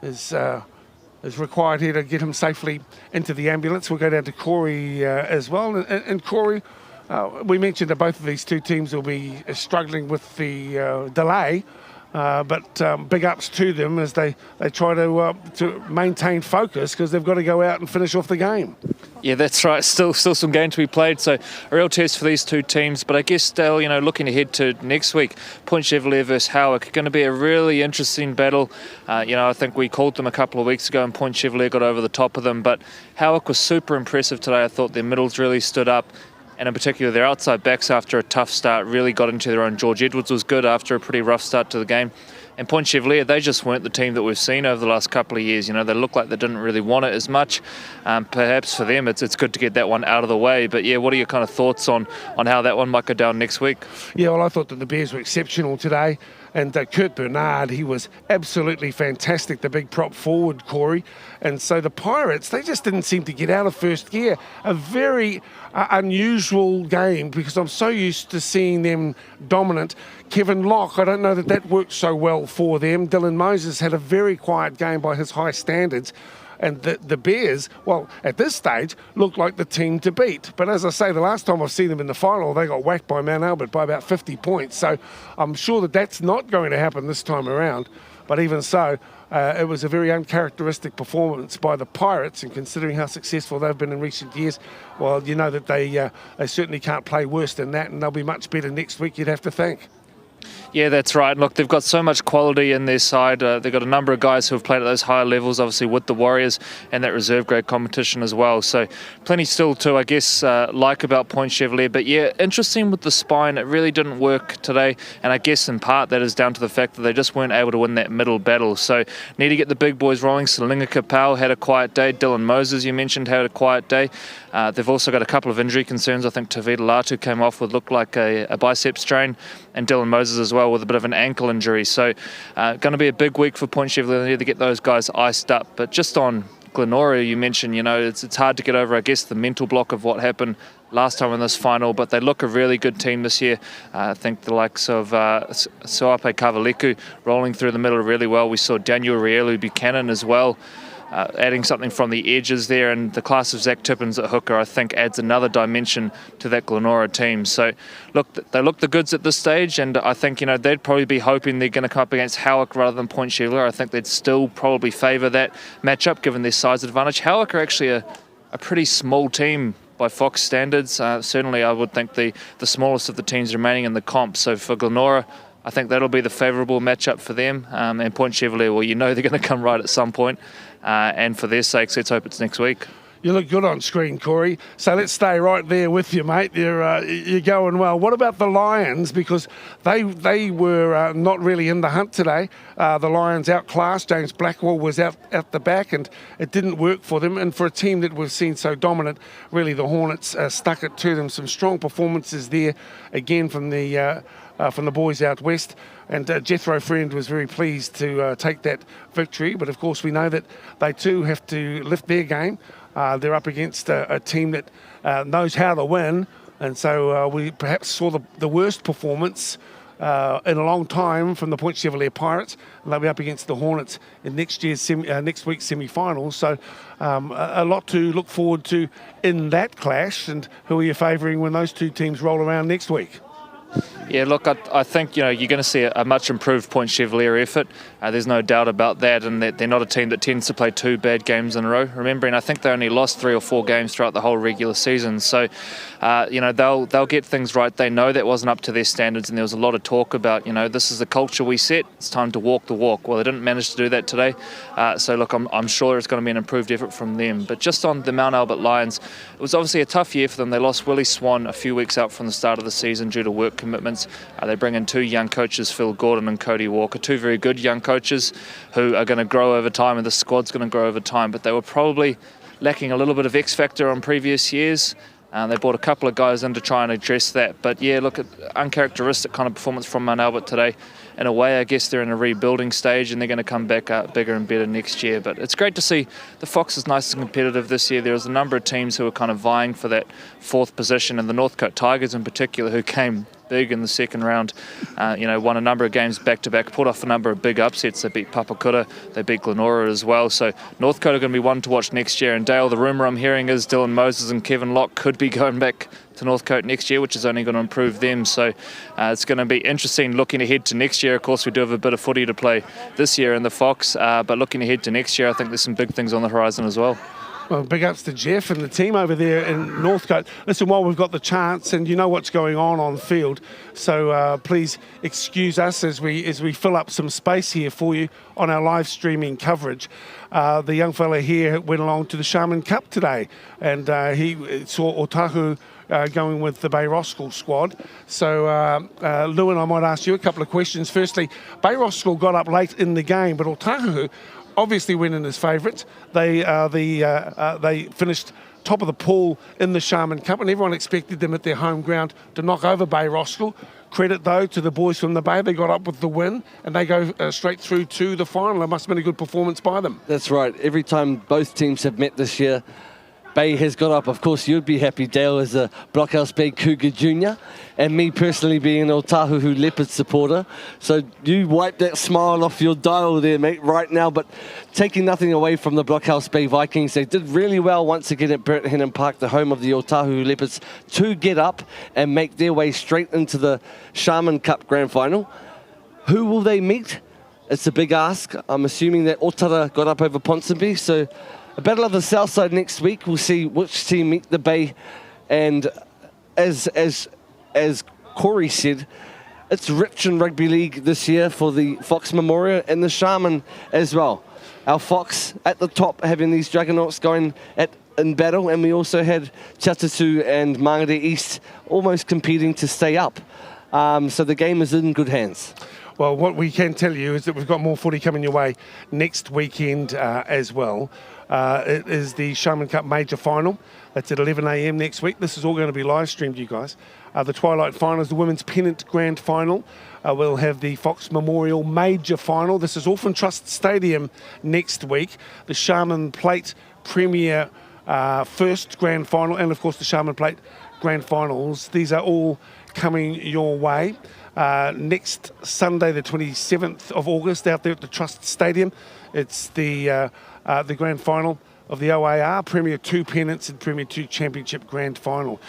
Speaker 7: is required here to get him safely into the ambulance. We'll go down to Corey as well. And Corey, we mentioned that both of these two teams will be struggling with the delay. But big ups to them as they try to maintain focus because they've got to go out and finish off the game.
Speaker 9: Yeah, that's right. Still some game to be played, so a real test for these two teams. But I guess still, looking ahead to next week, Point Chevalier versus Howick, going to be a really interesting battle. I think we called them a couple of weeks ago and Point Chevalier got over the top of them, but Howick was super impressive today. I thought their middles really stood up. And in particular, their outside backs after a tough start really got into their own. George Edwards was good after a pretty rough start to the game. And Point Chevalier, they just weren't the team that we've seen over the last couple of years. They look like they didn't really want it as much. Perhaps for them, it's good to get that one out of the way. But yeah, what are your kind of thoughts on how that one might go down next week?
Speaker 7: Yeah, well, I thought that the Bears were exceptional today. And Kurt Bernard, he was absolutely fantastic, the big prop forward, Corey. And so the Pirates, they just didn't seem to get out of first gear. A very unusual game because I'm so used to seeing them dominant. Kevin Locke, I don't know that worked so well for them. Dylan Moses had a very quiet game by his high standards. And the Bears, well, at this stage, looked like the team to beat. But as I say, the last time I've seen them in the final, they got whacked by Mount Albert by about 50 points. So I'm sure that that's not going to happen this time around. But even so, it was a very uncharacteristic performance by the Pirates. And considering how successful they've been in recent years, well, you know that they certainly can't play worse than that. And they'll be much better next week, you'd have to think.
Speaker 9: Yeah, that's right. Look, they've got so much quality in their side. They've got a number of guys who have played at those higher levels, obviously with the Warriors and that reserve grade competition as well. So plenty still to, I guess, like about Point Chevalier. But yeah, interesting with the spine. It really didn't work today. And I guess in part that is down to the fact that they just weren't able to win that middle battle. So need to get the big boys rolling. Salinga Kapau had a quiet day. Dylan Moses, you mentioned, had a quiet day. They've also got a couple of injury concerns. I think Tavita Latu came off with looked like a bicep strain, and Dylan Moses as well with a bit of an ankle injury. So going to be a big week for Point Chevalier. They need to get those guys iced up. But just on Glenora, you mentioned, it's hard to get over, I guess, the mental block of what happened last time in this final, but they look a really good team this year. I think the likes of Soape Kavaleku rolling through the middle really well. We saw Daniel Rielu Buchanan as well. Adding something from the edges there, and the class of Zach Tippins at hooker, I think, adds another dimension to that Glenora team. So, look, they look the goods at this stage, and I think, they'd probably be hoping they're going to come up against Howick rather than Point Chevalier. I think they'd still probably favour that matchup given their size advantage. Howick are actually a pretty small team by Fox standards. Certainly, I would think the smallest of the teams remaining in the comp. So for Glenora, I think that'll be the favourable matchup for them. And Point Chevalier, well, they're going to come right at some point. And for their sakes, let's hope it's next week.
Speaker 7: You look good on screen, Corey. So let's stay right there with you, mate. You're going well. What about the Lions? Because they were not really in the hunt today. The Lions outclassed. James Blackwell was out at the back, and it didn't work for them. And for a team that we've seen so dominant, really the Hornets stuck it to them. Some strong performances there, again from the boys out west. And Jethro Friend was very pleased to take that victory. But of course, we know that they too have to lift their game. They're up against a team that knows how to win. And so we perhaps saw the worst performance in a long time from the Point Chevalier Pirates. And they'll be up against the Hornets in next week's semi-finals. So a lot to look forward to in that clash. And who are you favouring when those two teams roll around next week?
Speaker 9: Yeah, look, I think, you're going to see a much improved Point Chevalier effort. There's no doubt about that, and they're not a team that tends to play two bad games in a row. Remembering, I think they only lost 3 or 4 games throughout the whole regular season. So, they'll get things right. They know that wasn't up to their standards, and there was a lot of talk about, this is the culture we set. It's time to walk the walk. Well, they didn't manage to do that today. So, look, I'm sure it's going to be an improved effort from them. But just on the Mount Albert Lions, it was obviously a tough year for them. They lost Willie Swan a few weeks out from the start of the season due to work commitments. They bring in 2 young coaches, Phil Gordon and Cody Walker, 2 very good young coaches who are going to grow over time, and the squad's going to grow over time. But they were probably lacking a little bit of X factor on previous years. They brought a couple of guys in to try and address that. But yeah, look, uncharacteristic kind of performance from Mount Albert today. In a way, I guess they're in a rebuilding stage and they're going to come back up bigger and better next year. But it's great to see the Foxes nice and competitive this year. There was a number of teams who were kind of vying for that 4th position, and the Northcote Tigers in particular, who came big in the second round, won a number of games back-to-back, pulled off a number of big upsets. They beat Papakura, they beat Glenora as well. So Northcote are going to be one to watch next year. And Dale, the rumour I'm hearing is Dylan Moses and Kevin Locke could be going back to to Northcote next year, which is only going to improve them. So it's going to be interesting looking ahead to next year. Of course, we do have a bit of footy to play this year in the Fox, but looking ahead to next year, I think there's some big things on the horizon as well.
Speaker 7: Well, big ups to Jeff and the team over there in Northcote. Listen, while we've got the chance, and you know what's going on field, so please excuse us as we fill up some space here for you on our live streaming coverage. The young fella here went along to the Shaman Cup today, and he saw Otahu going with the Bay Roskill squad. So, Lewin, I might ask you a couple of questions. Firstly, Bay Roskill got up late in the game, but Otahu obviously went in as favourites. They finished top of the pool in the Shaman Cup, and everyone expected them at their home ground to knock over Bay Roskill. Credit, though, to the boys from the Bay. They got up with the win, and they go straight through to the final. It must have been a good performance by them.
Speaker 8: That's right. Every time both teams have met this year, Bay has got up. Of course, you'd be happy, Dale, as a Blockhouse Bay Cougar Junior, and me personally being an Otahu Leopard supporter. So you wipe that smile off your dial there, mate, right now. But taking nothing away from the Blockhouse Bay Vikings, they did really well once again at Burton Hennon Park, the home of the Otahu Leopards, to get up and make their way straight into the Shaman Cup Grand Final. Who will they meet? It's a big ask. I'm assuming that Otara got up over Ponsonby, so a battle of the South Side next week. We'll see which team meet the Bay, and as Corey said, it's rich in rugby league this year for the Fox Memorial and the Shaman as well. Our Fox at the top having these Dragonauts going in battle, and we also had Chatatu and Mangere East almost competing to stay up. So the game is in good hands.
Speaker 7: Well, what we can tell you is that we've got more footy coming your way next weekend as well. It is the Shaman Cup Major Final. That's at 11 a.m. next week. This is all going to be live streamed, you guys. The Twilight Final is the Women's Pennant Grand Final. We'll have the Fox Memorial Major Final. This is Orphan Trust Stadium next week. The Shaman Plate Premier First Grand Final, and of course the Shaman Plate Grand Finals. These are all coming your way. Next Sunday, the 27th of August, out there at the Trust Stadium, it's the grand final of the OAR, Premier 2 Pennants and Premier 2 Championship Grand Final.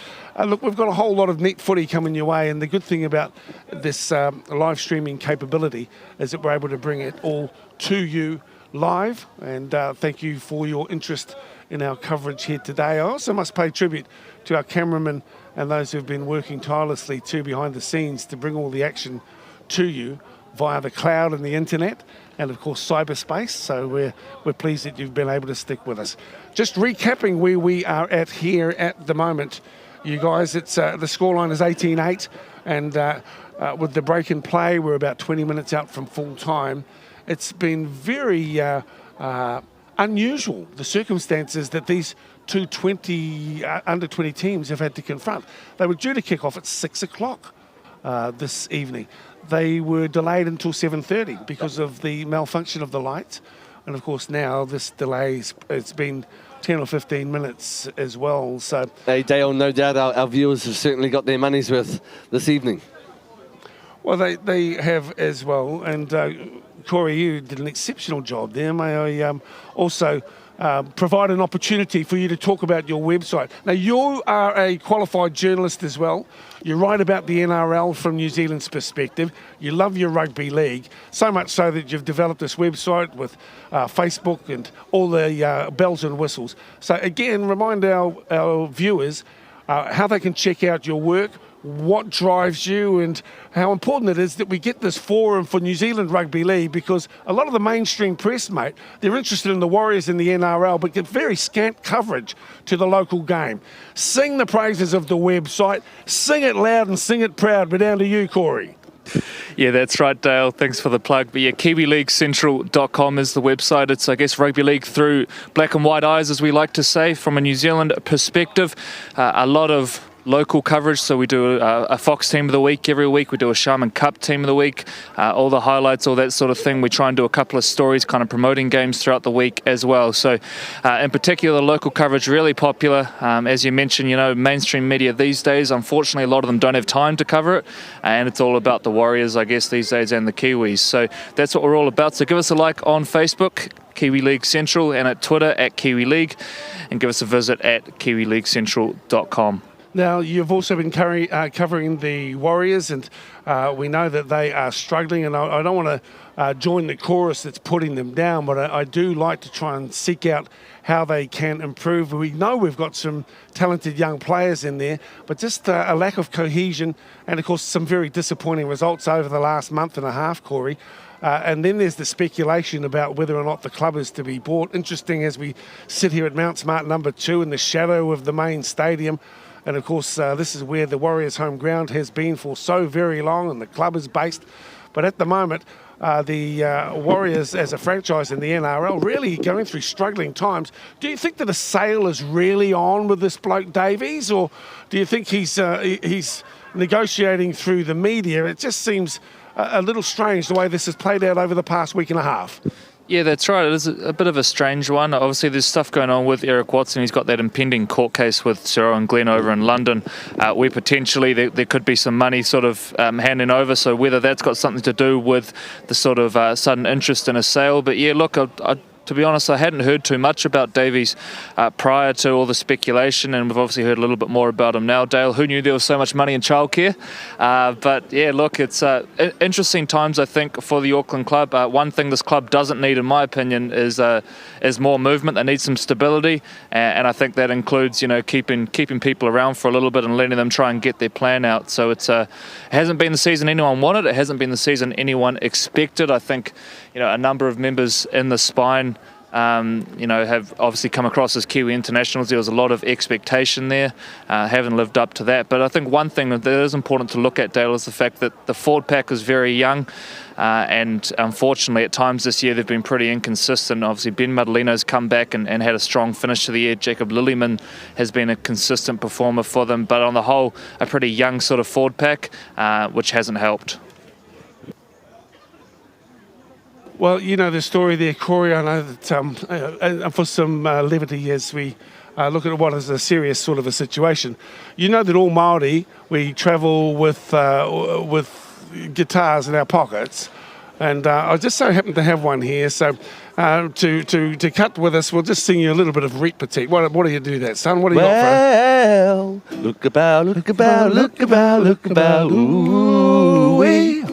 Speaker 7: Look, we've got a whole lot of neat footy coming your way, and the good thing about this live streaming capability is that we're able to bring it all to you live, and thank you for your interest in our coverage here today. I also must pay tribute to our cameramen and those who've been working tirelessly too behind the scenes to bring all the action to you via the cloud and the internet, and of course cyberspace. So we're pleased that you've been able to stick with us. Just recapping where we are at here at the moment, you guys. It's the scoreline is 18-8, and with the break in play, we're about 20 minutes out from full time. It's been very unusual, the circumstances that these two under 20 teams have had to confront. They were due to kick off at 6 o'clock this evening. They were delayed until 7:30 because of the malfunction of the lights. And of course now this delay, it's been 10 or 15 minutes as well. So,
Speaker 8: hey Dale, no doubt our viewers have certainly got their money's worth this evening.
Speaker 7: Well, they have as well. And Corey, you did an exceptional job there. May I also provide an opportunity for you to talk about your website. Now, you are a qualified journalist as well. You write about the NRL from New Zealand's perspective. You love your rugby league, so much so that you've developed this website with Facebook and all the bells and whistles. So again, remind our viewers how they can check out your work, what drives you, and how important it is that we get this forum for New Zealand Rugby League, because a lot of the mainstream press, mate, they're interested in the Warriors and the NRL, but get very scant coverage to the local game. Sing the praises of the website, sing it loud and sing it proud. We're down to you, Corey.
Speaker 9: Yeah, that's right, Dale. Thanks for the plug. But yeah, KiwiLeagueCentral.com is the website. It's, I guess, rugby league through black and white eyes, as we like to say, from a New Zealand perspective. A lot of local coverage, so we do a Fox Team of the Week every week, we do a Shaman Cup Team of the Week, all the highlights, all that sort of thing. We try and do a couple of stories kind of promoting games throughout the week as well. So in particular, local coverage really popular. As you mentioned, you know, mainstream media these days, unfortunately a lot of them don't have time to cover it, and it's all about the Warriors, I guess, these days, and the Kiwis. So that's what we're all about. So give us a like on Facebook, Kiwi League Central, and at Twitter at Kiwi League, and give us a visit at KiwiLeagueCentral.com.
Speaker 7: Now, you've also been covering the Warriors, and we know that they are struggling, and I don't want to join the chorus that's putting them down, but I do like to try and seek out how they can improve. We know we've got some talented young players in there, but just a lack of cohesion, and of course some very disappointing results over the last month and a half, Corey. And then there's the speculation about whether or not the club is to be bought. Interesting as we sit here at Mount Smart number 2 in the shadow of the main stadium. And of course, this is where the Warriors' home ground has been for so very long, and the club is based. But at the moment, the Warriors as a franchise in the NRL really going through struggling times. Do you think that a sale is really on with this bloke Davies, or do you think he's negotiating through the media? It just seems a little strange the way this has played out over the past week and a half.
Speaker 9: Yeah, that's right. It is a bit of a strange one. Obviously, there's stuff going on with Eric Watson. He's got that impending court case with Cyril and Glenn over in London, where potentially there could be some money sort of handing over. So whether that's got something to do with the sort of sudden interest in a sale. But yeah, look, to be honest, I hadn't heard too much about Davies prior to all the speculation, and we've obviously heard a little bit more about him now. Dale, who knew there was so much money in childcare? But yeah, look, it's interesting times, I think, for the Auckland club. One thing this club doesn't need, in my opinion, is more movement. They need some stability, and I think that includes, keeping people around for a little bit and letting them try and get their plan out. So it hasn't been the season anyone wanted. It hasn't been the season anyone expected. I think, a number of members in the spine have obviously come across as Kiwi internationals. There was a lot of expectation there, haven't lived up to that. But I think one thing that is important to look at, Dale, is the fact that the forward pack is very young, and unfortunately at times this year they've been pretty inconsistent. Obviously Ben Madalino's come back and had a strong finish to the year. Jacob Lillyman has been a consistent performer for them, but on the whole a pretty young sort of forward pack, which hasn't helped.
Speaker 7: Well, you know the story there, Corey. I know that for some levity as we look at what is a serious sort of a situation. You know that all Māori, we travel with guitars in our pockets, and I just so happen to have one here. So to cut with us, we'll just sing you a little bit of Reet Petite. What do you do that, son? What do you got for it?
Speaker 8: Look about, look about, look about, look about, ooh-wee.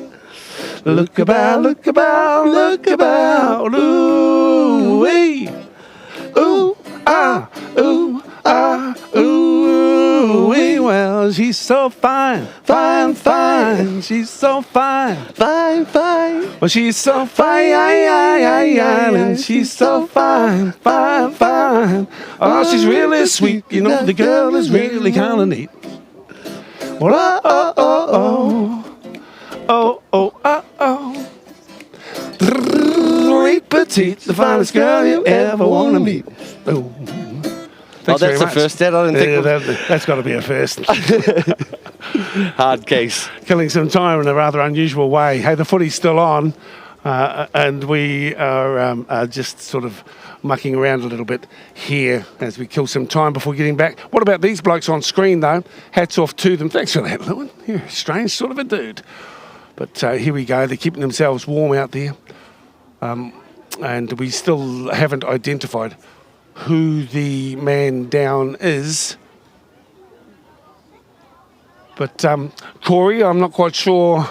Speaker 8: Look about, look about, look about, ooh-wee. Ooh, ah, ooh-wee. Well, she's so fine, fine, fine. She's so fine, fine, fine. Well, she's so fine, and she's so fine, fine, fine. Oh, she's really sweet. The girl is really kind of neat. Well, oh. Reet Petite, the finest girl you ever want to meet. Oh, that's the first stat. I didn't think
Speaker 7: that's got to be a first.
Speaker 8: Hard case.
Speaker 7: Killing some time in a rather unusual way. Hey, the footy's still on, and we are just sort of mucking around a little bit here as we kill some time before getting back. What about these blokes on screen, though? Hats off to them. Thanks for that, Lewin. You're a strange sort of a dude. But here we go. They're keeping themselves warm out there. And we still haven't identified who the man down is. But Corey, I'm not quite sure.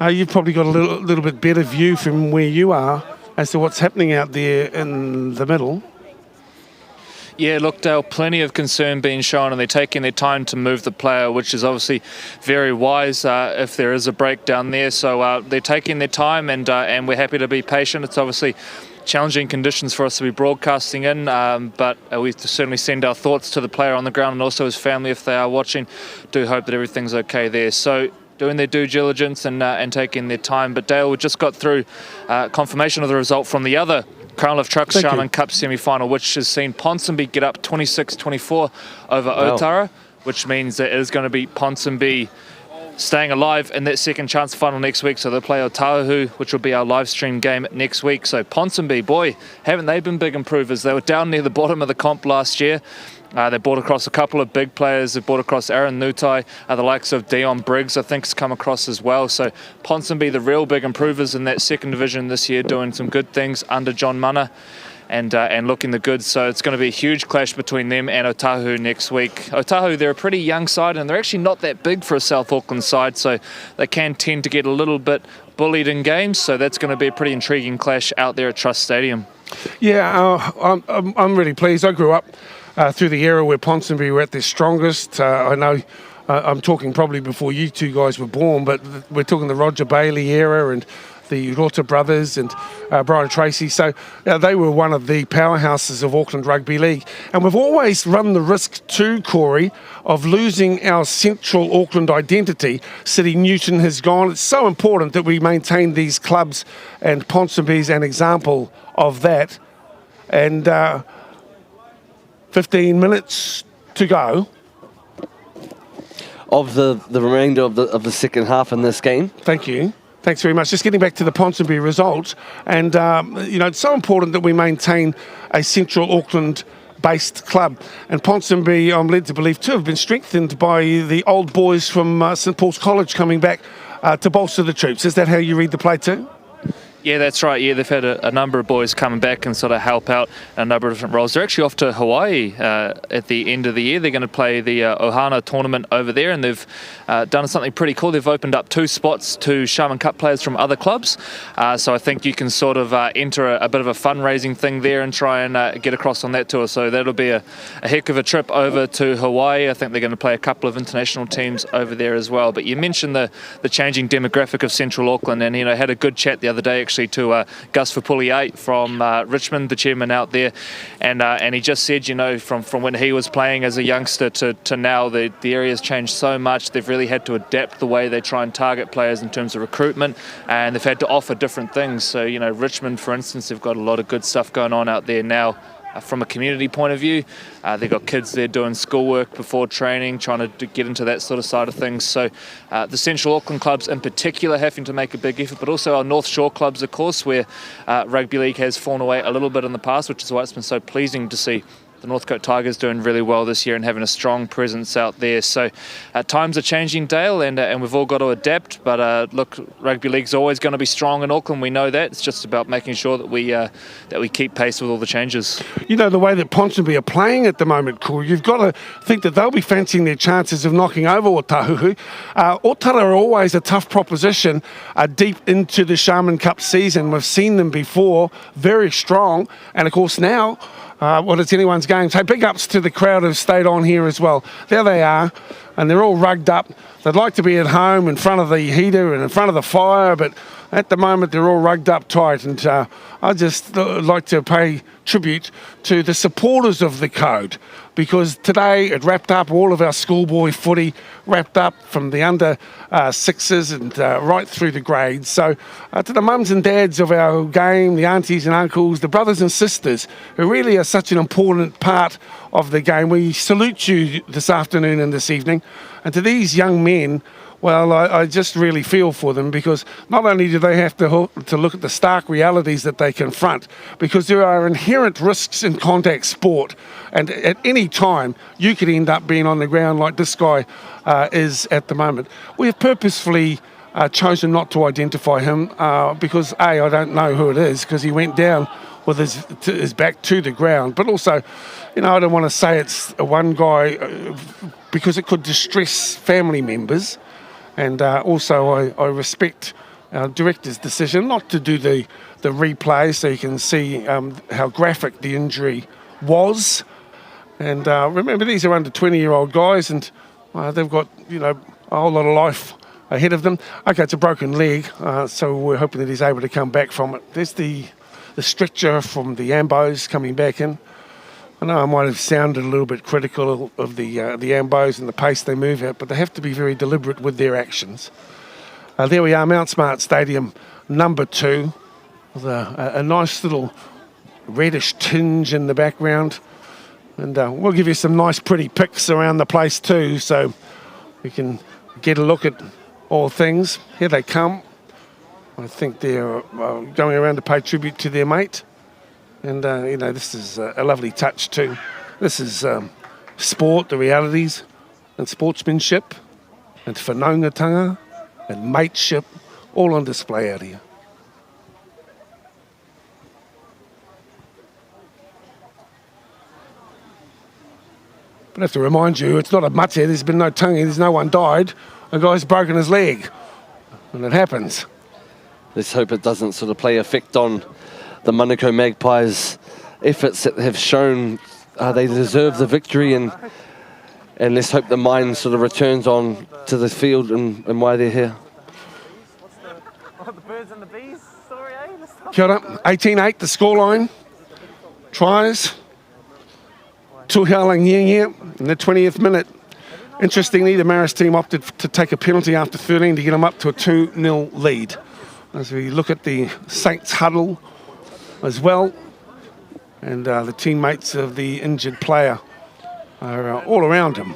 Speaker 7: You've probably got a little bit better view from where you are as to what's happening out there in the middle.
Speaker 9: Yeah, look, Dale, plenty of concern being shown, and they're taking their time to move the player, which is obviously very wise if there is a breakdown there. So they're taking their time, and we're happy to be patient. It's obviously challenging conditions for us to be broadcasting in, but we certainly send our thoughts to the player on the ground and also his family if they are watching. Do hope that everything's okay there. So doing their due diligence and taking their time. But Dale, we just got through confirmation of the result from the other Crown Lift Trucks Sharman Cup semi-final, which has seen Ponsonby get up 26-24 over Otara, which means that it is going to be Ponsonby staying alive in that second chance final next week. So they'll play Otahu, which will be our live stream game next week. So Ponsonby, boy, haven't they been big improvers? They were down near the bottom of the comp last year. They brought across a couple of big players. They brought across Aaron Nutai, the likes of Dion Briggs, I think, has come across as well. So Ponsonby, the real big improvers in that second division this year, doing some good things under John Mana. and looking the goods. So it's going to be a huge clash between them and Otahu next week. Otahu, they're a pretty young side, and they're actually not that big for a South Auckland side, so they can tend to get a little bit bullied in games. So that's going to be a pretty intriguing clash out there at Trust Stadium.
Speaker 7: Yeah, I'm really pleased. I grew up through the era where Ponsonby were at their strongest. I know I'm talking probably before you two guys were born, but we're talking the Roger Bailey era and the Rota brothers and Brian Tracy. So they were one of the powerhouses of Auckland Rugby League. And we've always run the risk too, Corey, of losing our central Auckland identity. City Newton has gone. It's so important that we maintain these clubs, and Ponsonby's an example of that. And 15 minutes to go.
Speaker 8: Of the remainder of the second half in this game.
Speaker 7: Thank you. Thanks very much. Just getting back to the Ponsonby result, and it's so important that we maintain a central Auckland-based club. And Ponsonby, I'm led to believe, too, have been strengthened by the old boys from St Paul's College coming back to bolster the troops. Is that how you read the play too?
Speaker 9: Yeah, that's right. Yeah, they've had a number of boys coming back and sort of help out in a number of different roles. They're actually off to Hawaii at the end of the year. They're going to play the Ohana tournament over there, and they've done something pretty cool. They've opened up 2 spots to Sharman Cup players from other clubs. So I think you can sort of enter a bit of a fundraising thing there and try and get across on that tour. So that'll be a heck of a trip over to Hawaii. I think they're going to play a couple of international teams over there as well. But you mentioned the changing demographic of Central Auckland, and had a good chat the other day actually to Gus Fapuli from Richmond, the chairman out there, and he just said, from when he was playing as a youngster to now, the area's changed so much. They've really had to adapt the way they try and target players in terms of recruitment, and they've had to offer different things. So, Richmond, for instance, they've got a lot of good stuff going on out there now. From a community point of view, they've got kids there doing schoolwork before training, trying to get into that sort of side of things. So the Central Auckland clubs in particular having to make a big effort, but also our North Shore clubs, of course, where rugby league has fallen away a little bit in the past, which is why it's been so pleasing to see the Northcote Tigers doing really well this year and having a strong presence out there. So times are changing, Dale, and we've all got to adapt. But look, rugby league's always going to be strong in Auckland. We know that. It's just about making sure that we keep pace with all the changes.
Speaker 7: The way that Ponsonby are playing at the moment, Corey, you've got to think that they'll be fancying their chances of knocking over Otahu. Otara are always a tough proposition deep into the Sharman Cup season. We've seen them before, very strong, and of course now, it's anyone's game. So big ups to the crowd who've stayed on here as well. There they are, and they're all rugged up. They'd like to be at home in front of the heater and in front of the fire, but at the moment they're all rugged up tight. And I just like to pay tribute to the supporters of the code, because today it wrapped up all of our schoolboy footy, wrapped up from the under sixes and right through the grades. So to the mums and dads of our game, the aunties and uncles, the brothers and sisters who really are such an important part of the game, we salute you this afternoon and this evening. And to these young men, well, I just really feel for them, because not only do they have to look at the stark realities that they confront, because there are inherent risks in contact sport, and at any time you could end up being on the ground like this guy is at the moment. We have purposefully chosen not to identify him because I don't know who it is, because he went down with his back to the ground. But also, I don't want to say it's one guy because it could distress family members. And also I respect our director's decision not to do the replay, so you can see how graphic the injury was. And remember, these are under 20-year-old guys, and they've got a whole lot of life ahead of them. Okay, it's a broken leg, so we're hoping that he's able to come back from it. There's the stretcher from the Ambos coming back in. I know I might have sounded a little bit critical of the Ambos and the pace they move at, but they have to be very deliberate with their actions. There we are, Mount Smart Stadium, number 2, with a nice little reddish tinge in the background. And we'll give you some nice pretty pics around the place too, so we can get a look at all things. Here they come. I think they're going around to pay tribute to their mate. And, this is a lovely touch too. This is sport, the realities, and sportsmanship, and whanaungatanga, and mateship, all on display out here. But I have to remind you, it's not a mutt here. There's been no tonguing. There's no one died. A guy's broken his leg. And it happens.
Speaker 8: Let's hope it doesn't sort of play effect on the Manukau Magpies' efforts that have shown they deserve the victory, and let's hope the mind sort of returns on to the field and why they're here.
Speaker 2: The birds and the bees story, eh?
Speaker 7: Kia ora, 18-8 the scoreline. Tries. Tuhialangiengia in the 20th minute. Interestingly, the Maris team opted to take a penalty after 13 to get them up to a 2-0 lead. As we look at the Saints huddle as well, and the teammates of the injured player are all around him.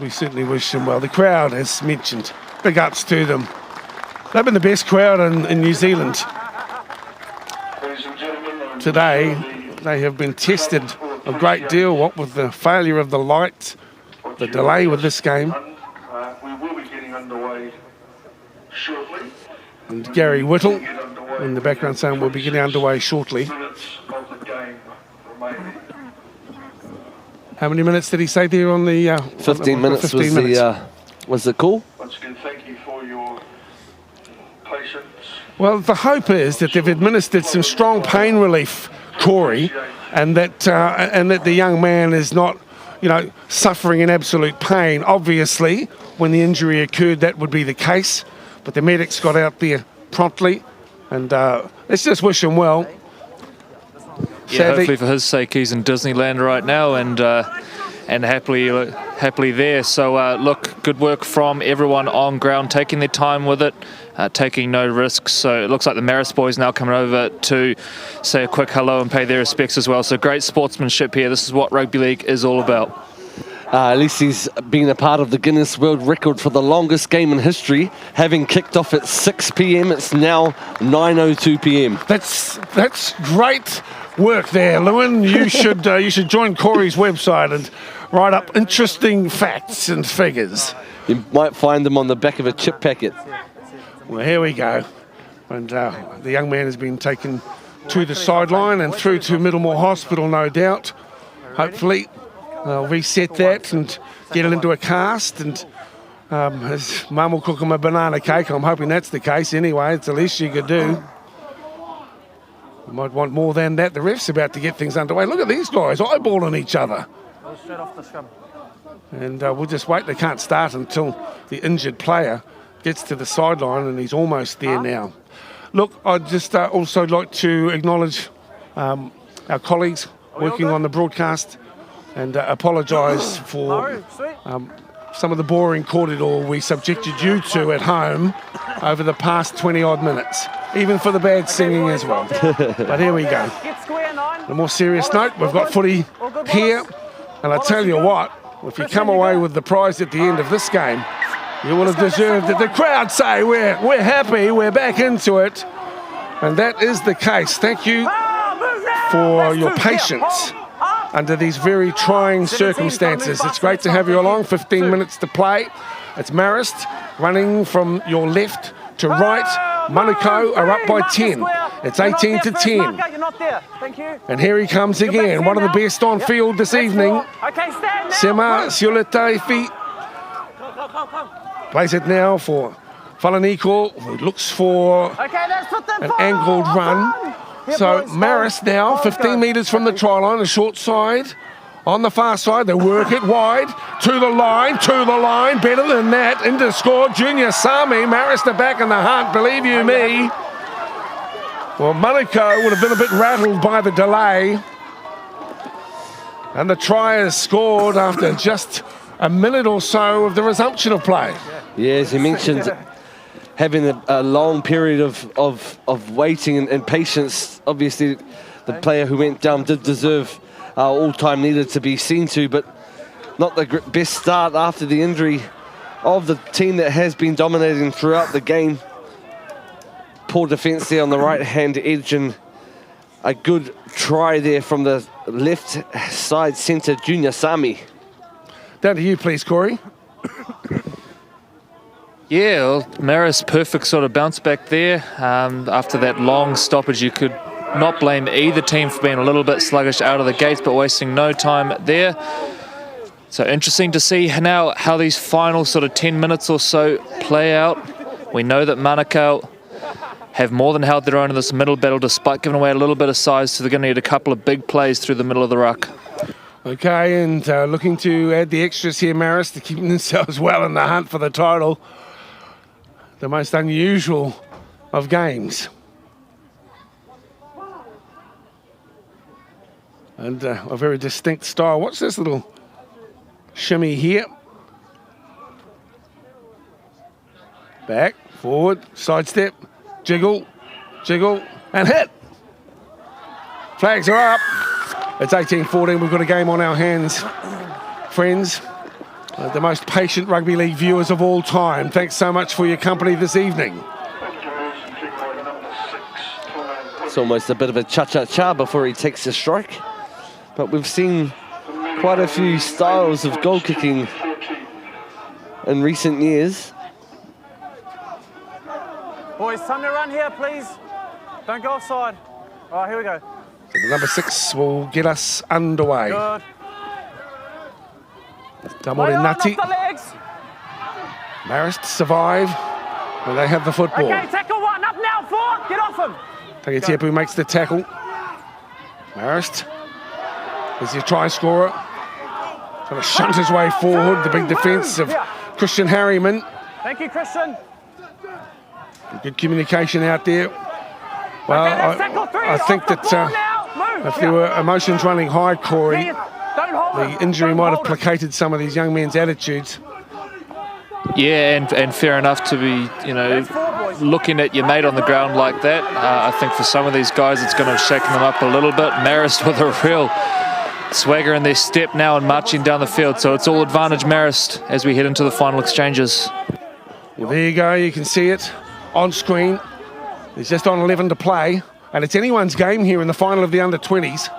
Speaker 7: We certainly wish him well. The crowd, as mentioned, big ups to them. They've been the best crowd in New Zealand. Today, they have been tested a great deal, what with the failure of the lights, the delay with this game.
Speaker 1: We will be getting underway shortly.
Speaker 7: And Gary Whittle in the background saying we'll be getting underway shortly.
Speaker 1: Minutes of the game remaining.
Speaker 7: How many minutes did he say there on the...
Speaker 8: 15 minutes
Speaker 7: 15 minutes.
Speaker 8: Was the call?
Speaker 1: Once again, thank you for your patience.
Speaker 7: Well, the hope is that they've administered some strong pain relief, Corey, and that the young man is not, suffering in absolute pain. Obviously, when the injury occurred, that would be the case, but the medics got out there promptly, and let's just wish him well.
Speaker 9: Yeah, hopefully for his sake, he's in Disneyland right now and happily there. So look, good work from everyone on ground, taking their time with it, taking no risks. So it looks like the Maris boys now coming over to say a quick hello and pay their respects as well. So great sportsmanship here. This is what rugby league is all about.
Speaker 8: At least he's been a part of the Guinness World Record for the longest game in history, having kicked off at 6 p.m. It's now 9:02 p.m.
Speaker 7: That's great work there, Lewin. You should join Corey's website and write up interesting facts and figures.
Speaker 8: You might find them on the back of a chip packet.
Speaker 7: Well, here we go. And the young man has been taken to the sideline and through to Middlemore Hospital, no doubt. Hopefully they'll reset that and get it into a cast, and his mum will cook him a banana cake. I'm hoping that's the case anyway. It's the least you could do. You might want more than that. The ref's about to get things underway. Look at these guys eyeballing each other.
Speaker 2: Straight off the scrum.
Speaker 7: And we'll just wait. They can't start until the injured player gets to the sideline, and he's almost there now. Look, I'd just also like to acknowledge our colleagues working on the broadcast and apologise for some of the boring corridor we subjected you to at home over the past 20-odd minutes, even for the bad singing as well. But here we go. On a more serious note, we've got footy here, and I tell you what, if you come away with the prize at the end of this game, you will have deserved it. The crowd say we're happy, we're back into it, and that is the case. Thank you for your patience under these very trying circumstances. It's great to have you along. 15 minutes to play. It's Marist running from your left to right. Manukau are up by 10. It's 18-10. And here he comes again. One of the best on field this evening. Sema Sioletaefi plays it now for Falaniko, who looks for an angled run. So Maris now, 15 metres from the try line, a short side. On the far side, they work it wide, to the line, better than that, into score, Junior Sami, Maris the back in the hunt, believe you me. Well, Manukau would have been a bit rattled by the delay. And the try is scored after just a minute or so of the resumption of play.
Speaker 8: Yeah, as you mentioned, having a long period of waiting and patience. Obviously, the player who went down did deserve all time needed to be seen to, but not the best start after the injury of the team that has been dominating throughout the game. Poor defence there on the right-hand edge, and a good try there from the left side centre, Junior Sami.
Speaker 7: Down to you, please, Corey.
Speaker 9: Yeah, well, Maris, perfect sort of bounce back there. After that long stoppage, you could not blame either team for being a little bit sluggish out of the gates, but wasting no time there. So interesting to see now how these final sort of 10 minutes or so play out. We know that Manukau have more than held their own in this middle battle despite giving away a little bit of size, so they're going to need a couple of big plays through the middle of the ruck.
Speaker 7: Okay, and looking to add the extras here, Maris, to keep themselves well in the hunt for the title. The most unusual of games. And a very distinct style. Watch this little shimmy here. Back, forward, sidestep, jiggle, jiggle, and hit. Flags are up. It's 18-14. We've got a game on our hands, friends. The most patient rugby league viewers of all time. Thanks so much for your company this evening.
Speaker 8: It's almost a bit of a cha-cha-cha before he takes a strike. But we've seen quite a few styles of goal kicking in recent years.
Speaker 2: Boys, time to run here, please. Don't go offside. All right, here we go.
Speaker 7: So the number 6 will get us underway.
Speaker 2: Good.
Speaker 7: Tamore Nati. Maris to survive. Well, they have the football.
Speaker 2: Okay, tackle one. Up now, 4. Get off him.
Speaker 7: Tagetepu makes the tackle. Marist is your try scorer. Trying to shunt his way forward. The big defence of Christian Harriman.
Speaker 2: Thank you, Christian.
Speaker 7: Good communication out there. Well, I think that if there were emotions running high, Corey, the injury might have placated some of these young men's attitudes.
Speaker 9: Yeah, and fair enough to be, looking at your mate on the ground like that. I think for some of these guys, it's going to have shaken them up a little bit. Marist with a real swagger in their step now and marching down the field. So it's all advantage Marist as we head into the final exchanges.
Speaker 7: Well, there you go. You can see it on screen. It's just on 11 to play. And it's anyone's game here in the final of the under-20s.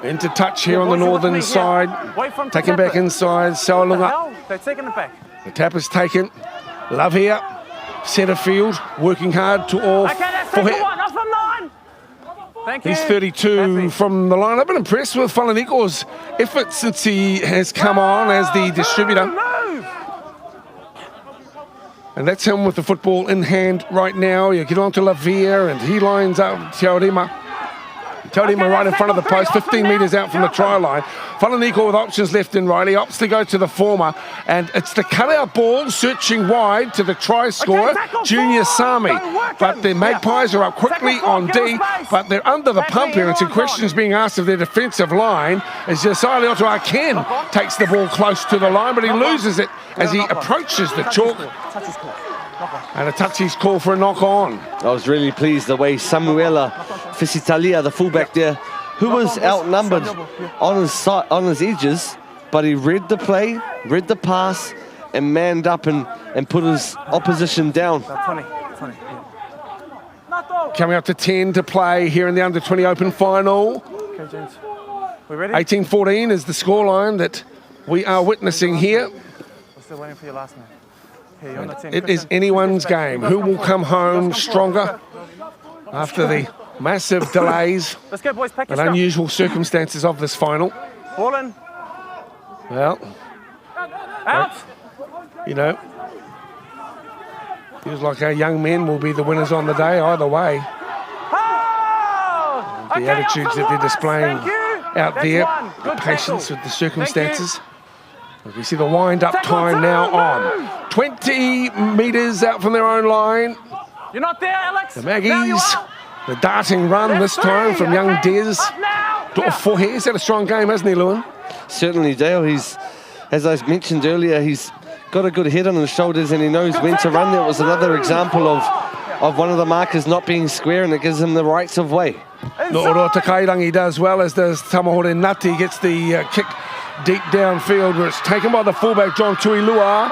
Speaker 7: Into touch here on the northern side. Taken back inside. Sawalunga.
Speaker 2: They're taking it back.
Speaker 7: The tap is taken. Love here. Centre field. Working hard to all.
Speaker 2: Okay, that's second one. Off from line. Thank you.
Speaker 7: He's 32 from the line. I've been impressed with Falaniko's effort since he has come on as the distributor. And that's him with the football in hand right now. You get on to Lavia and he lines up Teorema. Teorema right in front of the post, 15 metres out from the try line. Falaniko with options left and right. He opts to go to the former. And it's the cutout ball searching wide to the try scorer, Junior Sami. But the Magpies are up quickly on D, but they're under the pump here. And some questions being asked of their defensive line as Josiah Leoto-Aken takes the ball close to the line, but he loses it as he approaches the chalk. And a touchy's call for a knock-on.
Speaker 8: I was really pleased the way Samuela Fisitalia, the fullback there, who was outnumbered on his side, on his edges, but he read the play, read the pass, and manned up and put his opposition down.
Speaker 2: 20.
Speaker 7: Coming up to 10 to play here in the under-20 open final.
Speaker 2: Okay, James. We ready?
Speaker 7: 18-14 is the scoreline that we are witnessing here.
Speaker 2: We're still waiting for your last man.
Speaker 7: It is anyone's game. Who will come home stronger after the massive delays
Speaker 2: Let's go, boys. Pack your
Speaker 7: and
Speaker 2: stuff.
Speaker 7: unusual circumstances of this final?
Speaker 2: Ball in.
Speaker 7: Well,
Speaker 2: Out.
Speaker 7: feels like our young men will be the winners on the day either way.
Speaker 2: Oh!
Speaker 7: The attitudes that they're displaying out there, the
Speaker 2: Good
Speaker 7: patience
Speaker 2: tackle.
Speaker 7: with the circumstances. We see the wind-up time now on. 20 metres out from their own line.
Speaker 2: You're not there, Alex.
Speaker 7: The Maggies, the darting run this time from young Des. He's had a strong game, hasn't he, Lewin?
Speaker 8: Certainly, Dale. He's, as I mentioned earlier, he's got a good head on his shoulders and he knows when to run. That was another example of one of the markers not being square, and it gives him the rights of way.
Speaker 7: No'oro Takairangi does well, as does Tamahore Nati. Gets the kick deep downfield where it's taken by the fullback, John Tuilua.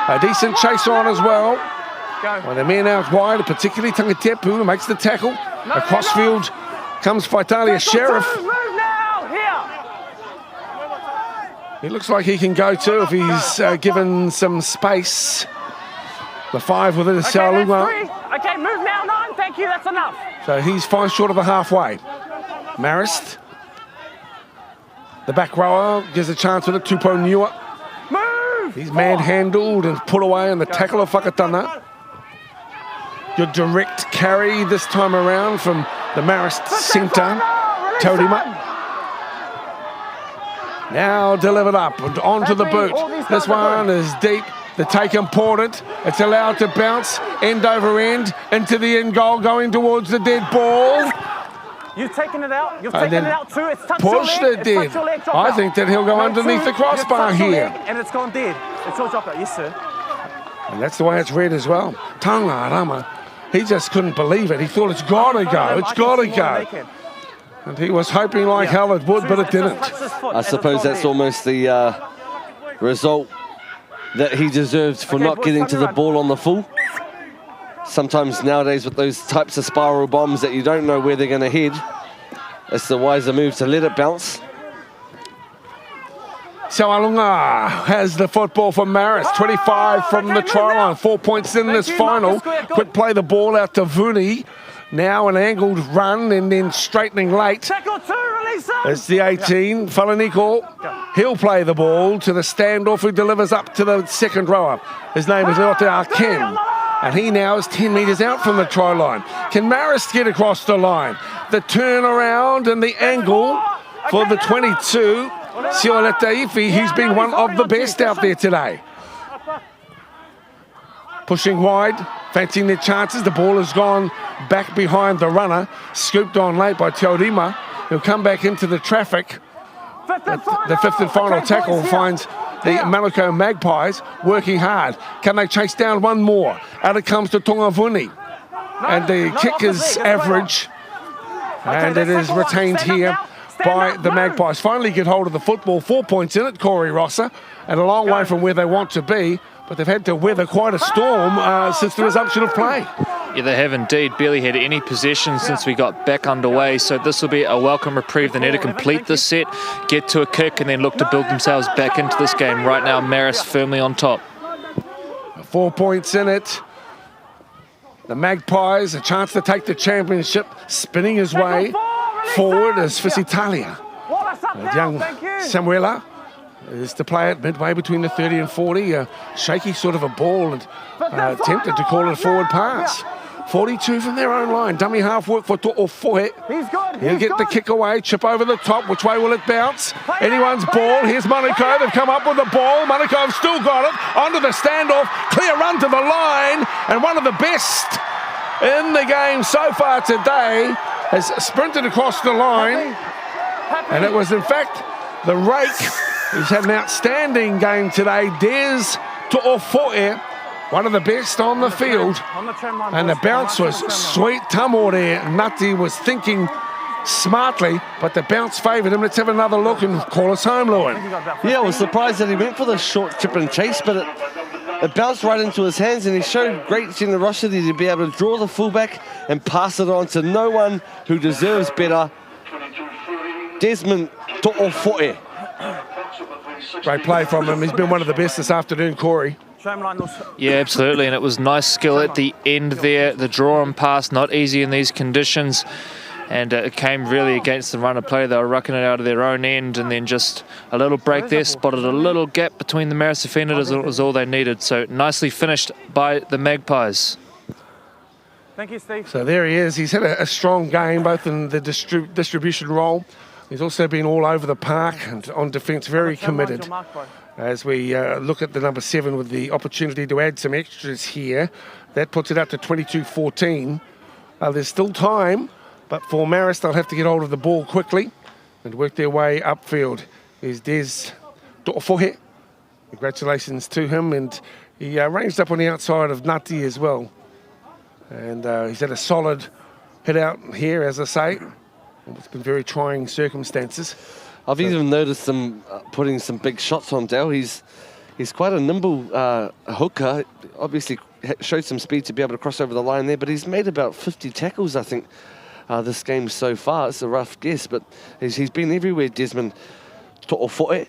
Speaker 7: A decent chase on as well. Well, the man out wide, particularly Tangatepu, who makes the tackle. Across field comes Vitalia Sheriff. He looks like he can go too if he's given some space. The 5 within the Salunga.
Speaker 2: Okay, Okay, move now, 9. Thank you, that's enough.
Speaker 7: So he's 5 short of the halfway. Marist, the back rower, gives a chance with it. Tupou Niua.
Speaker 2: Move!
Speaker 7: He's manhandled and put away, and the tackler whakatana. Good direct carry this time around from the Marist centre, Taurima. Now delivered up and onto the boot. This one is deep. The take important. It's allowed to bounce end over end into the end goal, going towards the dead ball.
Speaker 2: You've taken it out. You've
Speaker 7: And
Speaker 2: taken
Speaker 7: then
Speaker 2: it out too. It's touched your
Speaker 7: pushed
Speaker 2: leg.
Speaker 7: it dead.
Speaker 2: Touched your leg, drop
Speaker 7: I
Speaker 2: out.
Speaker 7: think that he'll go
Speaker 2: No,
Speaker 7: underneath
Speaker 2: two,
Speaker 7: the crossbar
Speaker 2: you've touched your
Speaker 7: here.
Speaker 2: leg and it's gone dead. It's all dropped out. Yes, sir.
Speaker 7: And that's the way it's read as well. Tanga Rama, he just couldn't believe it. He thought it's got to go. It's got to go. And he was hoping like hell it would, but it didn't.
Speaker 8: I suppose that's almost the result that he deserved for not getting to the ball on the full. Sometimes nowadays with those types of spiral bombs that you don't know where they're going to head, it's the wiser move to let it bounce.
Speaker 7: Sawalunga has the football for Marist. 25 from the try line. 4 points in this final. Quick play the ball out to Vuni. Now an angled run and then straightening late.
Speaker 2: Tackle 2, release him.
Speaker 7: It's the 18, Falaniko. He'll play the ball to the standoff who delivers up to the second rower. His name is Leote Arken. And he now is 10 metres out from the try line. Can Marist get across the line? The turnaround and the angle for the 22. Siolete Ifi, who's been one of the best out there today. Pushing wide, fancying their chances. The ball has gone back behind the runner. Scooped on late by Teorima. He'll come back into the traffic. The fifth and final tackle finds the Manukau Magpies working hard. Can they chase down one more? Out it comes to Tongavuni. And the kick is average. And it is retained here by the Magpies. Finally get hold of the football. 4 points in it, Corey Rosser. And a long way from where they want to be. But they've had to weather quite a storm since the resumption of play.
Speaker 9: Yeah, they have indeed. Barely had any possession since we got back underway. So this will be a welcome reprieve. They need to complete this set, get to a kick, and then look to build themselves back into this game. Right now, Marist firmly on top.
Speaker 7: 4 points in it. The Magpies, a chance to take the championship, spinning his way forward as Fisitalia. Young Samuela is to play it midway between the 30 and 40. A shaky sort of a ball and attempted to call it a forward pass. 42 from their own line. Dummy half work for To'ofohe.
Speaker 2: He's good.
Speaker 7: He'll get the kick away, chip over the top. Which way will it bounce? Anyone's ball. Here's Manukau. They've come up with the ball. Manukau have still got it. Onto the standoff. Clear run to the line. And one of the best in the game so far today has sprinted across the line. And it was, in fact, the rake who's had an outstanding game today. Des To'ofohe, one of the best on the field. And the bounce was sweet. Tamore Nati was thinking smartly, but the bounce favoured him. Let's have another look and call us home, Lewin.
Speaker 8: Yeah, I was surprised that he went for the short chip and chase, but it bounced right into his hands, and he showed great generosity to be able to draw the fullback and pass it on to no one who deserves better. Desmond To'ofohe.
Speaker 7: Great play from him. He's been one of the best this afternoon, Corey.
Speaker 9: Yeah, absolutely, and it was nice skill at the end there. The draw and pass, not easy in these conditions. And it came really against the run of play. They were rucking it out of their own end, and then just a little break there, spotted a little gap between the Marist defenders. It was all they needed. So nicely finished by the Magpies.
Speaker 2: Thank you, Steve.
Speaker 7: So there he is. He's had a strong game, both in the distribution role. He's also been all over the park and on defence, very committed. As we look at the number 7 with the opportunity to add some extras here, that puts it up to 22-14. There's still time, but for Marist, they'll have to get hold of the ball quickly and work their way upfield. There's Des To'ofohe. Congratulations to him, and he ranged up on the outside of Ngati as well. And he's had a solid hit out here, as I say. It's been very trying circumstances.
Speaker 8: I've even noticed him putting some big shots on Dale. He's quite a nimble hooker. Obviously showed some speed to be able to cross over the line there, but he's made about 50 tackles, I think, this game so far. It's a rough guess, but he's been everywhere, Desmond To'ofohe.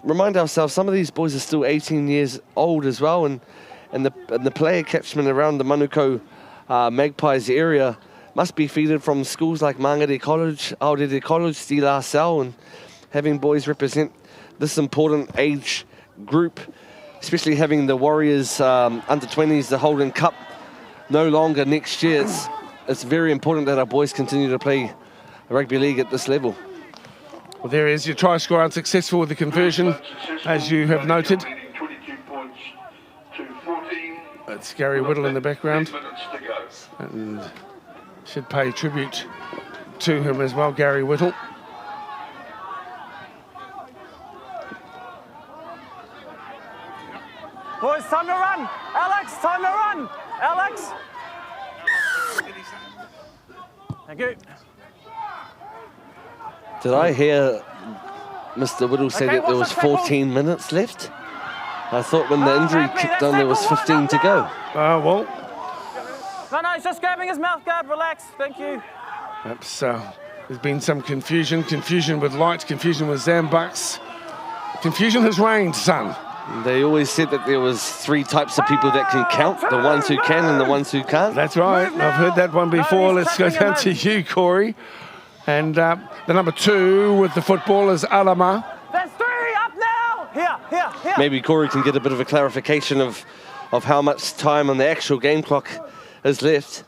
Speaker 8: Remind ourselves, some of these boys are still 18 years old as well, and the player catchment around the Manukau Magpies area must be feeded from schools like Mangere College, Aorere College, Steel Arcel, and having boys represent this important age group, especially having the Warriors under 20s, the Holden Cup, no longer next year. It's very important that our boys continue to play rugby league at this level.
Speaker 7: Well, there is your try score unsuccessful with the conversion, as you have noted.
Speaker 1: 22 points to 14.
Speaker 7: It's Gary Whittle in the background,
Speaker 1: 10 minutes to go.
Speaker 7: and should pay tribute to him as well, Gary Whittle.
Speaker 2: Boys, time to run. Alex, time to run. Alex. Thank you.
Speaker 8: Did I hear Mr. Whittle say
Speaker 2: Okay,
Speaker 8: that there was
Speaker 2: what's the tackle?
Speaker 8: 14 minutes left? I thought when the injury kicked on there was 15 to go.
Speaker 7: Well,
Speaker 2: No, he's just grabbing his mouth guard. Relax. Thank you.
Speaker 7: perhaps there's been some confusion with lights, confusion with Zambucks. Confusion has reigned, son.
Speaker 8: They always said that there was 3 types of people that can count, the ones who can and the ones who can't.
Speaker 7: That's right. I've heard that one before. Let's go down to you, Corey. And the number 2 with the football is Alama.
Speaker 2: That's 3. Up now. Here.
Speaker 8: Maybe Corey can get a bit of a clarification of how much time on the actual game clock is left.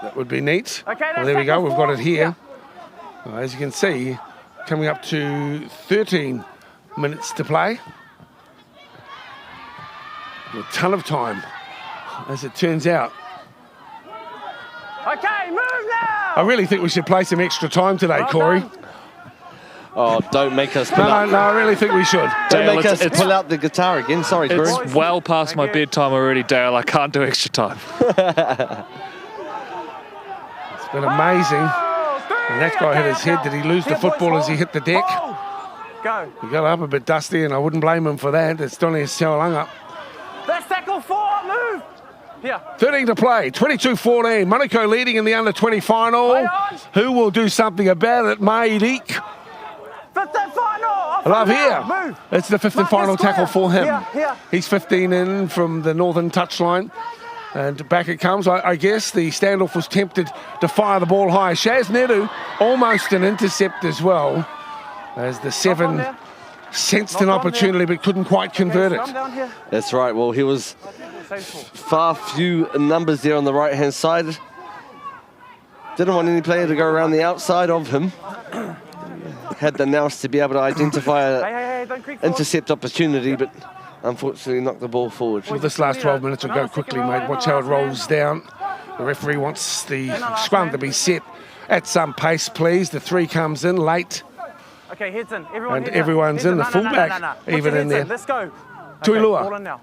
Speaker 7: That would be neat.
Speaker 2: Okay,
Speaker 7: Well,
Speaker 2: that's
Speaker 7: there we go.
Speaker 2: tackle
Speaker 7: We've got
Speaker 2: 4.
Speaker 7: it here. Well, as you can see, coming up to 13 minutes to play. A ton of time, as it turns out.
Speaker 2: Okay, move now.
Speaker 7: I really think we should play some extra time today, Corey.
Speaker 2: done.
Speaker 8: Oh, don't make us pull
Speaker 7: No,
Speaker 8: out.
Speaker 7: I really think we should.
Speaker 8: Don't
Speaker 9: Dale,
Speaker 8: make us
Speaker 9: it's-
Speaker 8: pull out the guitar again. Sorry, Corey.
Speaker 9: It's well past my bedtime already, Dale. I can't do extra time.
Speaker 7: It's been amazing. And that guy hit his head. Did he lose the football as he hit the deck?
Speaker 2: Go.
Speaker 7: He got up a bit dusty, and I wouldn't blame him for that. It's Donny Saualanga.
Speaker 2: That's tackle 4. Move. Here.
Speaker 7: 13 to play, 22-14. Monaco leading in the under-20 final. Who will do something about it? Maidek.
Speaker 2: 5th and final. Off
Speaker 7: I love
Speaker 2: now.
Speaker 7: here.
Speaker 2: Move.
Speaker 7: It's the 5th and
Speaker 2: Mark
Speaker 7: final
Speaker 2: the square.
Speaker 7: tackle for him.
Speaker 2: Here.
Speaker 7: He's 15 in from the northern touchline. And back it comes. I guess the standoff was tempted to fire the ball high. Shaz Nedu almost an intercept as well, as the 7
Speaker 2: there.
Speaker 7: sensed
Speaker 2: Not
Speaker 7: an
Speaker 2: on
Speaker 7: opportunity but couldn't quite convert
Speaker 2: Come
Speaker 7: it.
Speaker 2: down here.
Speaker 8: That's right. Well, he was far few numbers there on the right-hand side. Didn't want any player to go around the outside of him. Had the nous to be able to identify an
Speaker 2: Hey, don't creep forward.
Speaker 8: intercept opportunity, but unfortunately knocked the ball forward.
Speaker 7: Well, this last 12 minutes will go quickly, mate. Watch how it rolls down. The referee wants the scrum to be set at some pace, please. The 3 comes in late.
Speaker 2: Okay, heads in. Everyone
Speaker 7: And
Speaker 2: heads in.
Speaker 7: everyone's
Speaker 2: Heads
Speaker 7: in, the
Speaker 2: No,
Speaker 7: fullback
Speaker 2: Put
Speaker 7: even
Speaker 2: your
Speaker 7: in
Speaker 2: heads
Speaker 7: there.
Speaker 2: Let's go.
Speaker 7: Tuilua.
Speaker 2: Ball in now.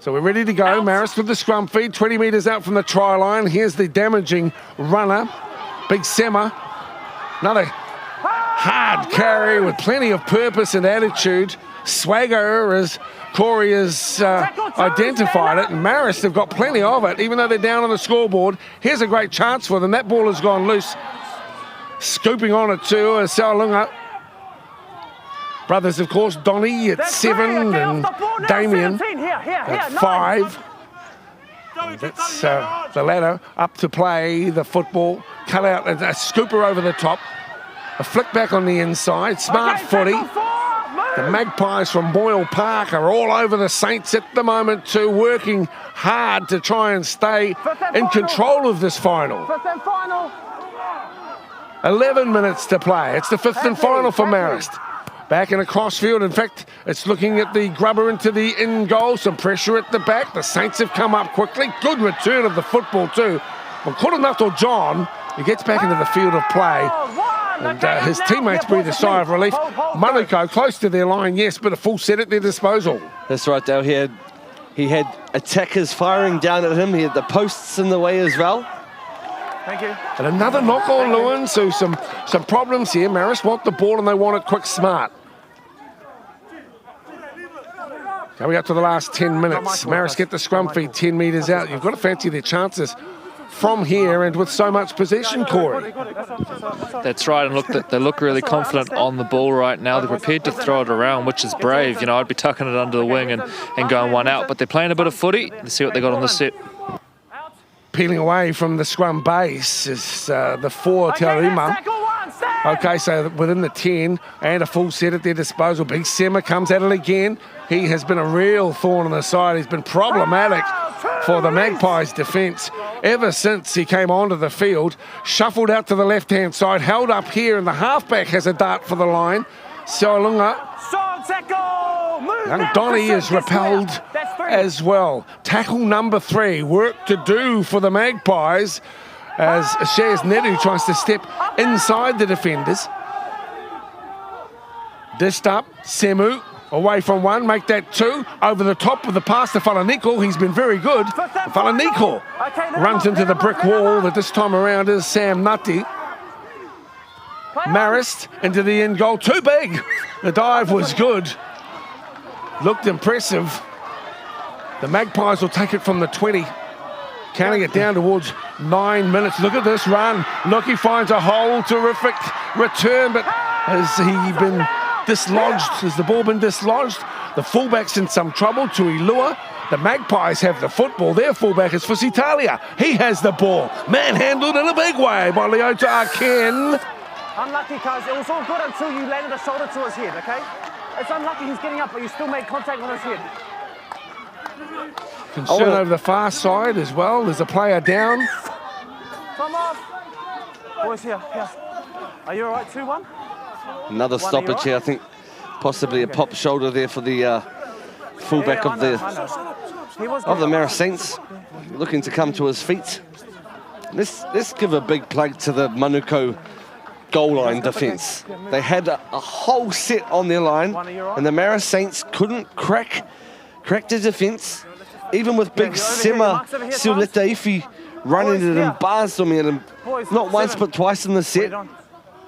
Speaker 7: So we're ready to go. Maris with the scrum feed, 20 metres out from the try line. Here's the damaging runner, Big Sema. Another hard carry with plenty of purpose and attitude. Swagger, as Corey has identified it, and Maris have got plenty of it, even though they're down on the scoreboard. Here's a great chance for them. That ball has gone loose. Scooping on it too, Saualunga. Brothers, of course, Donny at 7 and Damien at 5. That's the ladder up to play the football. Cut out a scooper over the top. A flick back on the inside. Smart footy. The Magpies from Boyle Park are all over the Saints at the moment too, working hard to try and stay in control of this final.
Speaker 2: 5th and final.
Speaker 7: 11 minutes to play. It's the 5th and final for Marist. Back in a crossfield. In fact, it's looking at the grubber into the in goal. Some pressure at the back. The Saints have come up quickly. Good return of the football too. Well, Korunato John, he gets back into the field of play. And his teammates breathe a sigh of relief. Monaco close to their line, yes, but a full set at their disposal.
Speaker 8: That's right, Dale. He had attackers firing down at him. He had the posts in the way as well.
Speaker 2: Thank you.
Speaker 7: And another knock on Lewin, so some problems here. Maris want the ball and they want it quick, smart. Coming up to the last 10 minutes. Maris get the scrum feed 10 metres out. You've got to fancy their chances from here and with so much possession, Corey.
Speaker 9: That's right, and look, they look really confident on the ball right now. They're prepared to throw it around, which is brave. You know, I'd be tucking it under the wing and going one out, but they're playing a bit of footy. Let's see what they got on the set.
Speaker 7: peeling away from the scrum base is the 4 Taurima. Okay, so within the 10 and a full set at their disposal. Big Sema comes at it again. He has been a real thorn in the side. He's been problematic for the Magpies' defence ever since he came onto the field. Shuffled out to the left-hand side, held up here, and the halfback has a dart for the line. Siolunga. Young Donny is repelled as well. Tackle number 3. Work to do for the Magpies as Shares Nedu tries to step inside the defenders. Dished up, Semu away from 1, make that 2. Over the top of the pass to Falaniko. He's been very good. Falaniko runs into the brick wall that this time around is Sam Nutty. Marist into the end goal. Too big. The dive was good. Looked impressive. The Magpies will take it from the 20. Counting it down towards 9 minutes. Look at this run. Look, he finds a hole. Terrific return, but has he been dislodged? Has the ball been dislodged? The fullback's in some trouble. Tuilua. The Magpies have the football. Their fullback is Fusitalia. He has the ball. Manhandled in a big way by Leota Arken.
Speaker 2: Unlucky, cuz it was all good until you landed a shoulder to his head, okay? It's unlucky he's getting up, but you still made contact on his head.
Speaker 7: Concern over the far side as well. There's a player down.
Speaker 2: Come off. Boys, here. Are you all right, 2-1?
Speaker 8: Another stoppage here, I think. Possibly a pop shoulder there for the fullback of the Marist Saints. Looking to come to his feet. Let's give a big plug to the Manukau goal line defence. They had a whole set on their line, and the Marist Saints couldn't crack the defence, even with big Sema Siuletaifi running it and bars on me, and not once but twice in the set.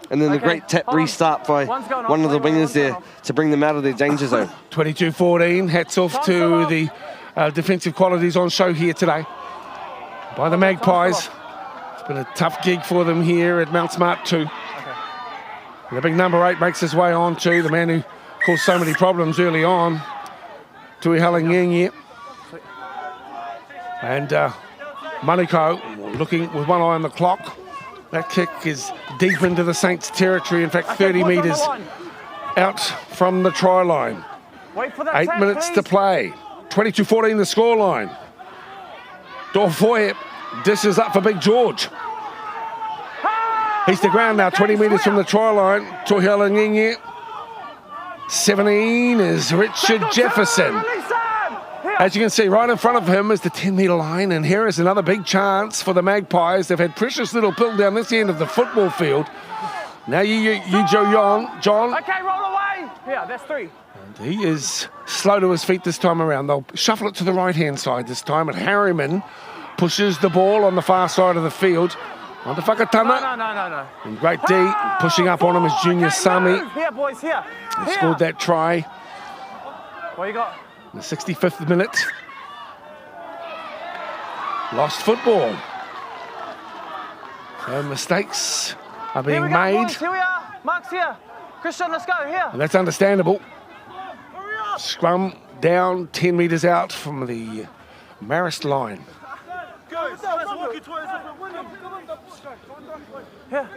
Speaker 8: And then the great tap restart by one of the wingers there to bring them out of their danger zone.
Speaker 7: 22-14. Hats off to the defensive qualities on show here today by the Magpies. It's been a tough gig for them here at Mount Smart 2. The big number 8 makes his way on to the man who caused so many problems early on, Tui Halangengi. And Manukau looking with one eye on the clock. That kick is deep into the Saints' territory, in fact 30 metres out from the try line. 8 minutes to play. 22-14 the scoreline. Dorfoy dishes up for Big George. He's to ground now, 20 metres from the try line. Tohialangingi. 17 is Richard Jefferson. As you can see, right in front of him is the 10-metre line, and here is another big chance for the Magpies. They've had precious little pill down this end of the football field. Now John.
Speaker 2: Okay, roll away. Yeah, that's 3.
Speaker 7: And he is slow to his feet this time around. They'll shuffle it to the right-hand side this time, and Harriman pushes the ball on the far side of the field. On to Whakatana.
Speaker 2: No.
Speaker 7: And great D, pushing up on him is Junior Sami.
Speaker 2: Here, boys, here.
Speaker 7: He scored that try.
Speaker 2: What you got?
Speaker 7: In the 65th minute. Lost football. So mistakes are being made.
Speaker 2: Boys. Here we are. Mark's here. Christian, let's go. Here.
Speaker 7: And that's understandable. Scrum down 10 metres out from the Marist line.
Speaker 2: Here,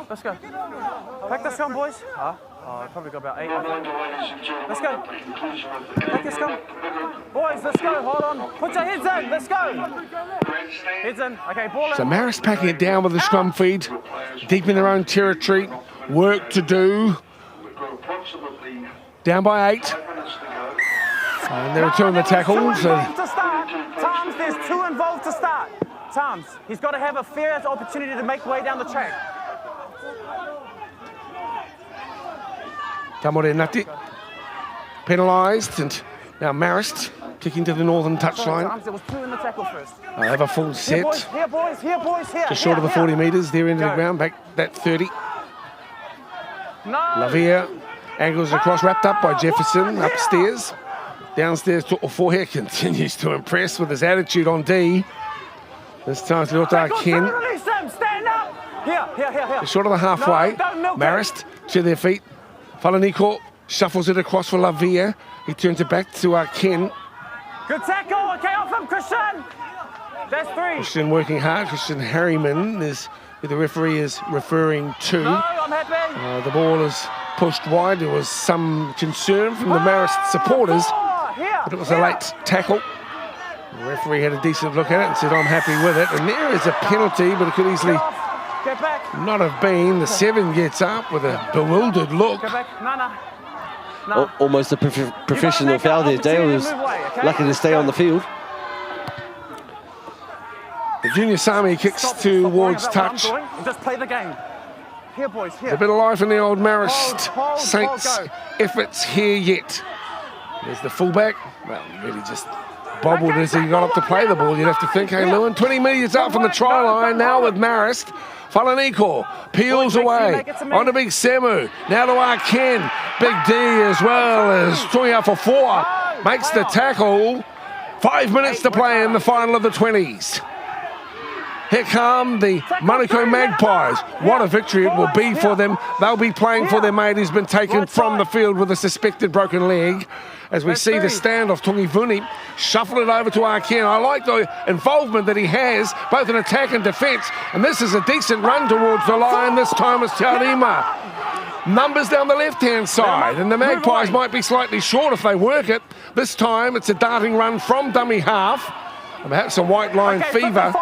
Speaker 2: let's go. Take the scrum, boys. Oh, I probably got about 8. Let's go. Take the scrum. Boys, let's go. Hold on. Put your heads in. Let's go. Heads in. Okay, ball in.
Speaker 7: So Marist packing it down with the scrum feed. Deep in their own territory. Work to do. Down by 8. And they return the tackle.
Speaker 2: Times, there's 2 involved to start. Times, he's got to have a fair opportunity to make way down the track.
Speaker 7: Tamore Nati penalised, and now Marist kicking to the northern touchline.
Speaker 2: There was 2 in the tackle first.
Speaker 7: They have a full set.
Speaker 2: Here, boys.
Speaker 7: Just short of the 40 metres. They're into the ground, back that 30.
Speaker 2: No.
Speaker 7: Lavia angles across, wrapped up by Jefferson upstairs. Downstairs to Ofohe, continues to impress with his attitude on D. This time it's Leota Ken.
Speaker 2: Stand up. Here.
Speaker 7: Short of the halfway. Marist to their feet. Falaniko shuffles it across for Lavia. He turns it back to Ken.
Speaker 2: Good tackle. Okay, off him, Christian. That's 3.
Speaker 7: Christian working hard. Christian Harriman is who the referee is referring to.
Speaker 2: No, I'm happy.
Speaker 7: The ball is pushed wide. There was some concern from the Marist supporters, but it was a late tackle. The referee had a decent look at it and said, I'm happy with it. And there is a penalty, but it could easily
Speaker 2: Get back.
Speaker 7: not have been. The 7 gets up with a bewildered look.
Speaker 2: Get back. No.
Speaker 8: Almost a professional foul there. Dale was lucky to stay on the field.
Speaker 7: The junior Sami kicks towards touch.
Speaker 2: Just play the game. Here, boys, here.
Speaker 7: There's a bit of life in the old Marist
Speaker 2: Hold,
Speaker 7: Saints
Speaker 2: go.
Speaker 7: efforts here yet. There's the fullback. Well, really just bobbled as he got up to play the ball. You'd have to think, hey, Lewin, 20 metres out from the try line now with Marist. Falaniko peels away onto Big Semu. Now to Arken. Big D as well as throwing out for 4. Makes the tackle. 5 minutes to play in the final of the 20s. Here come the Manukau Magpies. What a victory it will be for them. They'll be playing for their mate who's been taken from the field with a suspected broken leg. As we see the standoff, Tungi Vuni shuffle it over to Arken. I like the involvement that he has, both in attack and defence. And this is a decent run towards the line. This time it's Taurima. Numbers down the left-hand side. And the Magpies might be slightly short if they work it. This time it's a darting run from dummy half. And perhaps a white line fever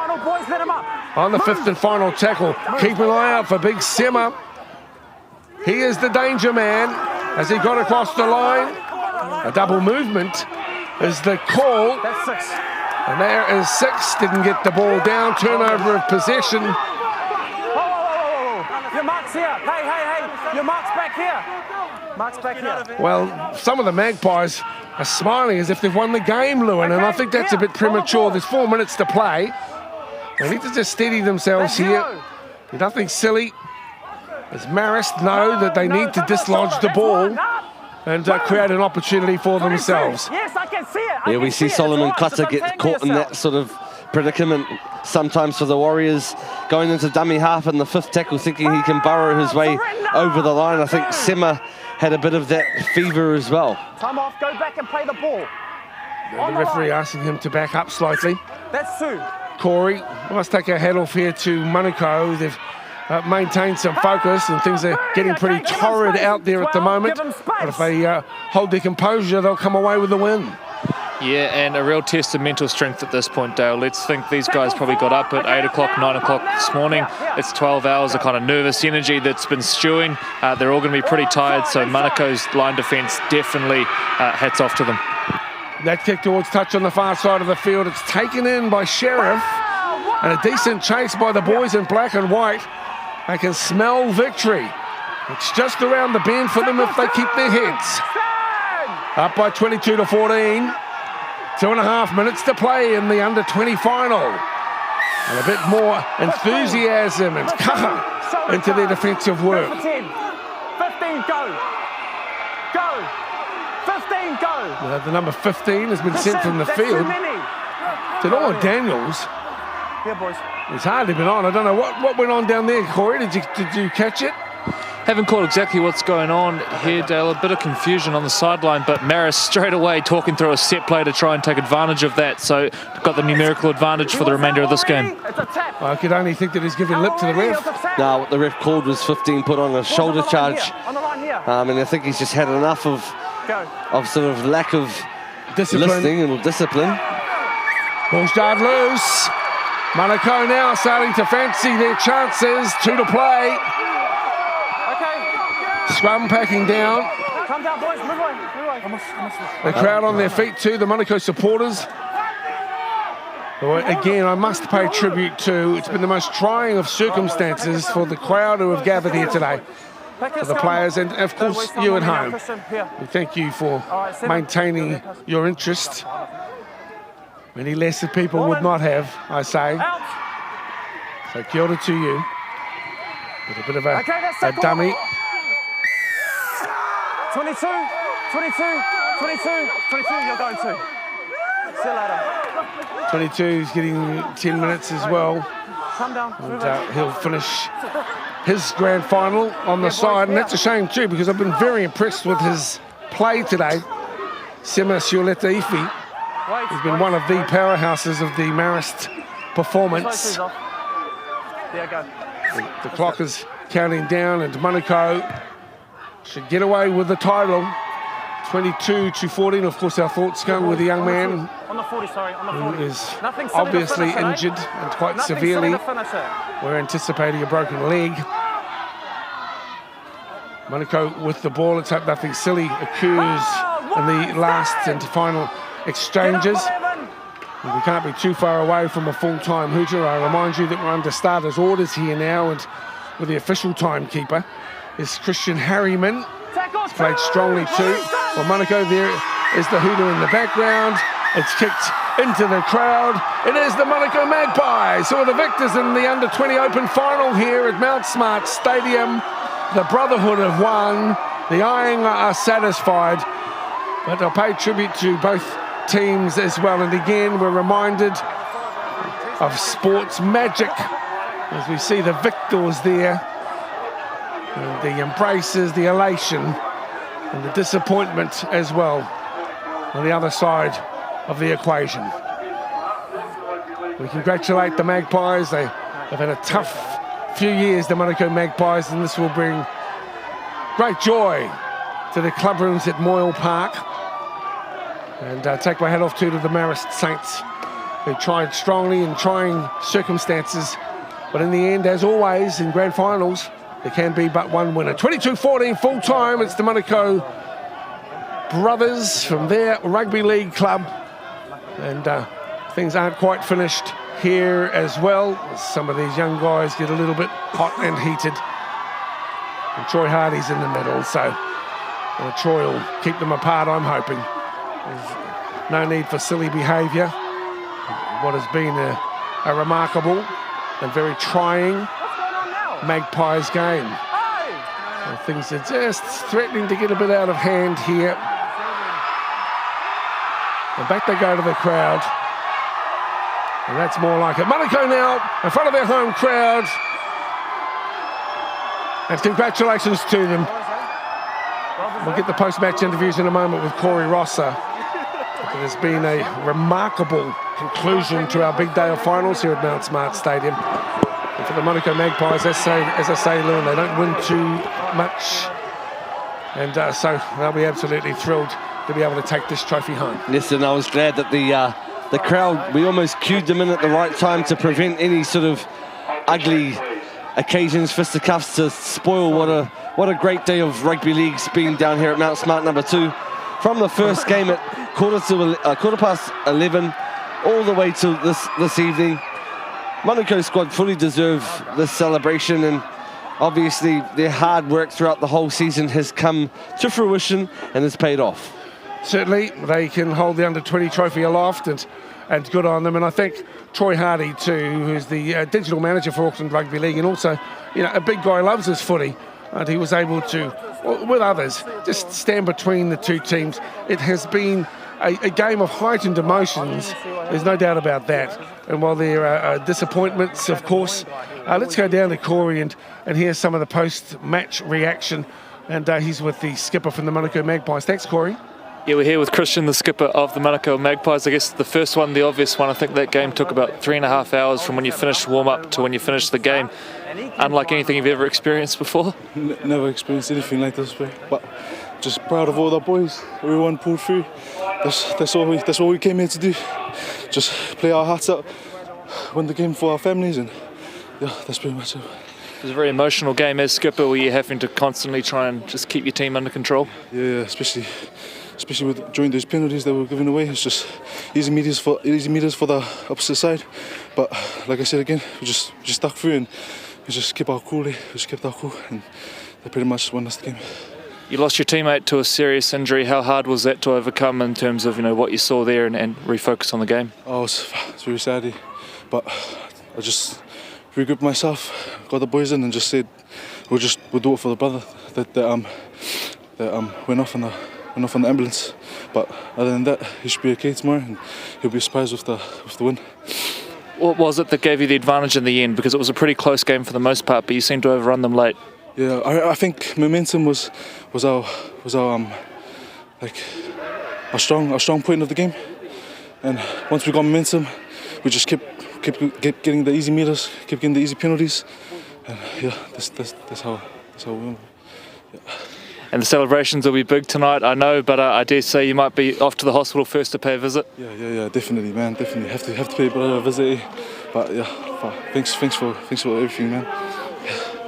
Speaker 7: on the 5th and final tackle. Keep an eye out for Big Sema. He is the danger man as he got across the line. A double movement is the call.
Speaker 2: That's 6.
Speaker 7: And there is 6. Didn't get the ball down. Turnover of possession.
Speaker 2: Your mark's here. Hey. Your mark's back here. Mark's back here.
Speaker 7: Well, some of the Magpies are smiling as if they've won the game, Lewin, and I think that's a bit premature. There's 4 minutes to play. They need to just steady themselves here. Nothing silly. As Marist know that they need to dislodge the ball and create an opportunity for themselves.
Speaker 2: Yes, I can see it.
Speaker 8: Yeah, we see Solomon Clutter get caught in that sort of predicament sometimes for the Warriors, going into dummy half in the 5th tackle, thinking he can burrow his way over the line. I think Sema had a bit of that fever as well.
Speaker 2: Time off, go back and play the ball.
Speaker 7: The referee asking him to back up slightly.
Speaker 2: That's 2.
Speaker 7: Corey, we must take our hat off here to Manukau. They've maintained some focus and things are getting pretty torrid out there at the moment. But if they hold their composure, they'll come away with the win.
Speaker 9: Yeah, and a real test of mental strength at this point, Dale. Let's think these guys probably got up at 8 o'clock, 9 o'clock this morning. It's 12 hours of kind of nervous energy that's been stewing. They're all going to be pretty tired, so Manukau's line defence definitely hats off to them.
Speaker 7: That kick towards touch on the far side of the field. It's taken in by Sheriff, and a decent chase by the boys in black and white. They can smell victory. It's just around the bend for them if they keep their heads. Up by 22 to 14. 2.5 minutes to play in the under-20 final. And a bit more enthusiasm and kaha into their defensive work.
Speaker 2: 15, go. Go. 15, go.
Speaker 7: The number 15 has been sent from the field. Tanoa Daniels.
Speaker 2: Here, boys.
Speaker 7: He's hardly been on. I don't know what went on down there, Corey. Did you catch it?
Speaker 9: Haven't caught exactly what's going on here, Dale. A bit of confusion on the sideline, but Maris straight away talking through a set play to try and take advantage of that. So got the numerical advantage for the remainder of this game.
Speaker 7: I could only think that he's giving lip to the ref.
Speaker 8: No, what the ref called was 15 put on a shoulder charge. And I think he's just had enough of sort of lack of listening and discipline.
Speaker 7: Ball started loose. Manukau now starting to fancy their chances. 2 to play. Scrum packing down.
Speaker 2: Come down, boys. Move away.
Speaker 7: The crowd on their feet too, the Manukau supporters. Again, I must pay tribute to, it's been the most trying of circumstances for the crowd who have gathered here today. For the players and, of course, you at home. We thank you for maintaining your interest. Many lesser people would not have, I say. So kia ora to you. With a bit of a dummy.
Speaker 2: 22, you're going to. See you later.
Speaker 7: 22 is getting 10 minutes as well.
Speaker 2: Come down.
Speaker 7: And he'll finish his grand final on the side. And that's a shame too, because I've been very impressed with his play today. Sema Sioleta Ifi has been one of the powerhouses of the Marist performance.
Speaker 2: There you go.
Speaker 7: The clock is counting down, and Monaco should get away with the title. 22-14. Of course, our thoughts go with the young man
Speaker 2: On the 40, sorry, on the
Speaker 7: who
Speaker 2: 40.
Speaker 7: is
Speaker 2: Nothing silly to
Speaker 7: obviously
Speaker 2: finish it, eh?
Speaker 7: injured and quite
Speaker 2: Nothing
Speaker 7: severely.
Speaker 2: silly to finish it.
Speaker 7: We're anticipating a broken leg. Monaco with the ball. Let's hope nothing silly occurs in the last and final exchanges. We can't be too far away from a full-time hooter. I remind you that we're under starters' orders here now, and with the official timekeeper is Christian Harriman. He's played strongly too. Well, Monaco, there is the hooter in the background. It's kicked into the crowd. It is the Monaco Magpies who are the victors in the under-20 Open final here at Mount Smart Stadium. The Brotherhood have won. The Iron are satisfied, but I'll pay tribute to both teams as well. And again, we're reminded of sports magic as we see the victors there, and the embraces, the elation, and the disappointment as well on the other side of the equation. We congratulate the Magpies. They've had a tough few years, the Monaco Magpies, and this will bring great joy to the club rooms at Moyle Park. And take my hat off to the Marist Saints, who tried strongly in trying circumstances, but in the end, as always in grand finals, there can be but one winner. 22-14 full time. It's the Monaco brothers from their rugby league club, and things aren't quite finished here as well. Some of these young guys get a little bit hot and heated, and Troy Hardy's in the middle, so Troy will keep them apart, I'm hoping. There's no need for silly behaviour. What has been a remarkable and very trying Magpies game. So things are just threatening to get a bit out of hand here. And back they go to the crowd. And that's more like it. Monaco now in front of their home crowd. And congratulations to them. We'll get the post-match interviews in a moment with Corey Rosser. It has been a remarkable conclusion to our big day of finals here at Mount Smart Stadium. And for the Monaco Magpies, as I say, Lewin, they don't win too much. And so they'll be absolutely thrilled to be able to take this trophy home.
Speaker 8: Yes, and I was glad that the crowd, we almost cued them in at the right time to prevent any sort of ugly occasions, fisticuffs, to spoil what a great day of rugby league's been down here at Mount Smart number 2. From the first game at quarter past 11 all the way to this evening. Monaco squad fully deserve this celebration, and obviously their hard work throughout the whole season has come to fruition and has paid off.
Speaker 7: Certainly, they can hold the under-20 trophy aloft, and good on them. And I think Troy Hardy too, who's the digital manager for Auckland Rugby League, and also, you know, a big guy, loves his footy, and he was able to, with others, just stand between the two teams. It has been a game of heightened emotions, there's no doubt about that. And while there are disappointments, of course, let's go down to Corey and hear some of the post-match reaction. And he's with the skipper from the Monaco Magpies. Thanks, Corey.
Speaker 9: Yeah, we're here with Christian, the skipper of the Monaco Magpies. I guess the first one, the obvious one, I think that game took about 3.5 hours from when you finished warm-up to when you finished the game. Unlike anything you've ever experienced before?
Speaker 10: Never experienced anything like this, but just proud of all the boys. Everyone pulled through. That's all we came here to do. Just play our hearts out, win the game for our families, and yeah, that's pretty much it.
Speaker 9: It was a very emotional game as skipper, where you're having to constantly try and just keep your team under control.
Speaker 10: Yeah, especially during those penalties that were given away. It's just easy meters for the opposite side. But like I said again, we just stuck through, and we just kept our cool. And they pretty much won us the game.
Speaker 9: You lost your teammate to a serious injury. How hard was that to overcome in terms of, you know, what you saw there and refocus on the game?
Speaker 10: Oh, it's very sad, but I just regrouped myself, got the boys in, and just said we'll do it for the brother that went off on the ambulance. But other than that, he should be okay tomorrow, and he'll be surprised with the win.
Speaker 9: What was it that gave you the advantage in the end? Because it was a pretty close game for the most part, but you seemed to overrun them late.
Speaker 10: Yeah, I think momentum was our strong point of the game, and once we got momentum, we just kept keep getting the easy meters, keep getting the easy penalties. And yeah, that's how we win. Yeah.
Speaker 9: And the celebrations will be big tonight, I know, but I dare say you might be off to the hospital first to pay a visit.
Speaker 10: Yeah, definitely, man. Definitely have to pay a visit. But yeah, thanks for everything, man.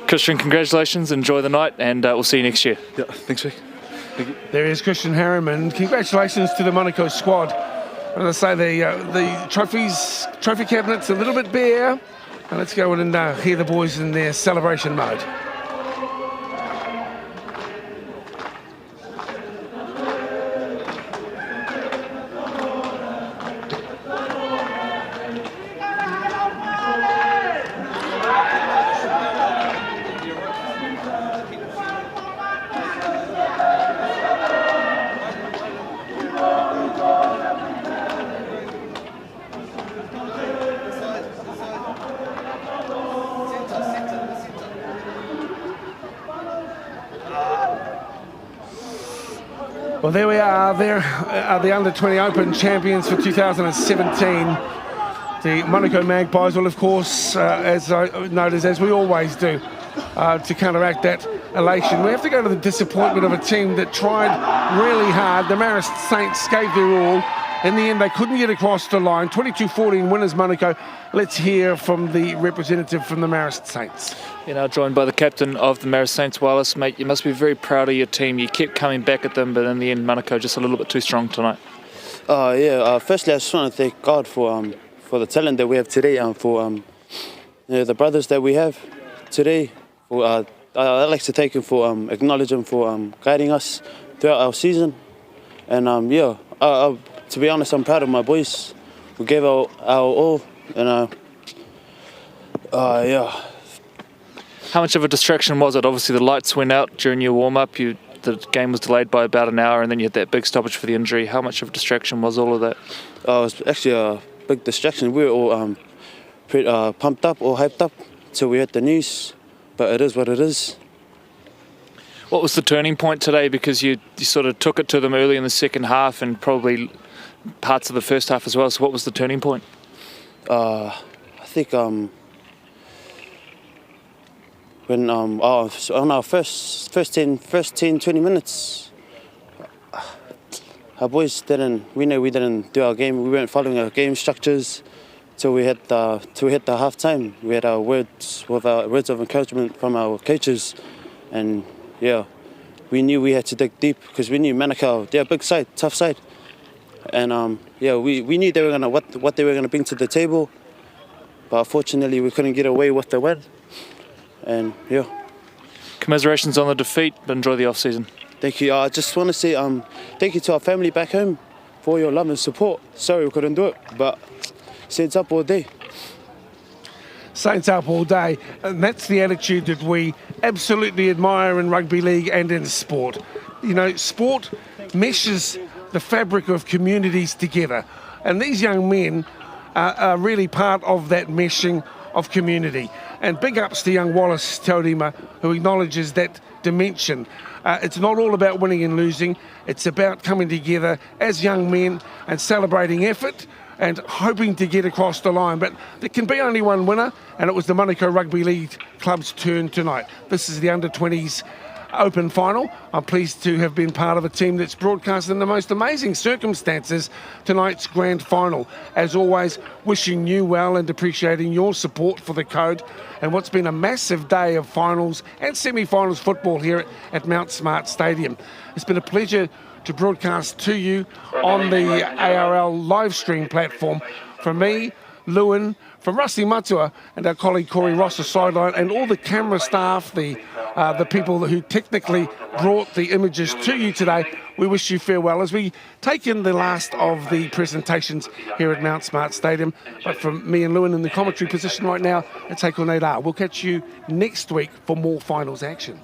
Speaker 9: Christian, congratulations, enjoy the night, and we'll see you next year.
Speaker 10: Yeah, thanks, Vic. Thank you.
Speaker 7: There is Christian Harriman. Congratulations to the Monaco squad. As I say, the trophy cabinet's a little bit bare. And let's go and hear the boys in their celebration mode. Well, there we are. There are the Under-20 Open champions for 2017. The Monaco Magpies will, of course, as I noticed, as we always do, to counteract that elation, we have to go to the disappointment of a team that tried really hard. The Marist Saints gave their all. In the end, they couldn't get across the line. 22-14 winners, Monaco. Let's hear from the representative from the Marist Saints.
Speaker 9: You're now joined by the captain of the Marist Saints, Wallace. Mate, you must be very proud of your team. You kept coming back at them, but in the end, Monaco just a little bit too strong tonight.
Speaker 6: Firstly, I just want to thank God for the talent that we have today and for the brothers that we have today. I'd like to thank him for acknowledge him for guiding us throughout our season. And to be honest, I'm proud of my boys. We gave our all, and
Speaker 9: How much of a distraction was it? Obviously, the lights went out during your warm-up. The game was delayed by about an hour, and then you had that big stoppage for the injury. How much of a distraction was all of that?
Speaker 6: it was actually a big distraction. We were all pumped up, all hyped up, till we heard the news. But it is what it is.
Speaker 9: What was the turning point today? Because you sort of took it to them early in the second half and probably parts of the first half as well. So what was the turning point?
Speaker 6: I think when on our first 10, 20 minutes, our boys we didn't do our game. We weren't following our game structures till we hit the half time. We had our words of encouragement from our coaches, and we knew we had to dig deep because we knew Manukau, they're a big side, tough side. And we knew they were what they were gonna bring to the table, but unfortunately we couldn't get away with the win. And
Speaker 9: commiserations on the defeat, but enjoy the off season.
Speaker 6: Thank you. I just want to say thank you to our family back home for your love and support. Sorry we couldn't do it, but Saints up all day.
Speaker 7: Saints up all day, and that's the attitude that we absolutely admire in rugby league and in sport. You know, sport meshes the fabric of communities together, and these young men are really part of that meshing of community. And big ups to young Wallace Taurima, who acknowledges that dimension. It's not all about winning and losing, it's about coming together as young men and celebrating effort and hoping to get across the line. But there can be only one winner, and it was the Monaco Rugby League club's turn tonight. This is the Under-20s Open final. I'm pleased to have been part of a team that's broadcast in the most amazing circumstances tonight's grand final. As always, wishing you well and appreciating your support for the code and what's been a massive day of finals and semi-finals football here at Mount Smart Stadium. It's been a pleasure to broadcast to you on the ARL live stream platform. From me, Lewin, from Rusty Matua and our colleague Corey Ross, the sideline, and all the camera staff, the people who technically brought the images to you today, we wish you farewell as we take in the last of the presentations here at Mount Smart Stadium. But from me and Lewin in the commentary position right now, it's Heiko Neidar. We'll catch you next week for more finals action.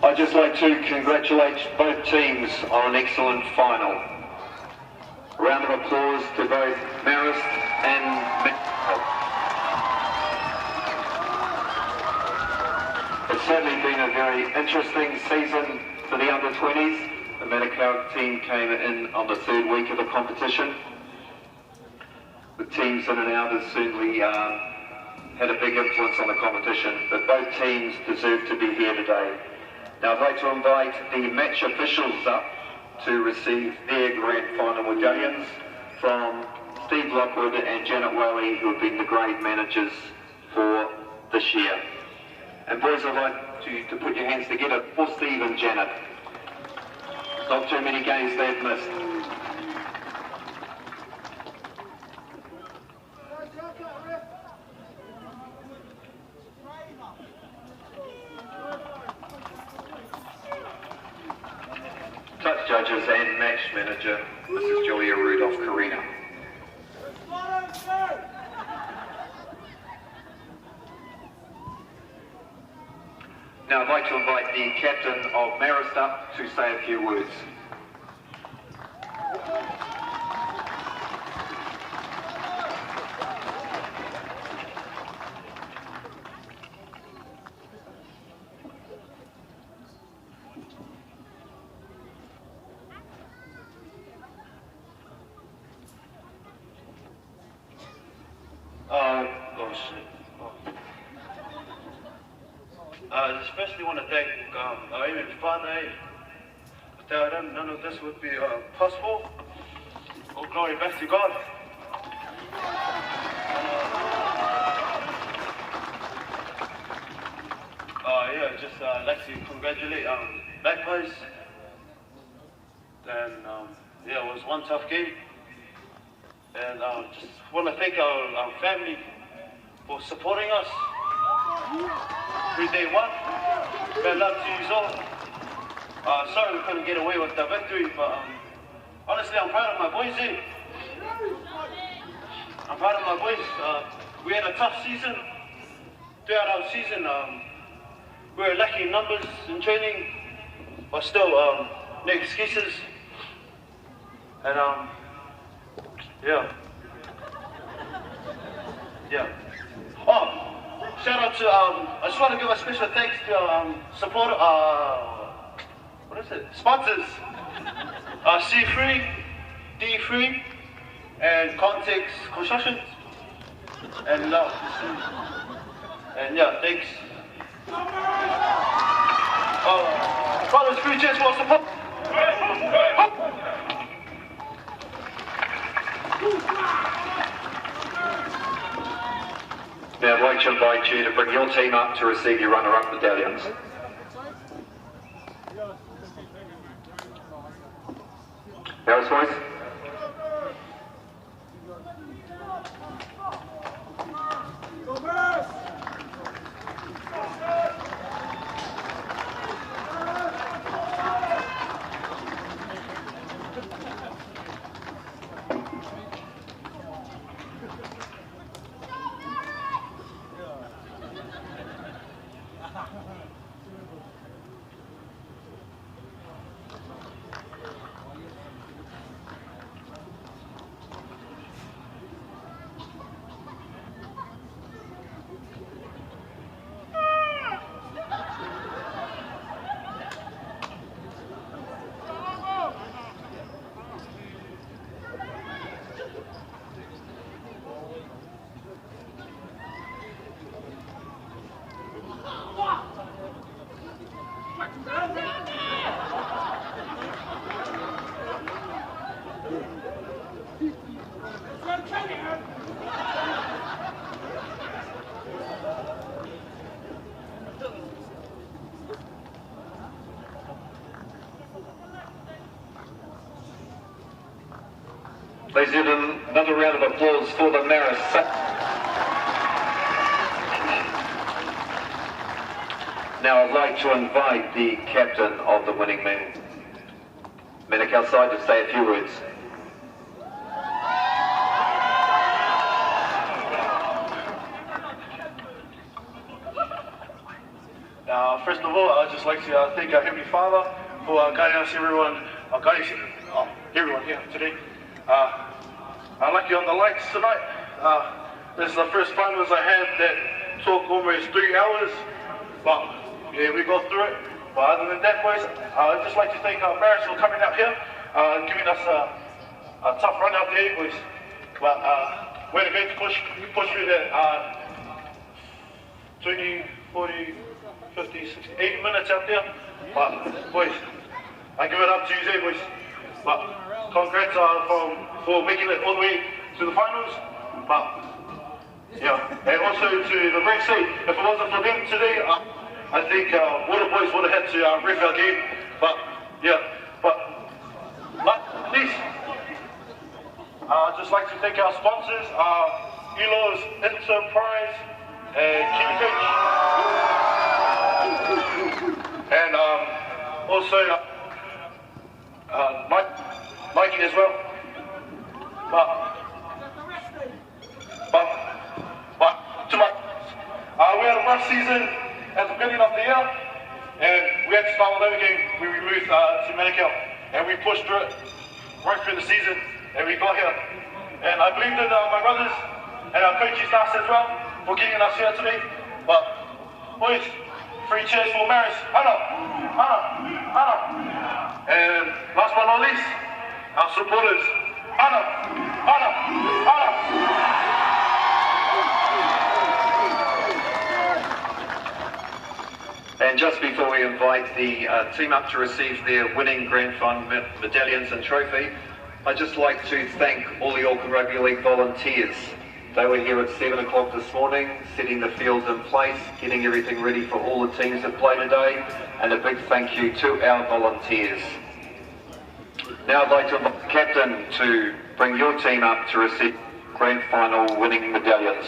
Speaker 11: I'd just like to congratulate both teams on an excellent final. A round of applause to both Marist and Monaco. It's certainly been a very interesting season for the under-20s. The Manukau team came in on the third week of the competition. The teams in and out has certainly had a big influence on the competition, but both teams deserve to be here today. Now I'd like to invite the match officials up to receive their grand final medallions from Steve Lockwood and Janet Whaley, who have been the grade managers for this year. And boys, I'd like you to put your hands together for Steve and Janet. Not too many games they've missed. Touch judges and match manager, Mrs. Julia Rudolph Carina. Now I'd like to invite the captain of Marist up to say a few words.
Speaker 12: I just especially want to thank our Amen Father. Without him, none of this would be possible. All glory back to God. Yeah, just like to congratulate Black Boys. And yeah, it was one tough game. And just want to thank our family for supporting us through day one. Bad luck to you all. Sorry we couldn't get away with the victory, but honestly, I'm proud of my boys here. I'm proud of my boys. We had a tough season. Throughout our season, we were lacking in numbers in training, but still, no excuses. And yeah. Oh, shout out to I just want to give a special thanks to support sponsors. C3, D3, and Context Construction. And yeah, thanks. Brothers, free chance for support.
Speaker 11: Now I'd like to invite you to bring your team up to receive your runner-up medallions. Harris boys. Ladies and gentlemen, another round of applause for the Marist. Now I'd like to invite the captain of the winning men, Manukau side, to say a few words.
Speaker 12: First of all, I'd just like to thank our Heavenly Father for guiding us, everyone here today. I'd like you on the lights tonight. This is the first finals I had that took almost 3 hours, but yeah, we got through it. But other than that, boys, I'd just like to thank Maris for coming out here, giving us a tough run out there, boys. But we're going to push through that 20, 40, 50, 60, 80 minutes out there. But boys, I give it up to you there, boys. But congrats for making it all the way to the finals. But yeah, and also to the Red Sea. If it wasn't for them today, I think Water Boys would have had to ref our game. But yeah, at least I'd just like to thank our sponsors, Elo's Enterprise and Kiwi Coach, and also Nike as well. But too much. We had a rough season at the beginning of the year, and we had to start all over again when we moved to Manukau, and we pushed through it right through the season, and we got here. And I believe in my brothers and our coaching staff as well for getting us here today. But boys, 3 cheers for Maris. Anna. And last but not least, our supporters. Anna.
Speaker 11: And just before we invite the team up to receive their winning Grand Final medallions and trophy, I'd just like to thank all the Auckland Rugby League volunteers. They were here at 7 o'clock this morning, setting the fields in place, getting everything ready for all the teams that play today, and a big thank you to our volunteers. Now I'd like to invite the captain to bring your team up to receive Grand Final winning medallions.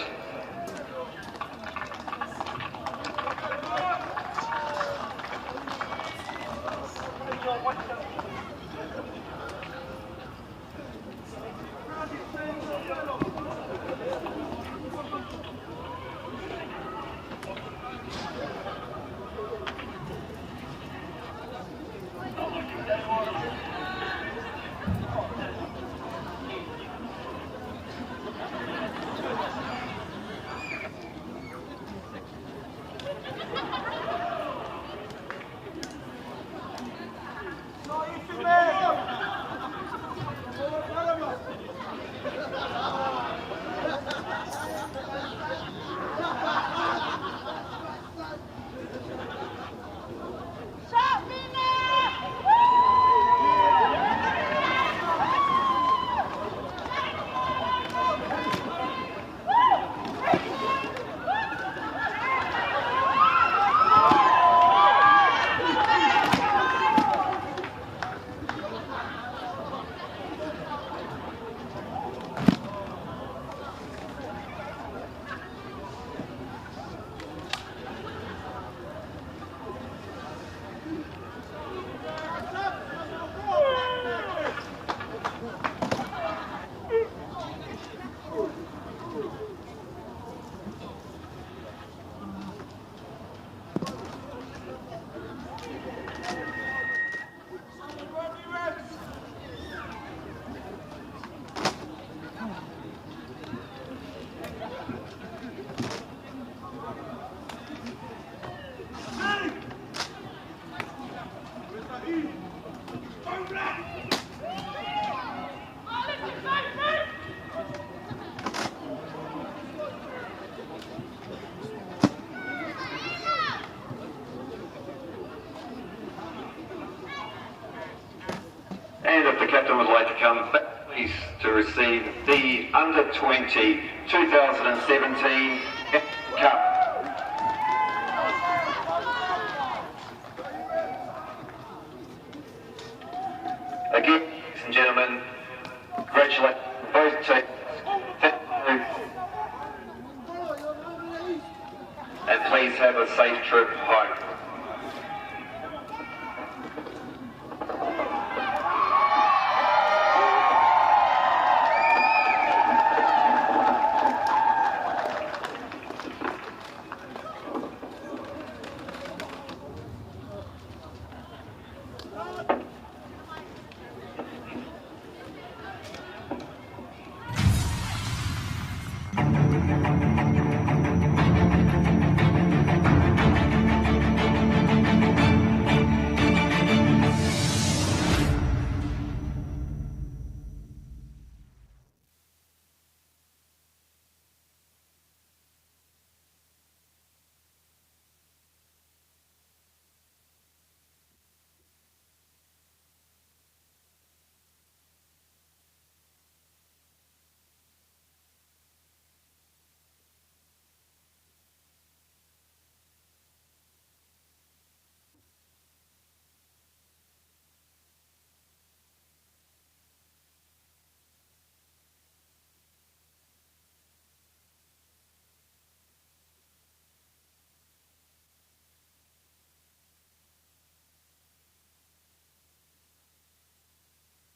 Speaker 11: And if the captain would like to come back, please, to receive the Under-20 2017 Cup. Again, ladies and gentlemen, congratulate both teams. Thank you. And please have a safe trip home.